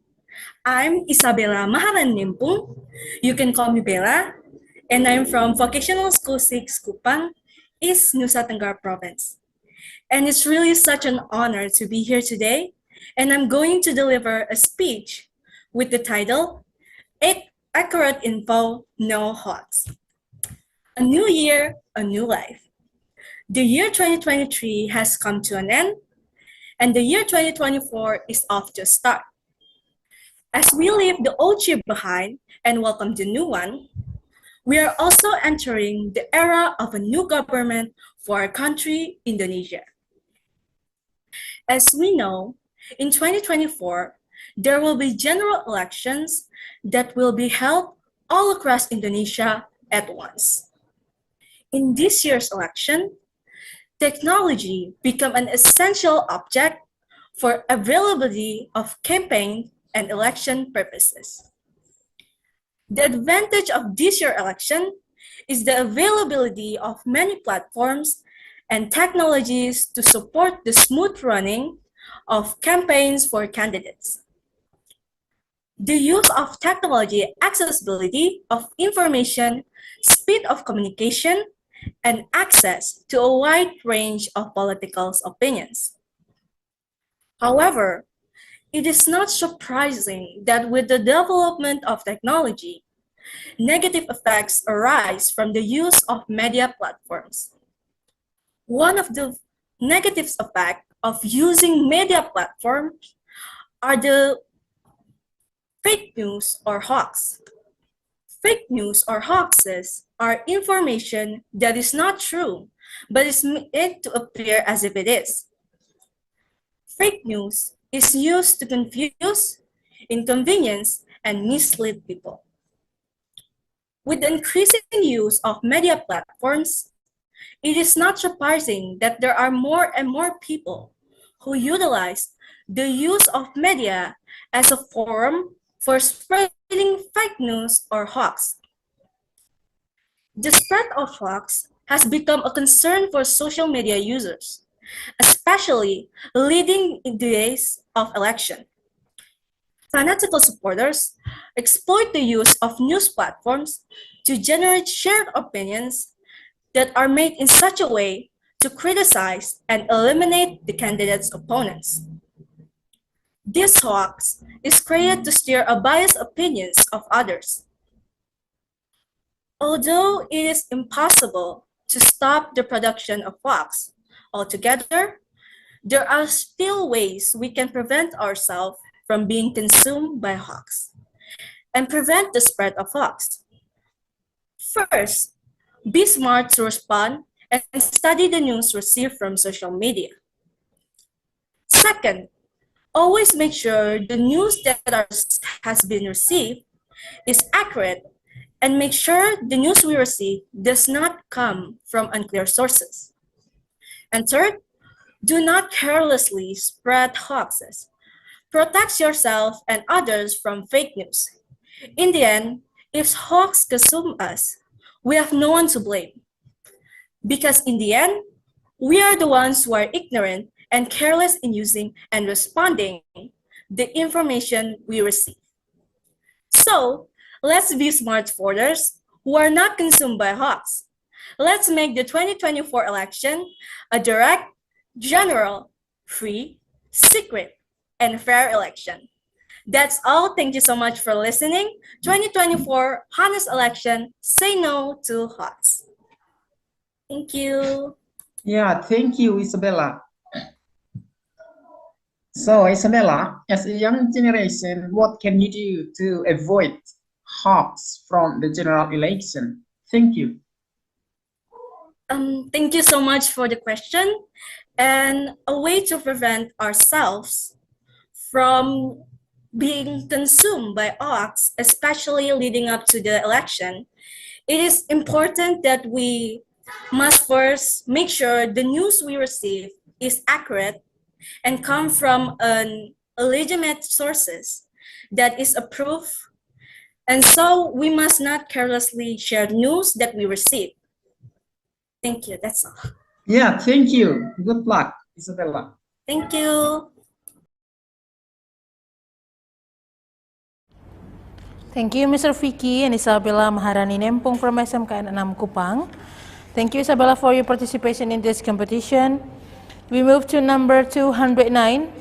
I'm Isabella Maharan Nempung. You can call me Bella, and I'm from Vocational School 6 Kupang, East Nusa Tenggara Province. And it's really such an honor to be here today, and I'm going to deliver a speech with the title, Accurate Info, No Hots. A new year, a new life. The year 2023 has come to an end, and the year 2024 is off to a start. As we leave the old year behind and welcome the new one, we are also entering the era of a new government for our country, Indonesia. As we know, in 2024, there will be general elections that will be held all across Indonesia at once. In this year's election, technology become an essential object for availability of campaign and election purposes. The advantage of this year's election is the availability of many platforms and technologies to support the smooth running of campaigns for candidates. The use of technology, accessibility of information, speed of communication, and access to a wide range of political opinions. However, it is not surprising that with the development of technology, negative effects arise from the use of media platforms. One of the negative effects of using media platforms are the fake news or hoax. Fake news or hoaxes are information that is not true, but is made to appear as if it is. Fake news is used to confuse, inconvenience, and mislead people. With the increasing use of media platforms, it is not surprising that there are more and more people who utilize the use of media as a forum for spreading fake news or hoax. The spread of hoax has become a concern for social media users, especially leading in the days of election. Fanatical supporters exploit the use of news platforms to generate shared opinions that are made in such a way to criticize and eliminate the candidate's opponents. This hoax is created to steer a biased opinions of others. Although it is impossible to stop the production of hoax altogether, there are still ways we can prevent ourselves from being consumed by hoax and prevent the spread of hoax. First, be smart to respond and study the news received from social media. Second, always make sure the news that has been received is accurate and make sure the news we receive does not come from unclear sources. And third, do not carelessly spread hoaxes. Protect yourself and others from fake news. In the end, if hoax consume us, we have no one to blame. Because in the end, we are the ones who are ignorant and careless in using and responding the information we receive. So, let's be smart voters who are not consumed by hoax. Let's make the 2024 election a direct, general, free, secret, and fair election. That's all. Thank you so much for listening. 2024 honest election. Say no to hoax. Thank you. Yeah, thank you, Isabella. So, Isabella, as a young generation, what can you do to avoid hoax from the general election? Thank you. Thank you so much for the question. And a way to prevent ourselves from being consumed by hoax, especially leading up to the election, it is important that we must first make sure the news we receive is accurate and come from legitimate sources that is approved. And so we must not carelessly share news that we receive. Thank you. That's all. Yeah, thank you. Good luck, Isabella. Thank you. Thank you, Mr. Vicky and Isabella Maharani Nempong from SMKN 6 Kupang. Thank you, Isabella, for your participation in this competition. We move to number 209,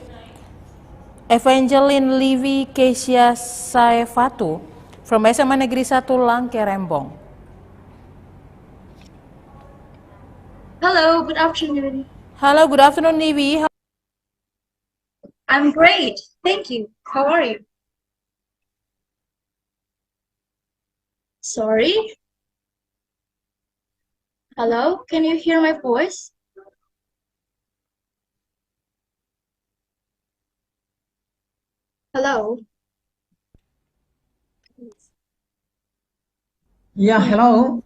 Evangeline Livi Kesia Saefatu from SMA Negeri 1 Langke Rembong. Hello, good afternoon. Hello, good afternoon, Livi. I'm great, thank you. How are you? Sorry? Hello, can you hear my voice? Hello? Yeah, hello.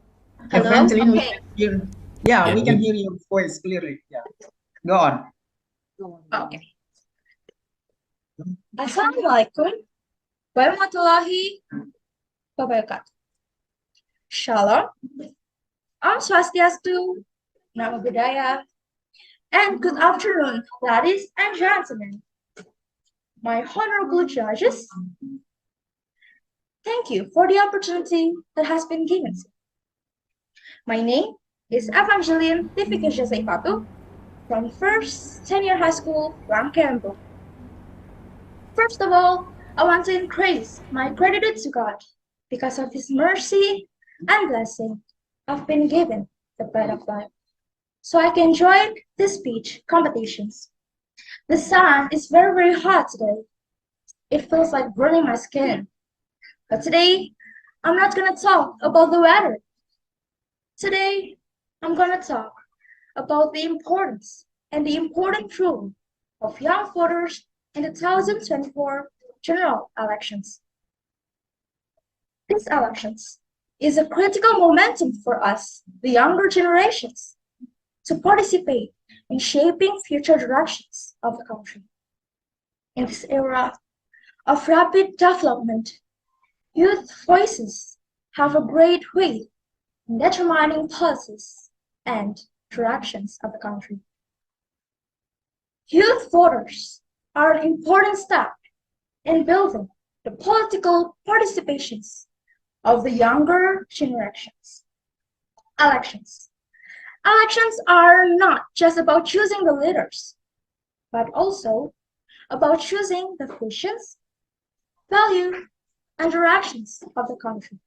Hello? Evangeline, we Okay. can hear. Yeah, Yeah, we can hear your voice clearly. Yeah, go on. Okay. Assalamualaikum warahmatullahi wabarakatuh. Shalom, Om Swastiastu, Namo Buddhaya, and good afternoon, ladies and gentlemen. My honorable judges, thank you for the opportunity that has been given. My name is Evangeline Tifikasha Saipatu from First Senior High School, Rangkembo. First of all, I want to increase my gratitude to God because of His mercy and blessing I've been given the bread of life, so I can join the speech competitions. The sun is very, very hot today. It feels like burning my skin. But today, I'm not gonna talk about the weather. Today, I'm gonna talk about the importance and the important role of young voters in the 2024 general elections. These elections is a critical momentum for us, the younger generations, to participate in shaping future directions of the country. In this era of rapid development, youth voices have a great weight in determining policies and directions of the country. Youth voters are an important step in building the political participations of the younger generations. Elections. Elections are not just about choosing the leaders, but also about choosing the visions, value, and directions of the country.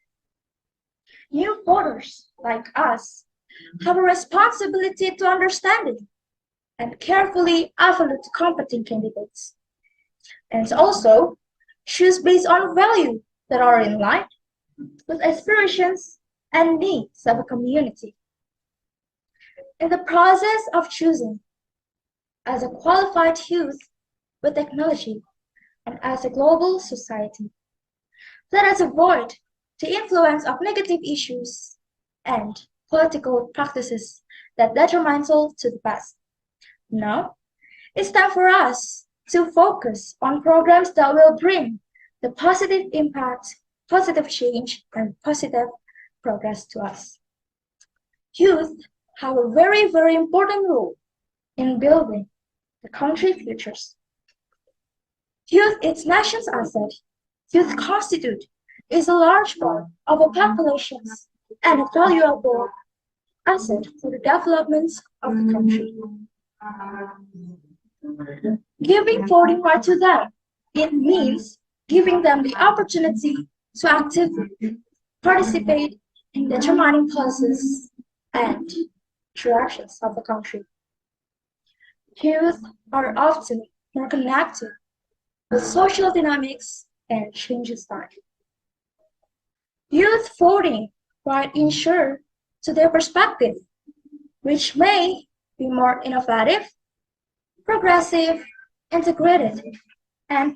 New voters like us have a responsibility to understand it and carefully evaluate competing candidates, and also choose based on values that are in line with aspirations and needs of a community. In the process of choosing, as a qualified youth with technology and as a global society, let us avoid the influence of negative issues and political practices that detrimental to the past. Now, it's time for us to focus on programs that will bring the positive impact, positive change, and positive progress to us. Youth have a very, very important role in building the country's futures. Youth is nation's asset. Youth constitute is a large part of a populations and a valuable asset for the development of the country. Giving voting right to them, it means giving them the opportunity to actively participate in determining policies and directions of the country. Youth are often more connected with social dynamics and changes time. Youth voting might ensure to their perspective, which may be more innovative, progressive, integrated, and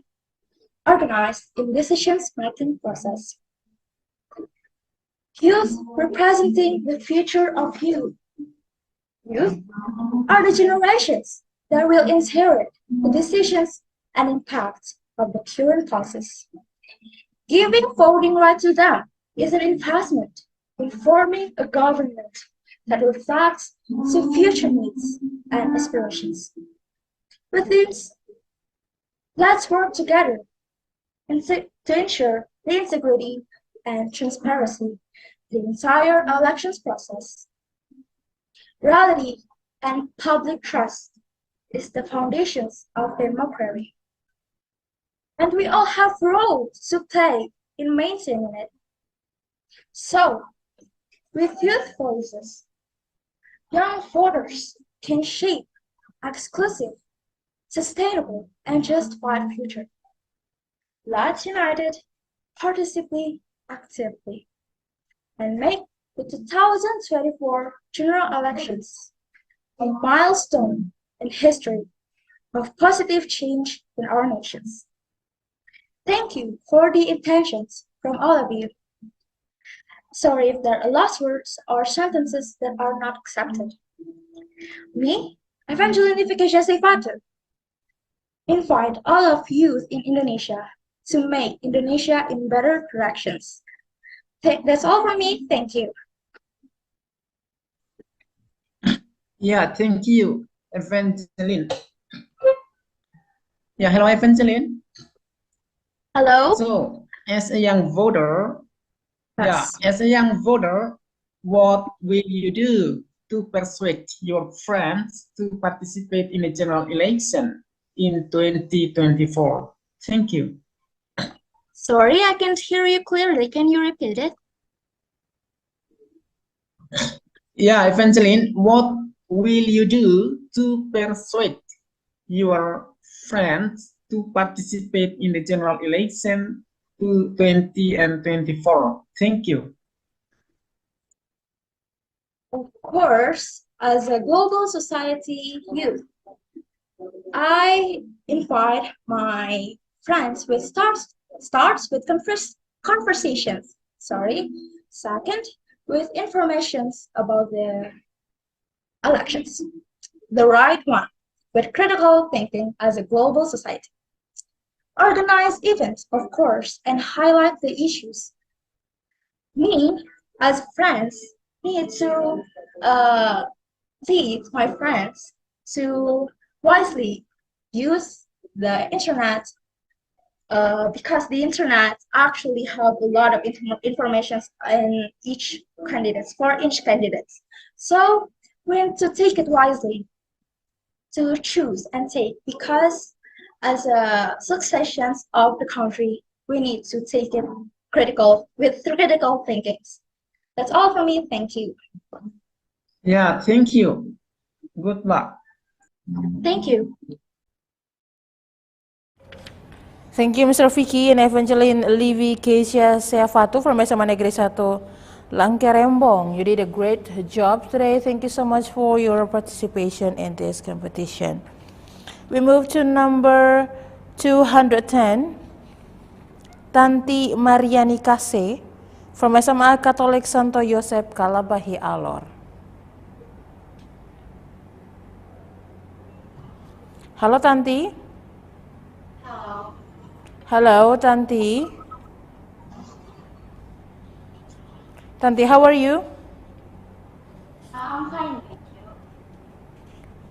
organized in decision-making process. Youth representing the future of youth. Youth are the generations that will inherit the decisions and impact of the current process. Giving voting right to them is an investment in forming a government that reflects the future needs and aspirations. With this, let's work together to ensure the integrity and transparency of the entire elections process. Reality and public trust is the foundations of democracy, and we all have roles to play in maintaining it. So, with youth voices, young voters can shape an exclusive, sustainable, and justified future. Let's unite, participate actively, and make the 2024 general elections a milestone in history of positive change in our nations. Thank you for the intentions from all of you. Sorry if there are lost words or sentences that are not accepted. Me, Evangeline Nifikasha Sefatu, invite all of youth in Indonesia to make Indonesia in better directions. That's all from me. Thank you. Yeah, thank you, Evangeline. Yeah, hello, Evangeline. Hello. So, as a young voter, Yes. as a young voter, what will you do to persuade your friends to participate in the general election in 2024? Thank you. Sorry, I can't hear you clearly. Can you repeat it? Yeah, Evangeline, what will you do to persuade your friends to participate in the general election to 2024? Thank you. Of course, as a global society youth, I invite my friends with starts with conversations. Sorry. Second, with informations about the elections, the right one, with critical thinking as a global society. Organize events, of course, and highlight the issues. Me, as friends, need to lead my friends to wisely use the internet because the internet actually have a lot of information in each candidates for each candidate. So we need to take it wisely to choose and take because as a successions of the country, we need to take it with critical thinkings. That's all for me. Thank you. Yeah, thank you. Good luck. Thank you. Thank you, Mr. Vicky and Evangeline Livi Keisha Seafatu from SMA Negeri 1 Langkerembong. You did a great job today. Thank you so much for your participation in this competition. We move to number 210, Tanti Mariani Kase from SMA Katolik Santo Yosep Kalabahi Alor. Halo Tanti. Hello. Hello Tanti. Tanti, how are you? I'm fine, thank you.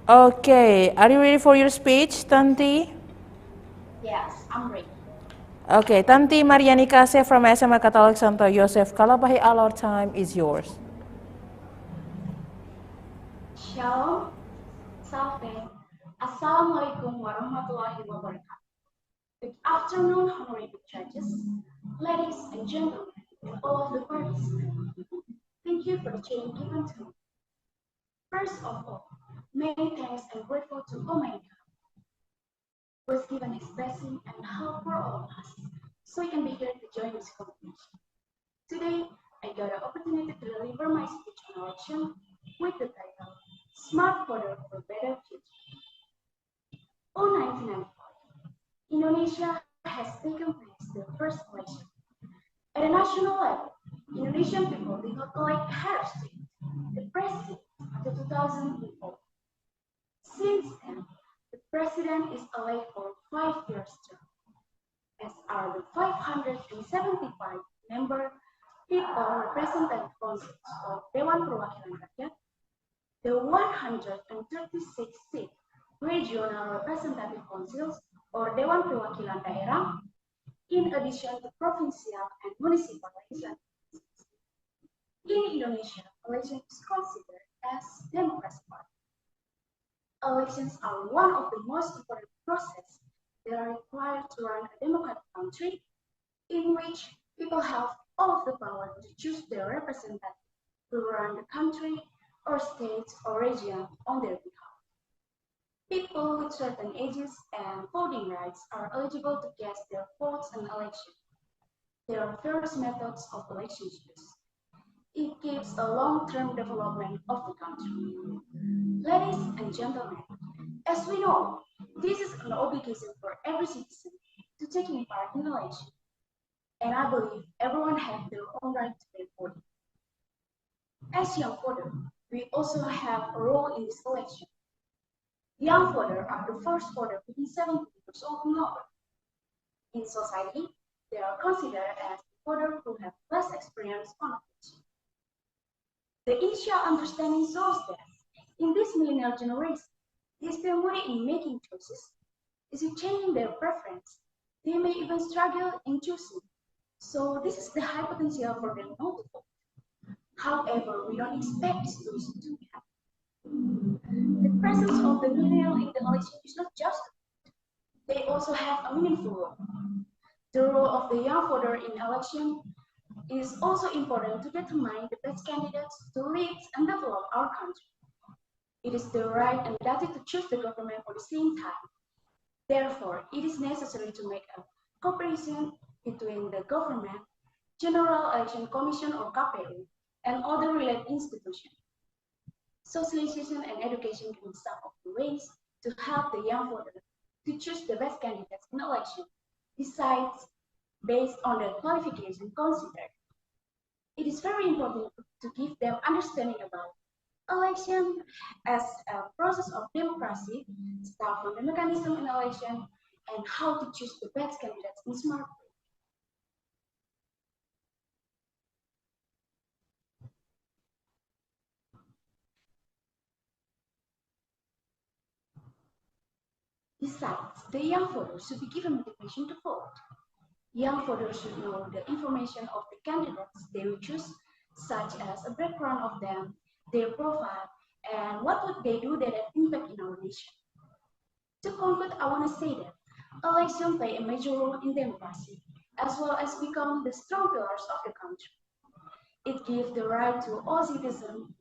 Okay, are you ready for your speech, Tanti? Yes, I'm ready. Okay, Tanti Mariani Kase from SMA Katolik Santo Yosef Kalabahi Alor, time is yours. Shalom, Salve, Assalamualaikum warahmatullahi wabarakatuh. Good afternoon, honorable judges, ladies and gentlemen, and all of the participants. Thank you for the chance given to me. First of all, many thanks and grateful to Almighty God, who has given His blessing and help for all of us, so we can be here to join this competition. Today, I got an opportunity to deliver my speech on election with the title Smart Voter for Better Future. On 1995, Indonesia has taken place the first election. At a national level, Indonesian people did not elect Harris, the president, until 2004. Since then, the president is elected for 5 years term, as are the 575 member people representative councils of Dewan Perwakilan Rakyat, the 136 seat regional representative councils or Dewan Perwakilan Daerah, in addition to provincial and municipal legislative. In Indonesia, election is considered as democracy part. Elections are one of the most important processes that are required to run a democratic country, in which people have all of the power to choose their representative to run the country or state or region on their behalf. People with certain ages and voting rights are eligible to cast their votes in election. There are various methods of election use. It gives a long-term development of the country. Ladies and gentlemen, as we know, this is an obligation for every citizen to taking part in election. And I believe everyone has their own right to their voting. As young voters, we also have a role in this election. Young voters are the first voter between 17 years old and over. In society, they are considered as voters who have less experience on election. The initial understanding shows that in this millennial generation, they still moody in making choices. Is it changing their preference? They may even struggle in choosing. So this is the high potential for them not to vote. However, we don't expect this to be happening. The presence of the millennial in the election is not just. They also have a meaningful role. The role of the young voter in election is also important to determine the best candidates to lead and develop our country. It is their right and duty to choose the government at the same time. Therefore, it is necessary to make a cooperation between the government, General Election Commission or KPU, and other related institutions. Socialization and education can be some of the ways to help the young voters to choose the best candidates in election, besides based on the qualification considered. It is very important to give them understanding about election as a process of democracy, start from the mechanism in election, and how to choose the best candidates in smart way. Besides, the young voters should be given motivation to vote. Young voters should know the information of the candidates they will choose, such as a background of them, their profile, and what would they do that have impact in our nation. To conclude, I want to say that elections play a major role in democracy, as well as become the strong pillars of the country. It gives the right to all citizens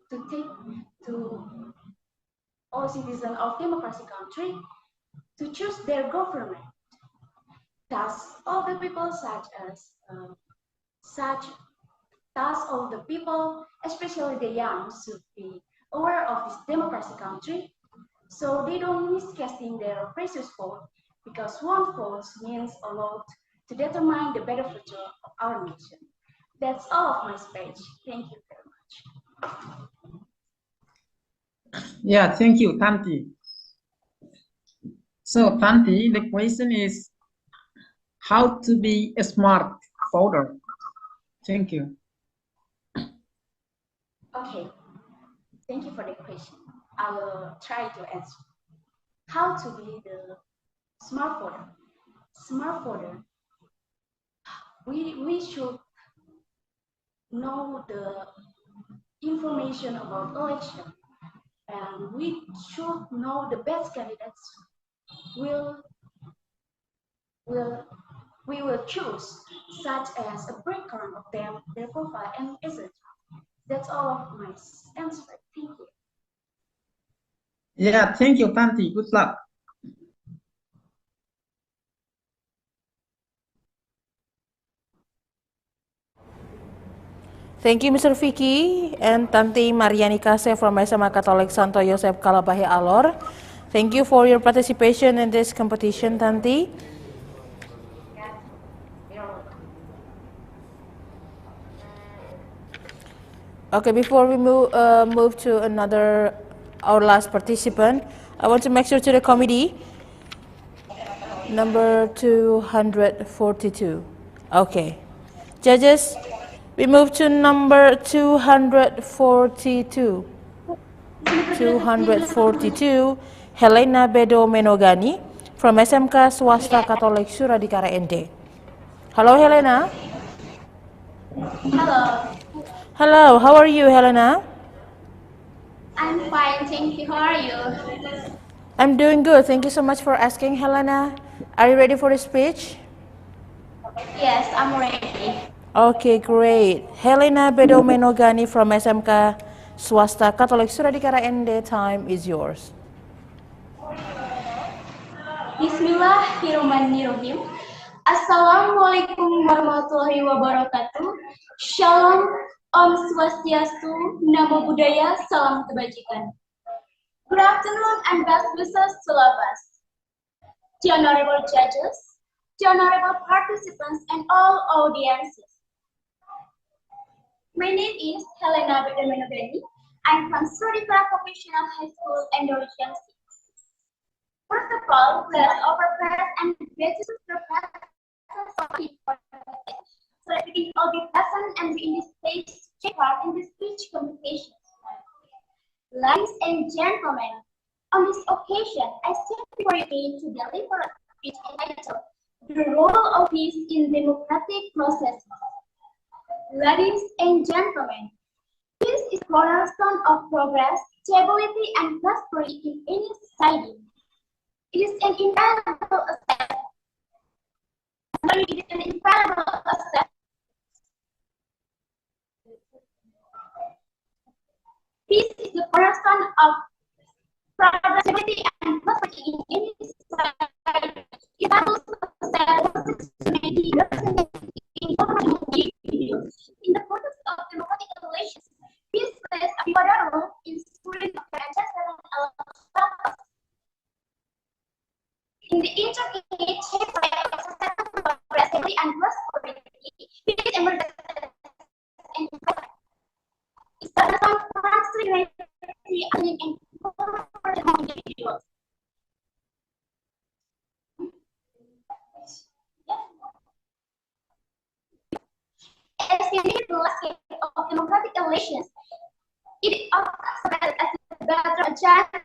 of democracy country to choose their government. Thus, all the people all the people, especially the young, should be aware of this democracy country, so they don't miss casting their precious vote, because one vote means a lot to determine the better future of our nation. That's all of my speech. Thank you very much. Yeah, thank you, Tanti. So, Tanti, the question is how to be a smart voter. Thank you. Okay, thank you for the question. I will try to answer. How to be the smart voter? Smart voter, we should know the information about election, and we should know the best candidates will we will choose, such as a background of them, their profile, and etc. That's all of my answer. Thank you. Yeah, thank you, Tanti. Good luck. Thank you, Mr. Vicky and Tanti Mariani Kase from SMA Katolik Santo Yosef Kalabahi Alor. Thank you for your participation in this competition, Tanti. Okay, before we move to our last participant, I want to make sure to the committee, number 242. Okay, judges, we move to number 242. 242, Helena Bedo Menogani from SMK Swasta Katolik Suradikara ND. Hello, Helena. Hello. Hello, how are you, Helena? I'm fine, thank you. How are you? I'm doing good. Thank you so much for asking, Helena. Are you ready for the speech? Yes, I'm ready. Okay, great. Helena Bedo Menogani from SMK Swasta Katolik Suradikara ND, time is yours. Bismillahirrahmanirrahim. Assalamualaikum warahmatullahi wabarakatuh. Shalom, Om Swastiastu, Namo Buddhaya, Salam Kebajikan. Good afternoon and best wishes to all of us. The honorable judges, the honorable participants, and all audiences. My name is Helena Bedamenogani. I'm from Surabaya Vocational High School, Indonesia. First of all, let us offer prayer and gratitude to professors so that we can all be present and be in this stage to take part in this speech competition. Ladies and gentlemen, on this occasion, I stand before you to deliver a speech entitled "The Role of Peace in Democratic Processes." Ladies and gentlemen, peace is the cornerstone of progress, stability, and prosperity in any society. It is an invaluable asset. Peace is the cornerstone of progress, stability, and prosperity in any society. It battles in the context of democratic relations, peace plays a pivotal role in securing the adjustment of in the intricate shape of successful progress, stability, and prosperity. Peace emerges and is based on transparency and individuals. As the landscape of democratic relations, it often serves as a better agenda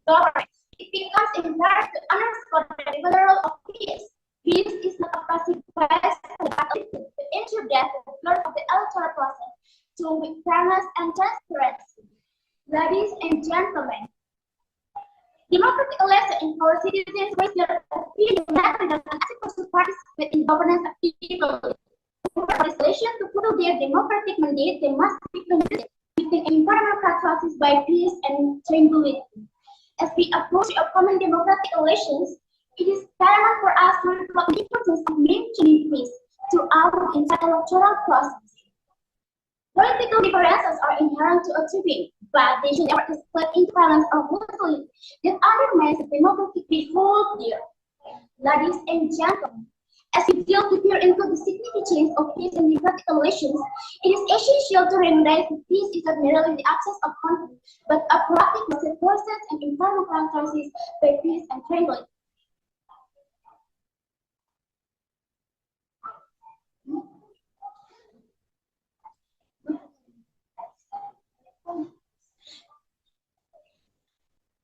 government. It becomes imperative to underscore the role of peace. Peace is not a passive quest to ensure that the flow of the electoral process to with fairness and transparency. Ladies and gentlemen, democratic elections empower citizens with their opinion and active to participate in governance of people. For legislation to fulfill their democratic mandate, they must be conducted within environmental processes by peace and tranquility. As we approach upcoming democratic elections, it is paramount for us to recognize the importance of maintaining peace throughout the entire electoral process. Political differences are inherent to achieving, but they should never escalate into violence or brutality that undermines the democratic behavior. Ladies and gentlemen, as we deal to peer into the significance of peace in democratic elections, it is essential to recognize that peace is not merely the absence of conflict, but a proactive process and environmental characteristics by peace and tranquility.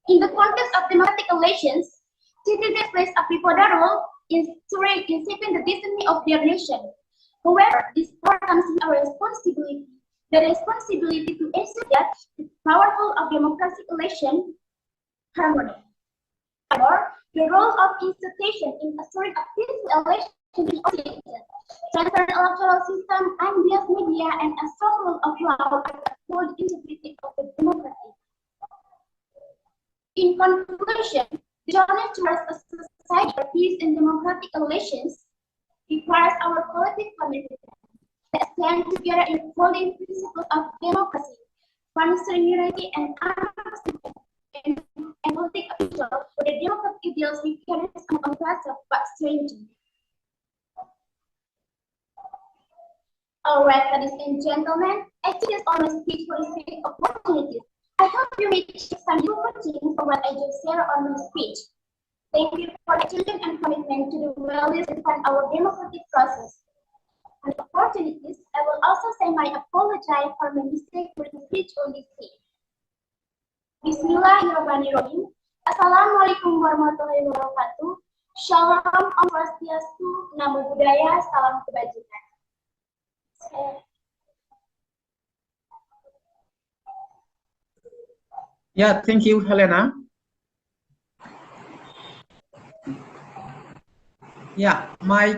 In the context of democratic elections, citizens plays a pivotal role in shaping the destiny of their nation. However, this power comes with a responsibility, the responsibility to ensure that the powerful of democratic election harmony. However, the role of institution in assuring a peaceful election is also transparent electoral system, unbiased media, and a strong rule of law are the full integrity of the democracy. In conclusion, the challenge towards a society for peace and democratic elections requires our collective commitment that stand together in upholding principles of democracy, fostering unity and understanding, and political officials for the democratic ideals we carry on class of but stranger. Alright, ladies and gentlemen, I think that's all my speech for the sake of opportunities. I hope you may take some useful things from what I just shared on my speech. Thank you for your attention and commitment to the values that define our democratic process. On opportunities, I will also say my apology for my mistake for the speech on this day. Bismillahirrahmanirrahim. Assalamualaikum warahmatullahi wabarakatuh. Shalom, Om Swastiastu, Namo Buddhaya, Salam Kebajikan. Yeah, thank you, Helena. Yeah, my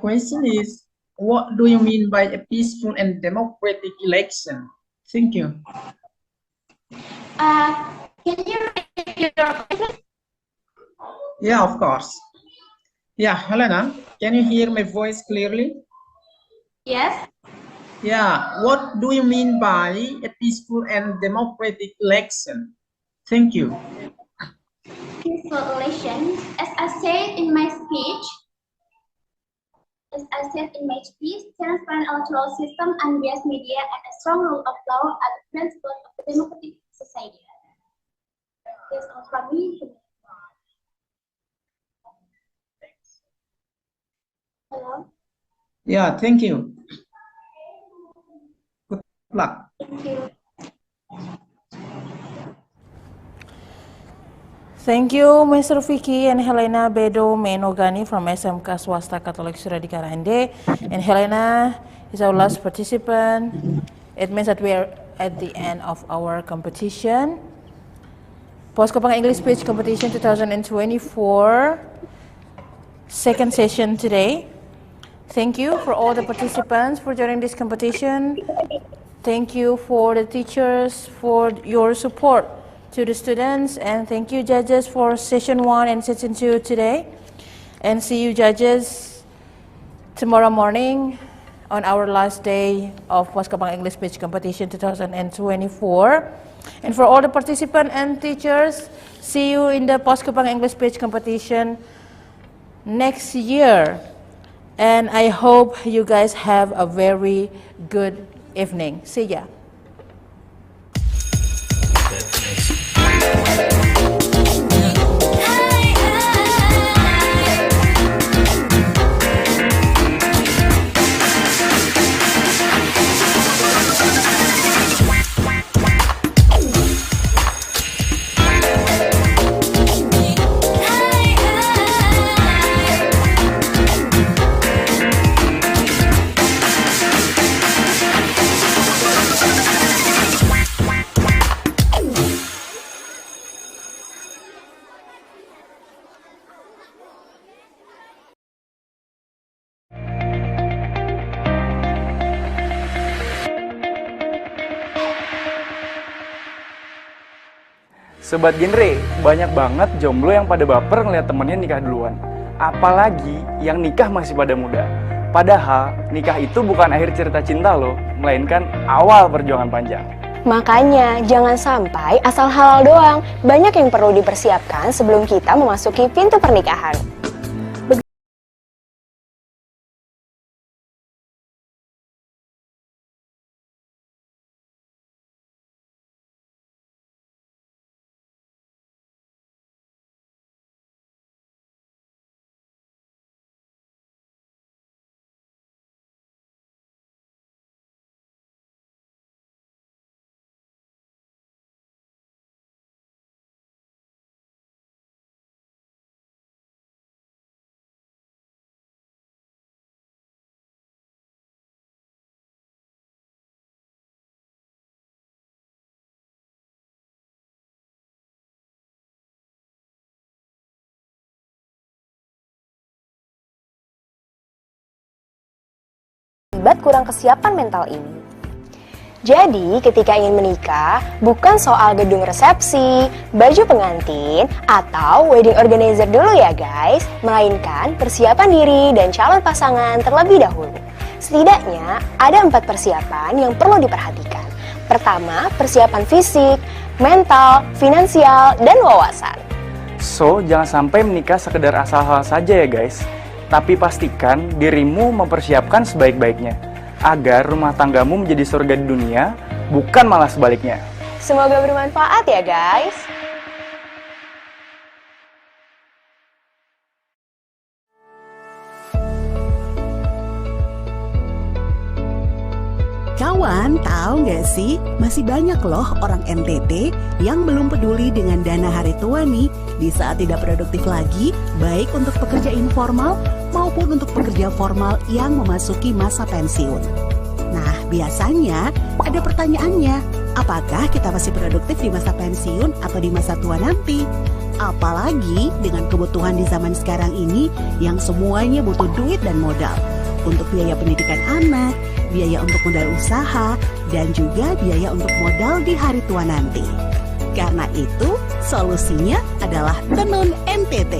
question is, what do you mean by a peaceful and democratic election? Thank you. Can you repeat your question? Yeah, of course. Yeah, Helena, can you hear my voice clearly? Yes. Yeah, what do you mean by a peaceful and democratic election? Thank you. Peaceful elections, as I said in my speech, As I said in my speech, transparent electoral system, unbiased media, and a strong rule of law are the principles of a democratic society. That's all from me. Hello. Yeah, thank you. Good luck. Thank you. Thank you, Mr. Vicky and Helena Bedo Menogani from SMK Swasta Katolik Suradi Karande. And Helena is our last participant. It means that we are at the end of our competition. KUPANG English Speech Competition 2024, second session today. Thank you for all the participants for joining this competition. Thank you for the teachers for your support to the students, and thank you judges for session 1 and session 2 today. And see you judges tomorrow morning on our last day of KUPANG English Speech Competition 2024. And for all the participants and teachers, see you in the KUPANG English Speech Competition next year. And I hope you guys have a very good evening. See ya. Sobat genre, banyak banget jomblo yang pada baper ngeliat temennya nikah duluan. Apalagi yang nikah masih pada muda. Padahal nikah itu bukan akhir cerita cinta loh, melainkan awal perjuangan panjang. Makanya jangan sampai asal halal doang. Banyak yang perlu dipersiapkan sebelum kita memasuki pintu pernikahan. Akibat kurang kesiapan mental ini. Jadi, ketika ingin menikah, bukan soal gedung resepsi, baju pengantin, atau wedding organizer dulu ya guys, melainkan persiapan diri dan calon pasangan terlebih dahulu. Setidaknya, ada 4 persiapan yang perlu diperhatikan. Pertama, persiapan fisik, mental, finansial, dan wawasan. So, jangan sampai menikah sekedar asal-asal saja ya guys. Tapi pastikan dirimu mempersiapkan sebaik-baiknya, agar rumah tanggamu menjadi surga di dunia, bukan malah sebaliknya. Semoga bermanfaat ya guys. Kawan, tahu nggak sih, masih banyak loh orang NTT yang belum peduli dengan dana hari tua nih di saat tidak produktif lagi, baik untuk pekerja informal maupun untuk pekerja formal yang memasuki masa pensiun. Nah, biasanya ada pertanyaannya, apakah kita masih produktif di masa pensiun atau di masa tua nanti? Apalagi dengan kebutuhan di zaman sekarang ini yang semuanya butuh duit dan modal untuk biaya pendidikan anak, biaya untuk modal usaha, dan juga biaya untuk modal di hari tua nanti. Karena itu, solusinya adalah Tenun NTT.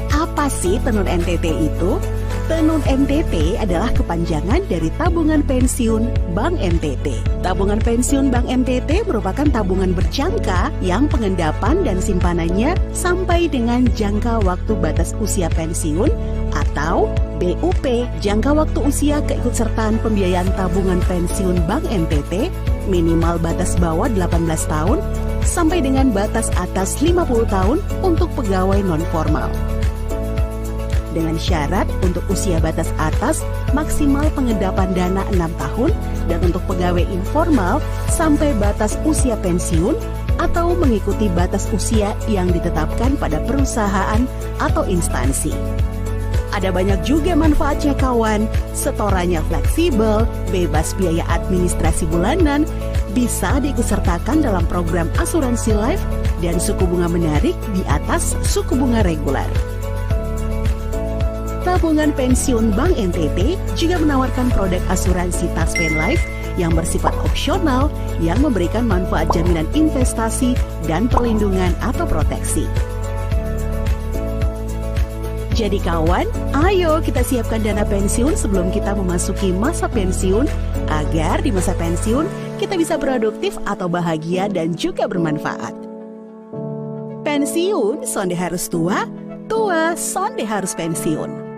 Apa sih Tenun NTT itu? Tenun NTT adalah kepanjangan dari Tabungan Pensiun Bank NTT. Tabungan Pensiun Bank NTT merupakan tabungan berjangka yang pengendapan dan simpanannya sampai dengan jangka waktu batas usia pensiun atau BUP, jangka waktu usia keikutsertaan pembiayaan tabungan pensiun Bank NTT, minimal batas bawah 18 tahun sampai dengan batas atas 50 tahun untuk pegawai non-formal. Dengan syarat untuk usia batas atas maksimal pengendapan dana 6 tahun dan untuk pegawai informal sampai batas usia pensiun atau mengikuti batas usia yang ditetapkan pada perusahaan atau instansi. Ada banyak juga manfaatnya kawan, setorannya fleksibel, bebas biaya administrasi bulanan, bisa diikutsertakan dalam program asuransi life dan suku bunga menarik di atas suku bunga reguler. Tabungan Pensiun Bank NTT juga menawarkan produk asuransi Taspen Life yang bersifat opsional yang memberikan manfaat jaminan investasi dan perlindungan atau proteksi. Jadi kawan, ayo kita siapkan dana pensiun sebelum kita memasuki masa pensiun agar di masa pensiun kita bisa produktif atau bahagia dan juga bermanfaat. Pensiun sonde harus tua, tua sonde harus pensiun.